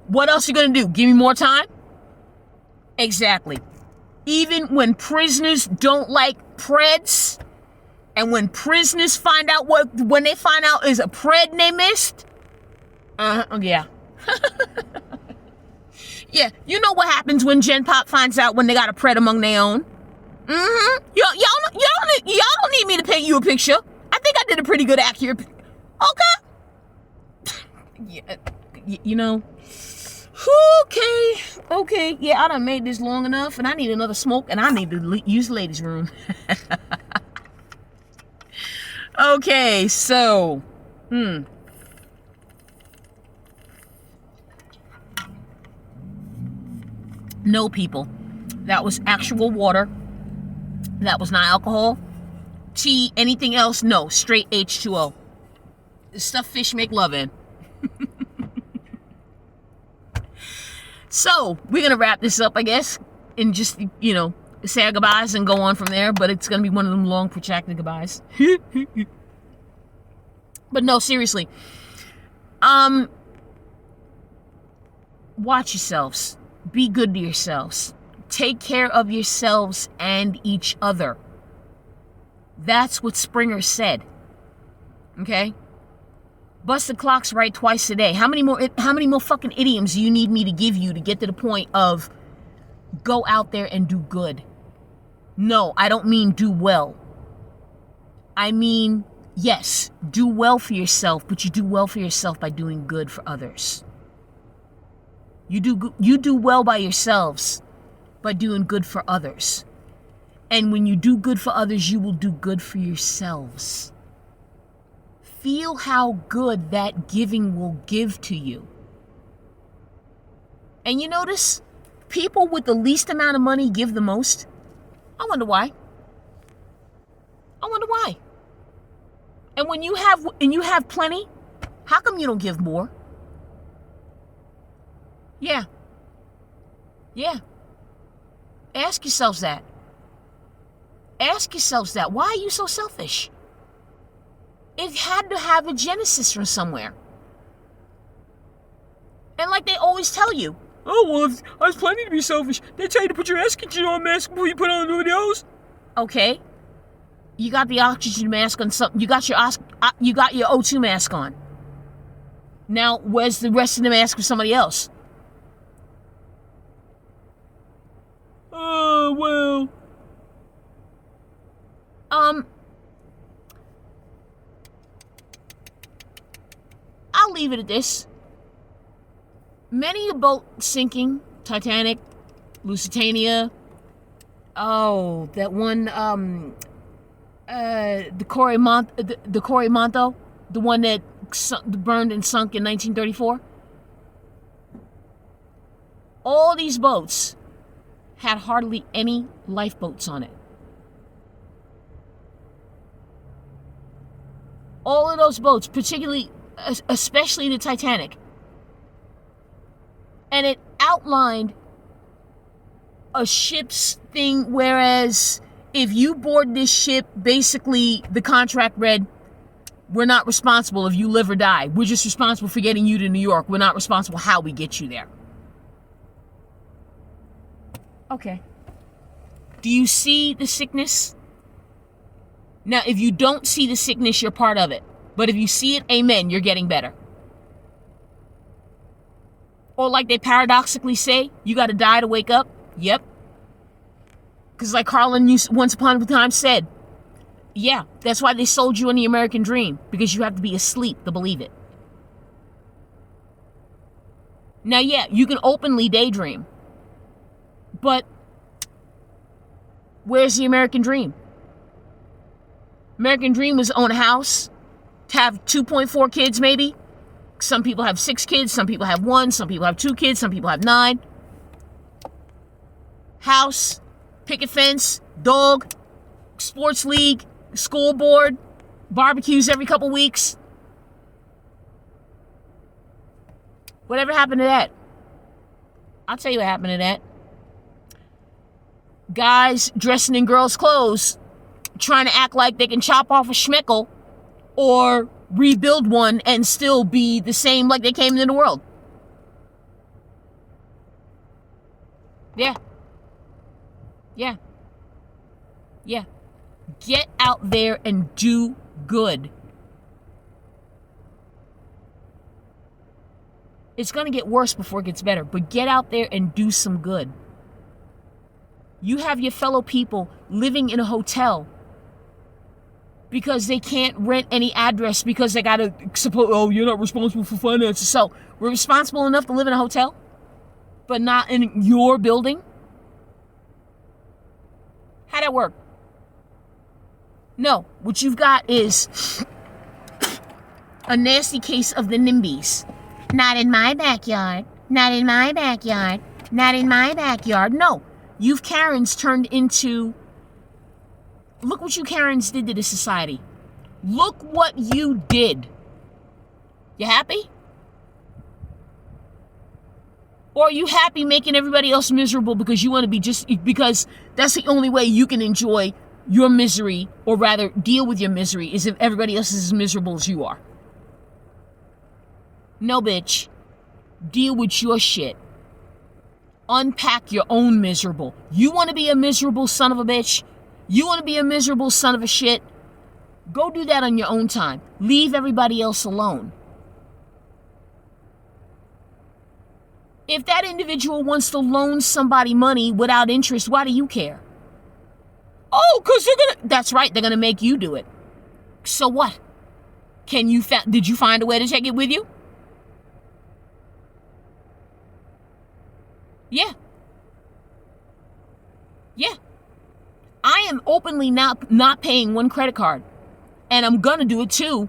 What else you gonna do? Give me more time? Exactly. Even when prisoners don't like preds, and when prisoners find out when they find out is a pred they missed, yeah. Yeah, you know what happens when Gen Pop finds out when they got a pred among their own. Y'all don't need me to paint you a picture. I think I did a pretty good accurate. Okay. Yeah, you know. Okay. Yeah, I done made this long enough, and I need another smoke, and I need to use the ladies' room. Okay, so, No, people. That was actual water. That was not alcohol. Tea, anything else? No, straight H2O. The stuff fish make love in. So, we're going to wrap this up, I guess, and just, say our goodbyes and go on from there, but it's going to be one of them long, protracted goodbyes. But no, seriously. Watch yourselves. Be good to yourselves. Take care of yourselves and each other. That's what Springer said. Okay? Bust the clocks right twice a day. How many more fucking idioms do you need me to give you to get to the point of go out there and do good? No, I don't mean do well. I mean, yes, do well for yourself, but you do well for yourself by doing good for others. You do well by yourselves by doing good for others. And when you do good for others, you will do good for yourselves. Feel how good that giving will give to you. And you notice, people with the least amount of money give the most. I wonder why. And when you have plenty, how come you don't give more? Yeah. Ask yourselves that. Why are you so selfish? It had to have a genesis from somewhere. And like they always tell you, oh, well, I was planning to be selfish. They tell you to put your oxygen mask before you put on anybody else. Okay. You got the oxygen mask on something. You got your O2 mask on. Now, where's the rest of the mask for somebody else? Oh, well. I'll leave it at this. Many a boat sinking, Titanic, Lusitania, that one, the Corrimanto, the one that burned and sunk in 1934. All these boats had hardly any lifeboats on it. All of those boats, especially the Titanic. And it outlined a ship's thing, whereas if you board this ship, basically the contract read, we're not responsible if you live or die. We're just responsible for getting you to New York. We're not responsible how we get you there. Okay. Do you see the sickness? Now, if you don't see the sickness, you're part of it. But if you see it, amen, you're getting better. Or like they paradoxically say, you got to die to wake up. Yep. Because like Carlin once upon a time said, yeah, that's why they sold you on the American dream. Because you have to be asleep to believe it. Now, yeah, you can openly daydream. But where's the American dream? American dream was own a house, to have 2.4 kids maybe. Some people have 6 kids, some people have 1, some people have 2 kids, some people have 9. House, picket fence, dog, sports league, school board, barbecues every couple weeks. Whatever happened to that? I'll tell you what happened to that. Guys dressing in girls' clothes, trying to act like they can chop off a schmeckle or rebuild one and still be the same like they came into the world. Yeah. Yeah. Yeah. Get out there and do good. It's going to get worse before it gets better, but get out there and do some good. You have your fellow people living in a hotel because they can't rent any address because they got to suppose, oh, you're not responsible for finances. So we're responsible enough to live in a hotel, but not in your building? How'd that work? No, what you've got is a nasty case of the NIMBYs. Not in my backyard. Not in my backyard. Not in my backyard. No, you've Karens turned into... Look what you Karens did to the society. Look what you did. You happy? Or are you happy making everybody else miserable because you want to be because that's the only way you can enjoy your misery, or rather deal with your misery, is if everybody else is as miserable as you are. No, bitch. Deal with your shit. Unpack your own miserable. You want to be a miserable son of a bitch? You want to be a miserable son of a shit? Go do that on your own time. Leave everybody else alone. If that individual wants to loan somebody money without interest, why do you care? Oh, because that's right, they're going to make you do it. So what? Did you find a way to take it with you? Yeah. Yeah. I am openly not paying one credit card. And I'm going to do it two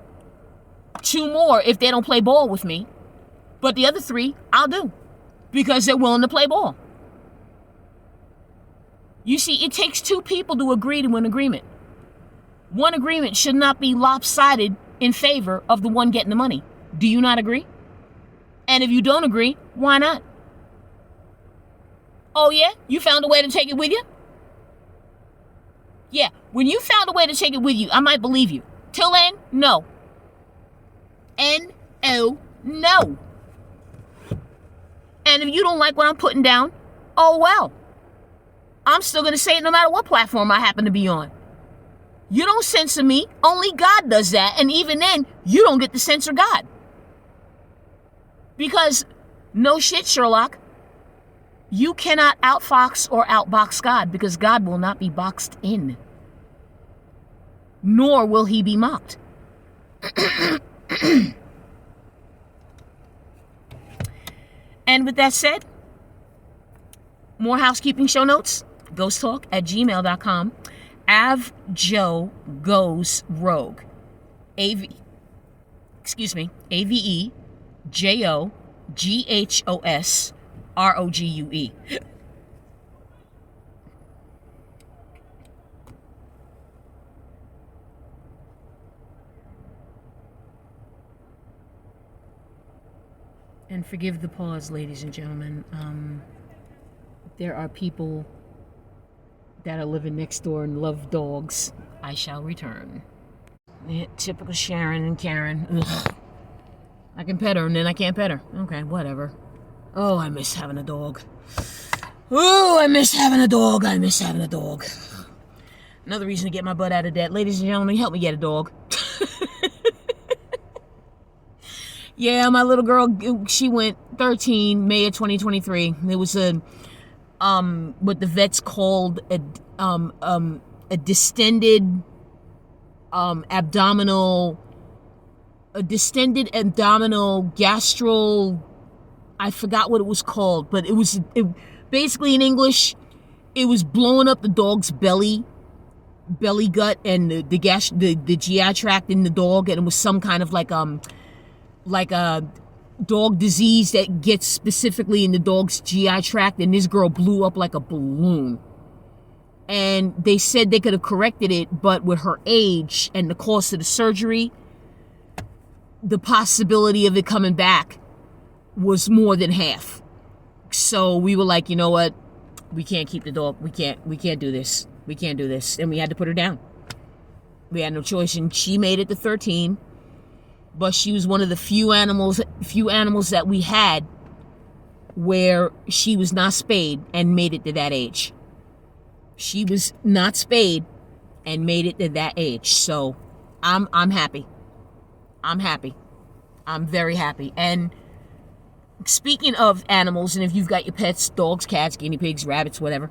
more if they don't play ball with me. But the other 3, I'll do. Because they're willing to play ball. You see, it takes 2 people to agree to an agreement. One agreement should not be lopsided in favor of the one getting the money. Do you not agree? And if you don't agree, why not? Oh yeah? You found a way to take it with you? Yeah, when you found a way to take it with you, I might believe you. Till then, no. N-O, no. And if you don't like what I'm putting down, oh well. I'm still going to say it no matter what platform I happen to be on. You don't censor me. Only God does that. And even then, you don't get to censor God. Because, no shit, Sherlock. You cannot outfox or outbox God because God will not be boxed in. Nor will he be mocked. And with that said, more housekeeping show notes. ghosttalk@gmail.com. Avjoe goes rogue. AVEJOGHOSROGUE. And forgive the pause, ladies and gentlemen. There are people that are living next door and love dogs. I shall return. Yeah, typical Sharon and Karen. Ugh. I can pet her and then I can't pet her. Okay, whatever. Oh, I miss having a dog. Oh, I miss having a dog. I miss having a dog. Another reason to get my butt out of debt. Ladies and gentlemen, help me get a dog. Yeah, my little girl, she went 13, May of 2023. It was what the vets called a distended abdominal gastral, I forgot what it was called, but it basically in English, it was blowing up the dog's belly gut and the GI tract in the dog, and it was some kind of like a dog disease that gets specifically in the dog's GI tract, and this girl blew up like a balloon. And they said they could have corrected it, but with her age and the cost of the surgery, the possibility of it coming back was more than half. So we were like, you know what? We can't keep the dog. We can't do this. We can't do this. And we had to put her down. We had no choice, and she made it to 13. but she was one of the few animals that we had where she was not spayed and made it to that age. She was not spayed and made it to that age. So I'm happy. I'm happy. I'm very happy. And speaking of animals, and if you've got your pets, dogs, cats, guinea pigs, rabbits, whatever,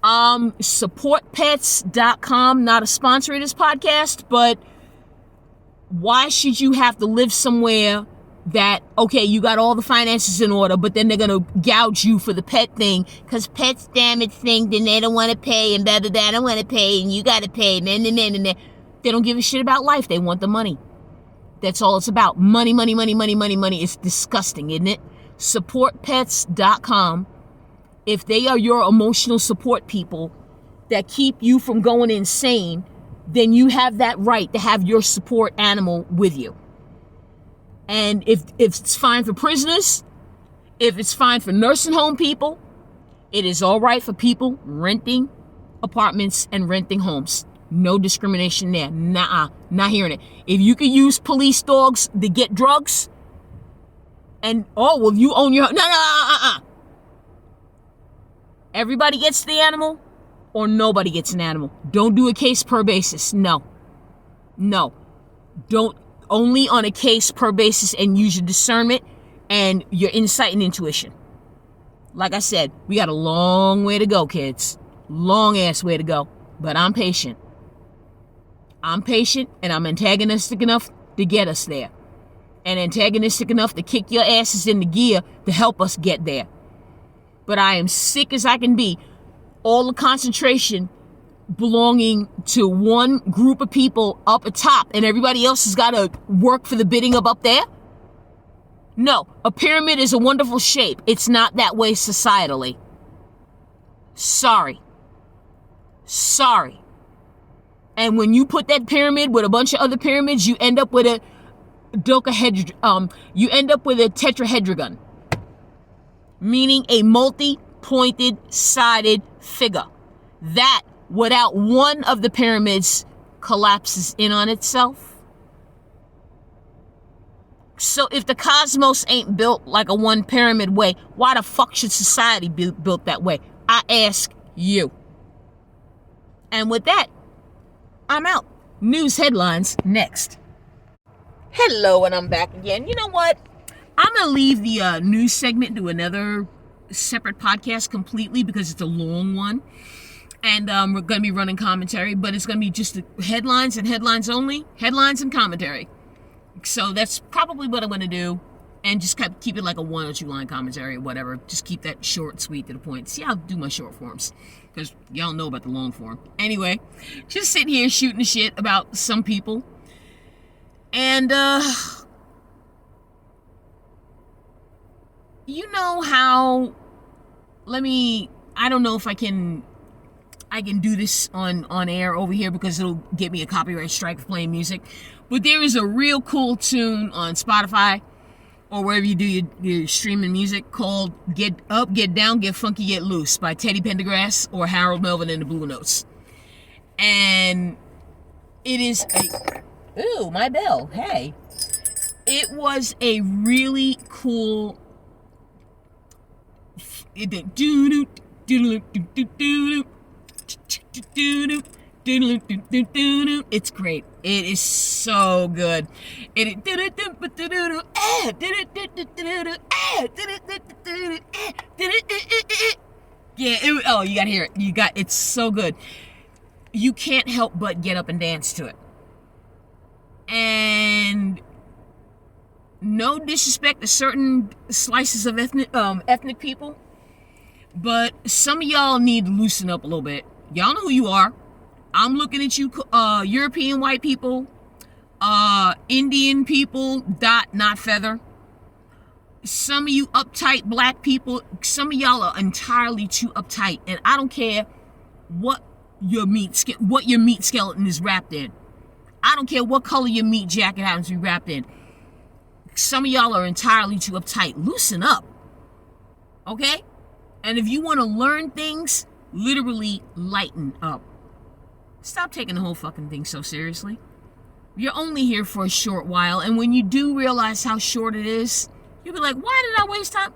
supportpets.com, not a sponsor of this podcast, but why should you have to live somewhere that, okay, you got all the finances in order, but then they're going to gouge you for the pet thing, because pets damage things, and they don't want to pay, and blah, blah, blah, I don't want to pay, and you got to pay, man. They don't give a shit about life. They want the money. That's all it's about. Money, money, money, money, money, money. It's disgusting, isn't it? Supportpets.com. If they are your emotional support people that keep you from going insane, then you have that right to have your support animal with you. And if it's fine for prisoners, if it's fine for nursing home people, it is all right for people renting apartments and renting homes. No discrimination there. Nuh-uh. Not hearing it. If you could use police dogs to get drugs, and, oh, well, you own your... No. Everybody gets the animal, or nobody gets an animal. Don't do a case per basis. No. Don't. Only on a case per basis, and use your discernment and your insight and intuition. Like I said, we got a long way to go, kids. Long ass way to go. But I'm patient. I'm patient, and I'm antagonistic enough to get us there. And antagonistic enough to kick your asses into gear to help us get there. But I am sick as I can be. All the concentration belonging to one group of people up at top, and everybody else has got to work for the bidding of up there. No, a pyramid is a wonderful shape. It's not that way societally. Sorry. And when you put that pyramid with a bunch of other pyramids, you end up with a tetrahedron, meaning a multi-pointed sided figure that, without one of the pyramids, collapses in on itself. So if the cosmos ain't built like a one pyramid way, why the fuck should society be built that way? I ask you. And with that, I'm out. News headlines next. Hello, and I'm back again. You know what? I'm going to leave the news segment to another separate podcast completely because it's a long one. And we're going to be running commentary, but it's going to be just headlines and headlines only. Headlines and commentary. So that's probably what I'm going to do. And just keep it like a 1 or 2 line commentary or whatever. Just keep that short, sweet, to the point. See, I'll do my short forms, because y'all know about the long form. Anyway, just sitting here shooting the shit about some people. And, you know how, I don't know if I can do this on air over here because it'll get me a copyright strike for playing music. But there is a real cool tune on Spotify or wherever you do your streaming music called Get Up, Get Down, Get Funky, Get Loose by Teddy Pendergrass or Harold Melvin and the Blue Notes. And it is ooh, my bell, hey. It was a really cool, it's great. It is so good. Yeah, you gotta hear it. It's so good. You can't help but get up and dance to it. And no disrespect to certain slices of ethnic people, but some of y'all need to loosen up a little bit. Y'all know who you are. I'm looking at you, European white people, Indian people, dot, not feather. Some of you uptight black people, some of y'all are entirely too uptight, and I don't care what your meat skeleton is wrapped in. I don't care what color your meat jacket happens to be wrapped in. Some of y'all are entirely too uptight. Loosen up, okay? And if you want to learn things, literally lighten up. Stop taking the whole fucking thing so seriously. You're only here for a short while, and when you do realize how short it is, you'll be like, why did I waste time?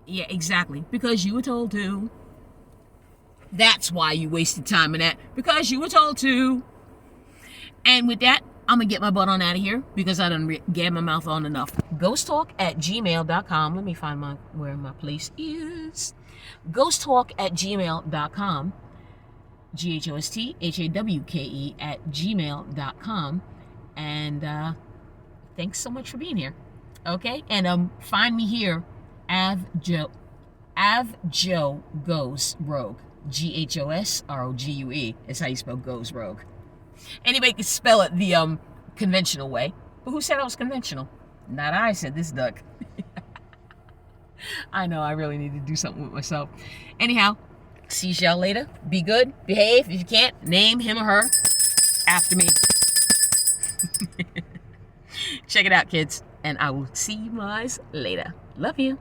Yeah, exactly. Because you were told to. That's why you wasted time in that. Because you were told to. And with that, I'm going to get my butt on out of here because I done gab my mouth on enough. ghosttalk@gmail.com. Let me find where my place is. ghosttalk@gmail.com. GHOSTHAWKE@gmail.com. And thanks so much for being here. Okay? And find me here, Joe Goes Rogue. GHOSROGUE is how you spell goes rogue. Anybody can spell it the conventional way. But who said I was conventional? Not I, said this duck. I know, I really need to do something with myself. Anyhow, see y'all later. Be good. Behave. If you can't, name him or her after me. Check it out, kids. And I will see you guys later. Love you.